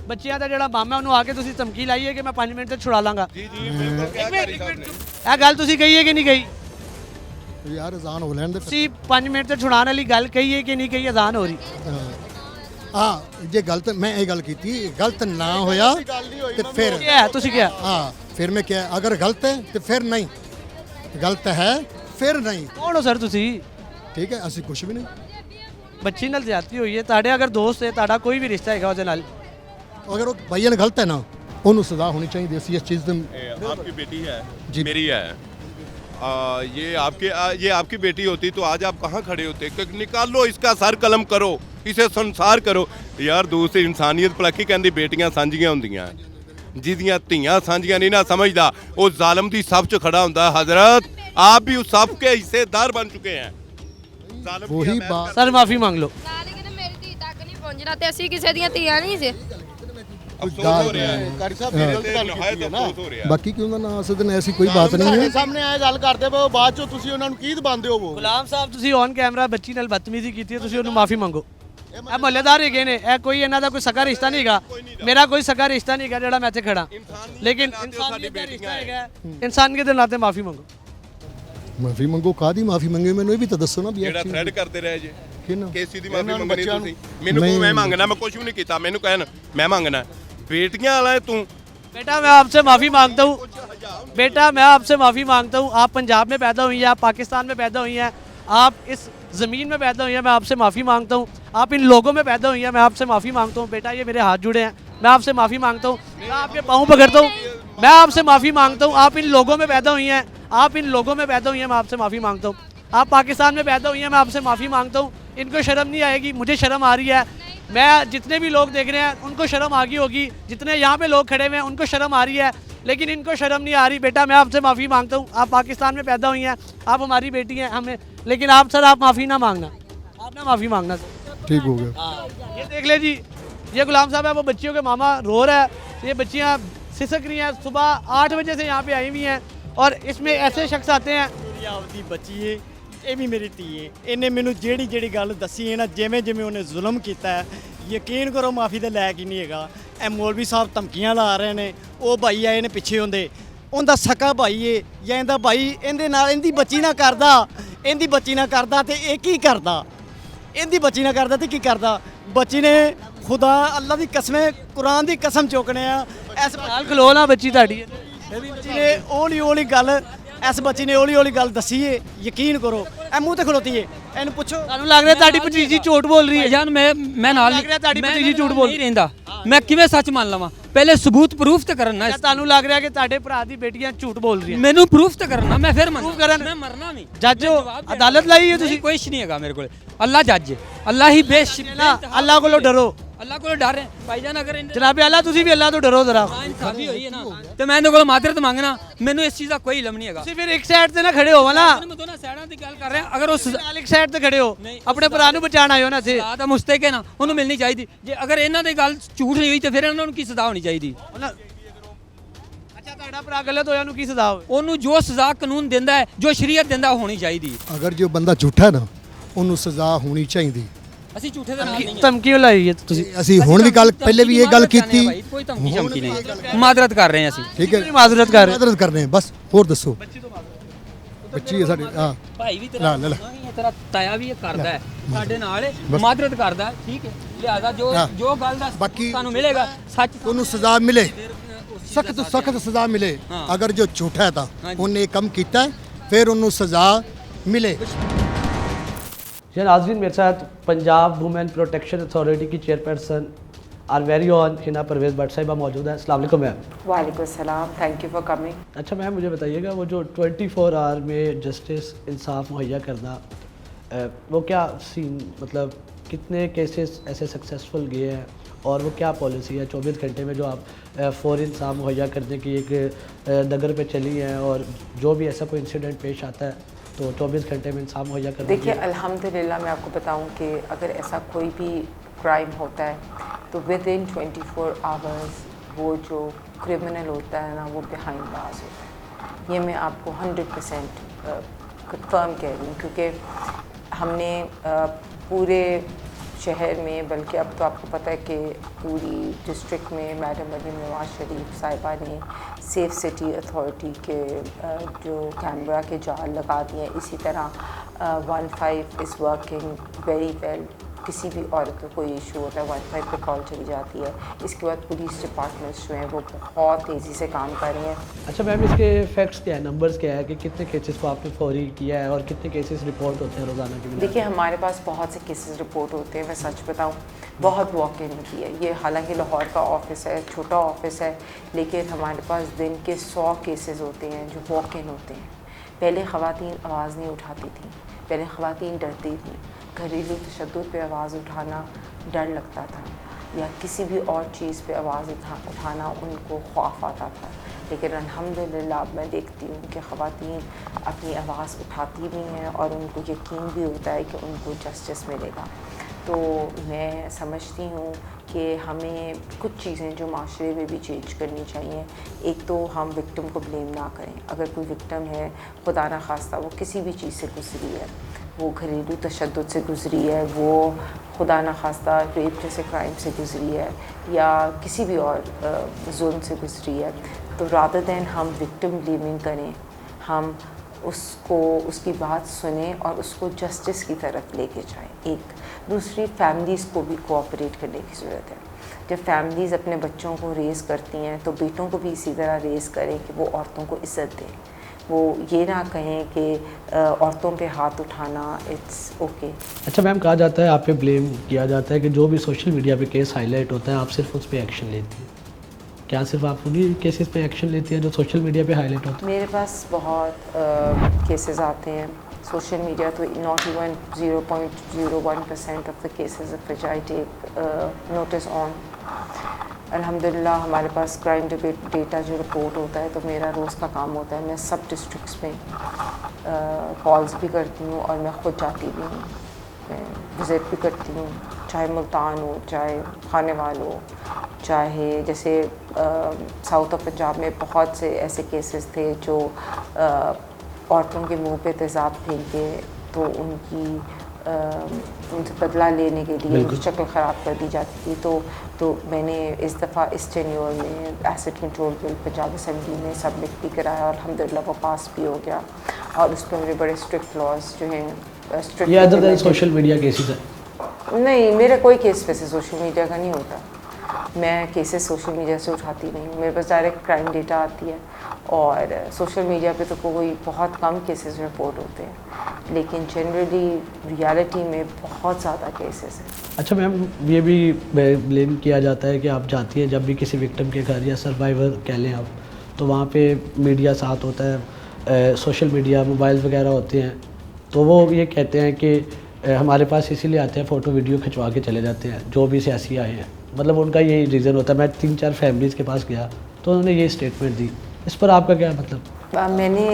ਬੱਚਿਆਂ ਦਾ ਜਿਹੜਾ ਮਾਮਾ ਉਹਨੂੰ ਆ ਕੇ ਤੁਸੀਂ ਧਮਕੀ ਲਾਈ ਹੈ ਕਿ ਮੈਂ 5 ਮਿੰਟ ਤੇ ਛੁਡਾ ਲਾਂਗਾ। जी जी बिल्कुल क्या कारी साहब ने। ਇਹ ਗੱਲ ਤੁਸੀਂ ਕਹੀ ਹੈ ਕਿ ਨਹੀਂ ਕਹੀ? ਯਾਰ ਅਜ਼ਾਨ ਹੋ ਲੈਣ ਦੇ। ਤੁਸੀਂ 5 ਮਿੰਟ ਤੇ ਛੁਡਾਉਣ ਵਾਲੀ ਗੱਲ ਕਹੀ ਹੈ ਕਿ ਨਹੀਂ ਕਹੀ? ਅਜ਼ਾਨ ਹੋ ਰਹੀ। ਹਾਂ ਜੇ ਗਲਤ ਮੈਂ ਇਹ ਗੱਲ ਕੀਤੀ, ਗਲਤ ਨਾ ਹੋਇਆ ਤੇ ਫਿਰ ਕਿਹਾ ਤੁਸੀਂ ਕਿਹਾ? ਹਾਂ ਫਿਰ ਮੈਂ ਕਿਹਾ ਅਗਰ ਗਲਤ ਹੈ ਤੇ ਫਿਰ ਨਹੀਂ, ਗਲਤ ਹੈ ਫਿਰ ਨਹੀਂ। ਕੌਣ ਹੋ ਸਰ ਤੁਸੀਂ? ਠੀਕ ਹੈ, ਅਸੀਂ ਕੁਝ ਵੀ ਨਹੀਂ। ਬੱਚੀ ਨਾਲ ਜ਼ਿਆਦਤੀ ਹੋਈ ਹੈ, ਤੁਹਾਡੇ ਅਗਰ ਦੋਸਤ ਹੈ, ਤੁਹਾਡਾ ਕੋਈ ਵੀ ਰਿਸ਼ਤਾ ਹੈਗਾ ਉਹਦੇ ਨਾਲ, ਅਗਰ ਉਹ ਭਾਈਆਂ ਨਾਲ ਗਲਤ ਹੈ ਨਾ, ਉਹਨੂੰ ਸਜ਼ਾ ਹੋਣੀ ਚਾਹੀਦੀ। ਅਸੀਂ ਇਸ ਚੀਜ਼ ਦੇ आपकी बेटी है जी। मेरी है। ये आपकी बेटी होती तो आज आप कहाँ खड़े होते? निकाल लो इसका सर कलम करो, इसे संसार करो। यार दूसरी इंसानियत भला की कहती बेटियां सांझियां ਹੁੰਦੀਆਂ, ਜਿਹਦੀਆਂ ਧੀਆਂ ਸਾਂਝੀਆਂ ਨਹੀਂ ਨਾ ਸਮਝਦਾ, ਉਹ ਜ਼ਾਲਮ ਦੀ ਸੱਪ 'ਚ ਖੜਾ ਹੁੰਦਾ। हजरत आप भी उस सप के हिस्सेदार बन चुके हैं। वही बात। सर माफी मांग लो। ਨਾਲੇ ਕਿਤੇ ਮੇਰੀ ਧੀ ਤੱਕ ਪਹਿਲਾਂ ਤੇ ਅਸੀਂ ਕਿਸੇ ਦੀਆਂ ਧੀਆਂ ਨਹੀਂ ਸੀ। ਅਫਸੋਸ ਹੋ ਰਿਹਾ ਹੈ ਕਾਰੀ ਸਾਹਿਬ ਵੀਡੀਓ ਤੇ ਗੱਲ ਨਹਾਇਤ ਕੀਤੀ ਹੈ ਨਾ ਅਫਸੋਸ ਹੋ ਰਿਹਾ ਬਾਕੀ ਕਿਉਂ ਦਾ ਨਾ ਅਸਦਨ ਐਸੀ ਕੋਈ ਬਾਤ ਨਹੀਂ ਸਾਡੇ ਹੈ। ਸਾਹਮਣੇ ਆਏ ਗੱਲ ਕਰਦੇ ਪਏ ਹੋ, ਬਾਅਦ ਚੋਂ ਤੁਸੀਂ ਉਹਨਾਂ ਨੂੰ ਕੀ ਦਬਾਉਂਦੇ ਹੋ? ਗੁਲਾਮ ਸਾਹਿਬ ਤੁਸੀਂ ਔਨ ਕੈਮਰਾ ਬੱਚੀ ਨਾਲ ਬਦਤਮੀਜ਼ੀ ਕੀਤੀ ਹੈ, ਤੁਸੀਂ ਉਹਨੂੰ ਮਾਫੀ ਮੰਗੋ। ਇਹ ਮੁਹੱਲੇਦਾਰ ਹੈਗੇ ਨੇ, ਇਹ ਕੋਈ ਇਹਨਾਂ ਦਾ ਕੋਈ ਸਕਾ ਰਿਸ਼ਤਾ ਨਹੀਂ ਹੈਗਾ, ਮੇਰਾ ਕੋਈ ਸਕਾ ਰਿਸ਼ਤਾ ਨਹੀਂ ਹੈਗਾ ਜਿਹੜਾ ਮੈਂ ਇੱਥੇ ਖੜਾ, ਲੇਕਿਨ ਇਨਸਾਨੀਅਤ ਦਾ ਰਿਸ਼ਤਾ ਹੈਗਾ, ਇਨਸਾਨੀਅਤ ਦੇ ਨਾਤੇ ਮਾਫੀ ਮੰਗੋ। ਮਾਫੀ ਮੰਗੋ, ਕਾਦੀ ਮਾਫੀ ਮੰਗੇ ਮੈਨੂੰ ਇਹ ਵੀ ਤਾਂ ਦੱਸੋ ਨਾ ਵੀ ਜਿਹੜਾ ਥ੍ਰੈਡ ਕਰਦੇ ਰਹੇ ਜੇ ਕਿਹਨਾਂ ਕੇਸੀ ਦੀ ਮਾਫੀ ਮੰਗਣੀ ਤੁਸੀਂ? ਮੈਨੂੰ ਕੋ ਮੈਂ ਮੰਗਣਾ, ਮੈਂ ਕੁਝ ਵੀ ਨਹੀਂ ਕੀਤਾ, ਮੈਨੂੰ ਕਹਿਣ ਮੈਂ ਮੰਗਣਾ। बेटियां वाला है तू। बेटा मैं आपसे माफ़ी मांगता हूँ, बेटा मैं आपसे माफ़ी मांगता हूँ। आप पंजाब में पैदा हुई हैं, आप पाकिस्तान में पैदा हुई हैं, आप इस ज़मीन में पैदा हुई हैं, मैं आपसे माफ़ी मांगता हूँ। आप इन लोगों में पैदा हुई हैं, मैं आपसे माफ़ी मांगता हूँ। बेटा ये मेरे हाथ जुड़े हैं, मैं आपसे माफ़ी मांगता हूँ, मैं आपके पाँव पकड़ता हूँ, मैं आपसे माफ़ी मांगता हूँ। आप इन लोगों में पैदा हुई हैं, आप इन लोगों में पैदा हुई हैं, मैं आपसे माफ़ी मांगता हूँ। आप पाकिस्तान में पैदा हुई हैं, मैं आपसे माफ़ी मांगता हूँ। इनको शर्म नहीं आएगी, मुझे शर्म आ रही है। मैं जितने भी लोग देख रहे हैं उनको शर्म आ गई होगी, जितने यहाँ पे लोग खड़े हुए हैं उनको शर्म आ रही है, लेकिन इनको शर्म नहीं आ रही। बेटा मैं आपसे माफ़ी मांगता हूँ, आप पाकिस्तान में पैदा हुई हैं, आप हमारी बेटी हैं, हमें, लेकिन आप सर आप माफ़ी ना मांगना, आप ना माफ़ी मांगना सर। ठीक हो गया। ये देख ले जी, ये गुलाम साहब है, वो बच्चियों के मामा रो रहा है, ये बच्चियाँ सिसक रही हैं, सुबह 8 बजे से यहाँ पे आई हुई हैं, और इसमें ऐसे शख्स आते हैं। ਆਪਦੀ ਬੱਚੀ ਏ, ਇਹ ਵੀ ਮੇਰੀ ਧੀ ਏ। ਇਹਨੇ ਮੈਨੂੰ ਜਿਹੜੀ ਗੱਲ ਦੱਸੀ ਹੈ ਨਾ, ਜਿਵੇਂ ਉਹਨੇ ਜ਼ੁਲਮ ਕੀਤਾ ਹੈ, ਯਕੀਨ ਕਰੋ ਮਾਫੀ ਦੇ ਲਾਇਕ ਹੀ ਨਹੀਂ ਹੈਗਾ। ਇਹ ਮੌਲਵੀ ਸਾਹਿਬ ਧਮਕੀਆਂ ਲਾ ਰਹੇ ਨੇ, ਉਹ ਭਾਈ ਆਏ ਨੇ ਪਿੱਛੇ ਹੁੰਦੇ, ਉਹਦਾ ਸਕਾ ਭਾਈ ਏ ਜਾਂ ਇਹਦਾ ਭਾਈ ਇਹਦੇ ਨਾਲ ਇਹਦੀ ਬੱਚੀ ਨਾ ਕਰਦਾ, ਇਹਦੀ ਬੱਚੀ ਨਾ ਕਰਦਾ ਤੇ ਇਹ ਕੀ ਕਰਦਾ? ਇਹਦੀ ਬੱਚੀ ਨਾ ਕਰਦਾ ਤੇ ਕੀ ਕਰਦਾ? ਬੱਚੀ ਨੇ ਖੁਦਾ ਅੱਲਾ ਦੀ ਕਸਮ, ਕੁਰਾਨ ਦੀ ਕਸਮ ਚੁੱਕਣੇ ਆ। ਇਸ ਨਾਲ ਖਲੋ ਨਾ ਬੱਚੀ ਤੁਹਾਡੀ, ਬੱਚੀ ਨੇ ਹੌਲੀ ਗੱਲ, ਇਸ ਬੱਚੀ ਨੇ ਹੌਲੀ ਗੱਲ ਦੱਸੀ ਏ। ਯਕੀਨ ਕਰੋ ਇਹ ਮੂੰਹ ਤੇ ਖਲੋਤੀ ਏ, ਇਹਨੂੰ ਪੁੱਛੋ। ਤੁਹਾਨੂੰ ਲੱਗ ਰਿਹਾ ਤੁਹਾਡੀ ਭਤੀਜੀ ਝੂਠ ਬੋਲ ਰਹੀ ਹੈ? ਜਾਨ ਮੈਂ ਨਾਲ ਲੱਗ ਰਿਹਾ ਤੁਹਾਡੀ ਭਤੀਜੀ ਝੂਠ ਬੋਲ ਨਹੀਂ ਰਹਿੰਦਾ, ਮੈਂ ਕਿਵੇਂ ਸੱਚ ਮੰਨ ਲਵਾਂ? ਪਹਿਲੇ ਸਬੂਤ ਪ੍ਰੂਫ ਤੇ ਕਰਨਾ। ਤੁਹਾਨੂੰ ਲੱਗ ਰਿਹਾ ਕਿ ਤੁਹਾਡੇ ਭਰਾ ਦੀ ਬੇਟੀਆਂ ਝੂਠ ਬੋਲ ਰਹੀਆਂ? ਮੈਨੂੰ ਪ੍ਰੂਫ ਤੇ ਕਰਨਾ, ਮੈਂ ਫਿਰ ਕਰਨ ਮੈਂ ਮਰਨਾ ਨਹੀਂ। ਜੱਜ ਹੋ, ਅਦਾਲਤ ਲਾਈ ਹੈ ਤੁਸੀਂ? ਕੁਛ ਨਹੀਂ ਹੈਗਾ ਮੇਰੇ ਕੋਲ, ਅੱਲਾ ਜੱਜ, ਅੱਲਾ ਹੀ ਅੱਲਾ ਕੋਲੋਂ ਡਰੋ, ਅੱਲਾ ਕੋਲੋਂ ਡਰ ਹੈ ਭਾਈਜਾਨ। ਅਗਰ ਜਨਾਬੇ ਅੱਲਾ ਤੁਸੀਂ ਵੀ ਅੱਲਾ ਤੋਂ ਡਰੋ ਜ਼ਰਾ। ਇਨਸਾਫੀ ਹੋਈ ਹੈ ਨਾ, ਤੇ ਮੈਂ ਇਹਦੇ ਕੋਲ ਮਾਦਰਤ ਮੰਗਣਾ, ਮੈਨੂੰ ਇਸ ਚੀਜ਼ ਦਾ ਕੋਈ ਇਲਮ ਨਹੀਂ ਹੈਗਾ। ਤੁਸੀਂ ਫਿਰ ਇੱਕ ਸਾਈਡ ਤੇ ਨਾ ਖੜੇ ਹੋਵੋ ਨਾ, ਮੈਂ ਦੋਨਾਂ ਸਾਈਡਾਂ ਦੀ ਗੱਲ ਕਰ ਰਿਹਾ। ਅਗਰ ਉਸ ਇੱਕ ਸਾਈਡ ਤੇ ਖੜੇ ਹੋ, ਆਪਣੇ ਭਰਾ ਨੂੰ ਬਚਾਉਣ ਆਇਓ ਨਾ ਇੱਥੇ। ਸਜ਼ਾ ਮੁਸਤਹਿਕ ਹੈ ਨਾ, ਉਹਨੂੰ ਮਿਲਣੀ ਚਾਹੀਦੀ। ਜੇ ਅਗਰ ਇਹਨਾਂ ਦੀ ਗੱਲ ਝੂਠ ਨਹੀਂ ਹੋਈ ਤੇ ਫਿਰ ਇਹਨਾਂ ਨੂੰ ਕੀ ਸਜ਼ਾ ਹੋਣੀ ਚਾਹੀਦੀ? ਅੱਛਾ ਤੁਹਾਡਾ ਭਰਾ ਗਲਤ ਹੋਇਆ, ਉਹਨੂੰ ਕੀ ਸਜ਼ਾ ਹੋਵੇ? ਉਹਨੂੰ ਜੋ ਸਜ਼ਾ ਕਾਨੂੰਨ ਦਿੰਦਾ ਹੈ, ਜੋ ਸ਼ਰੀਅਤ ਦਿੰਦਾ, ਉਹ ਹੋਣੀ ਚਾਹੀਦੀ। ਅਗਰ ਜੋ ਬੰਦਾ ਝੂਠਾ ਨਾ, ਉਹਨੂੰ ਸਜ਼ਾ ਹੋਣੀ ਚਾਹੀਦੀ। ਅਸੀਂ ਝੂਠੇ ਦੇ ਨਾਲ ਨਹੀਂ। ਧਮਕੀ ਲਾਈ ਹੈ ਤੁਸੀਂ? ਅਸੀਂ ਹੁਣ ਵੀ ਗੱਲ, ਪਹਿਲੇ ਵੀ ਇਹ ਗੱਲ ਕੀਤੀ। ਕੋਈ ਧਮਕੀ ਨਹੀਂ, ਮਾਦਰਤ ਕਰ ਰਹੇ ਹਾਂ ਅਸੀਂ। ਠੀਕ ਹੈ, ਮਾਜ਼ਰਤ ਕਰ ਰਹੇ ਹਾਂ ਬਸ। ਹੋਰ ਦੱਸੋ। ਬੱਚੀ ਹੈ ਸਾਡੀ। ਹਾਂ ਭਾਈ ਵੀ ਤੇਰਾ ਤੇਰਾ ਤਾਇਆ ਵੀ ਇਹ ਕਰਦਾ ਹੈ ਸਾਡੇ ਨਾਲ, ਮਾਦਰਤ ਕਰਦਾ ਹੈ, ਠੀਕ ਹੈ। ਲਿਹਾਜ਼ਾ ਜੋ ਗੱਲ ਦਾ ਤੁਹਾਨੂੰ ਮਿਲੇਗਾ ਸੱਚ, ਉਹਨੂੰ ਸਜ਼ਾ ਮਿਲੇ, ਸਖਤ ਤੋਂ ਸਖਤ ਸਜ਼ਾ ਮਿਲੇ। ਅਗਰ ਜੋ ਝੂਠਾ ਹੈ ਤਾਂ ਉਹਨੇ ਇਹ ਕੰਮ ਕੀਤਾ है, फिर ਉਹਨੂੰ सजा मिले। जी नाज़रीन, मेरे साथ पंजाब वुमेन प्रोटेक्शन अथॉरिटी की चेयरपर्सन आर वेरी ऑन हिना परवेज़ भट्ट साहिबा मौजूद है। अस्सलाम वालेकुम मैम। वालेकुम सलाम, थैंक यू फॉर कमिंग। अच्छा मैम, मुझे बताइएगा वो जो 24 आवर में जस्टिस इंसाफ मुहैया करना, वो क्या सीन, मतलब कितने केसेस ऐसे सक्सेसफुल गए हैं, और वो क्या पॉलिसी है 24 घंटे में जो आप फ़ौरी इंसाफ मुहैया करने की एक डगर पे चली हैं, और जो भी ऐसा कोई इंसिडेंट पेश आता है तो 24 घंटे में इंसाफ मुहैया करने? देखिए अल्हम्दुलिल्लाह, मैं आपको बताऊं कि अगर ऐसा कोई भी क्राइम होता है तो विद इन 24 आवर्स वो जो क्रिमिनल होता है ना, वो बिहाइंड बार्स होता है। ये मैं आपको 100% कंफर्म कह रही हूँ, क्योंकि हमने पूरे शहर में, बल्कि अब तो आपको पता है कि पूरी डिस्ट्रिक्ट में मैडम मरीम नवाज शरीफ साहिबा ने सेफ सिटी अथॉरिटी के जो कैमरा के जाल लगा दिए हैं। इसी तरह 15 इज़ वर्किंग वेरी वेल। किसी भी औरत को कोई इशू होता है 15 पे कॉल चली जाती है। इसके बाद पुलिस डिपार्टमेंट्स जो हैं वो बहुत तेज़ी से काम कर रहे हैं। अच्छा मैम, इसके फैक्ट्स क्या है, नंबर्स क्या है कि कितने केसेस को आपने फौरी किया है और कितने केसेस रिपोर्ट होते हैं रोज़ाना के? देखिए हमारे पास बहुत से केसेस रिपोर्ट होते हैं। मैं सच बताऊं, बहुत वॉक इन होती है। ये हालांकि लाहौर का ऑफिस है, छोटा ऑफिस है, लेकिन हमारे पास दिन के 100 केसेस होते हैं जो वॉक इन होते हैं। पहले ख़वातीन आवाज़ नहीं उठाती थी, पहले ख़वातीन डरती थी। घरेलू तशद्दुद पे आवाज़ उठाना डर लगता था, या किसी भी और चीज़ पे आवाज़ उठाना उनको खौफ आता था। लेकिन अल्हम्दुलिल्लाह अब मैं देखती हूँ कि ख़वातीन अपनी आवाज़ उठाती भी हैं और उनको यकीन भी होता है कि उनको जस्टिस मिलेगा। तो मैं समझती हूँ कि हमें कुछ चीज़ें जो माशरे में भी चेंज करनी चाहिए। एक तो हम विक्टिम को ब्लेम ना करें। अगर कोई विक्टिम है, खुदा ना खास्ता वो किसी भी चीज़ से गुजरी है, वो घरेलू तशद्दुद से गुजरी है, वो खुदा न खास्ता रेप जैसे क्राइम से गुजरी है, या किसी भी और जुल्म से गुजरी है, तो रादर दैन हम विक्टिम ब्लेमिंग करें, हम उसको उसकी बात सुने और उसको जस्टिस की तरफ लेके जाएं। एक दूसरी, फैमिलीज़ को भी कोऑपरेट करने की ज़रूरत है। जब फैमिलीज़ अपने बच्चों को रेज़ करती हैं तो बेटों को भी इसी तरह रेज़ करें कि वो औरतों को इज़्ज़त दें। वो ये ना कहें कि औरतों पे हाथ उठाना इट्स ओके। अच्छा मैम, कहा जाता है, आप पे ब्लेम किया जाता है कि जो भी सोशल मीडिया पे केस हाईलाइट होता है आप सिर्फ उस पर एक्शन लेती हैं। क्या सिर्फ आप उन्हीं केसेस पे एक्शन लेती हैं जो सोशल मीडिया पे हाईलाइट होते हैं? मेरे पास बहुत केसेस आते हैं सोशल मीडिया, तो not even 0.01% of the cases of which I take notice on. अल्हम्दुलिल्लाह हमारे पास क्राइम डेटा जो रिपोर्ट होता है, तो मेरा रोज़ का काम होता है, मैं सब डिस्ट्रिक्ट्स में कॉल्स भी करती हूँ और मैं ख़ुद जाती भी हूँ, मैं विज़िट भी करती हूँ, चाहे मुल्तान हो, चाहे खानेवाल हो, चाहे जैसे साउथ ऑफ पंजाब में बहुत से ऐसे केसेस थे जो औरतों के मुंह पे तेज़ाब फेंके तो उनसे बदला लेने के लिए उनकी शक्ल ख़राब कर दी जाती थी। तो मैंने इस दफ़ा इस टेन्योर में acid control bill Punjab assembly में सबमिट भी कराया और अल्हम्दुलिल्लाह वो पास भी हो गया, और उस पर मेरे बड़े स्ट्रिक्ट लॉज जो हैं स्ट्रिक्ट। ये other than social media cases है? नहीं, मेरा कोई केस वैसे सोशल मीडिया का नहीं होता। मैं केसेस सोशल मीडिया से उठाती नहीं हूँ, मेरे पास डायरेक्ट क्राइम डेटा आती है, और सोशल मीडिया पे तो कोई बहुत कम केसेस रिपोर्ट होते हैं, लेकिन जनरली रियलिटी में बहुत ज़्यादा केसेस हैं। अच्छा मैम, ये भी ब्लेम किया जाता है कि आप जाती हैं जब भी किसी विक्टिम के घर या सर्वाइवर कह लें आप, तो वहाँ पे मीडिया साथ होता है, सोशल मीडिया मोबाइल वगैरह होते हैं, तो वो ये कहते हैं कि हमारे पास इसीलिए आते हैं, फ़ोटो वीडियो खिंचवा के चले जाते हैं जो भी सियासी आए हैं। मतलब उनका यही रीज़न होता है। मैं 3-4 फैमिलीज़ के पास गया तो उन्होंने ये स्टेटमेंट दी। इस पर आपका क्या मतलब? मैंने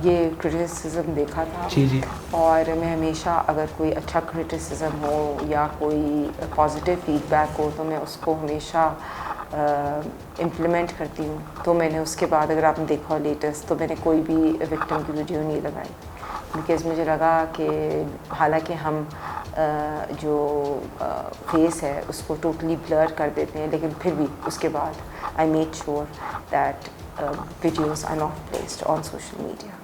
ये क्रिटिसिज्म देखा था जी, और मैं हमेशा अगर कोई अच्छा क्रिटिसिज्म हो या कोई पॉजिटिव फीडबैक हो तो मैं उसको हमेशा इम्प्लीमेंट करती हूँ। तो मैंने उसके बाद, अगर आपने देखा हो लेटेस्ट, तो मैंने कोई भी विक्टिम की वीडियो नहीं लगाई, बिकॉज़ मुझे लगा कि हालांकि हम जो फेस है उसको टोटली ब्लर कर देते हैं, लेकिन फिर भी उसके बाद I made sure that videos are not placed on social media.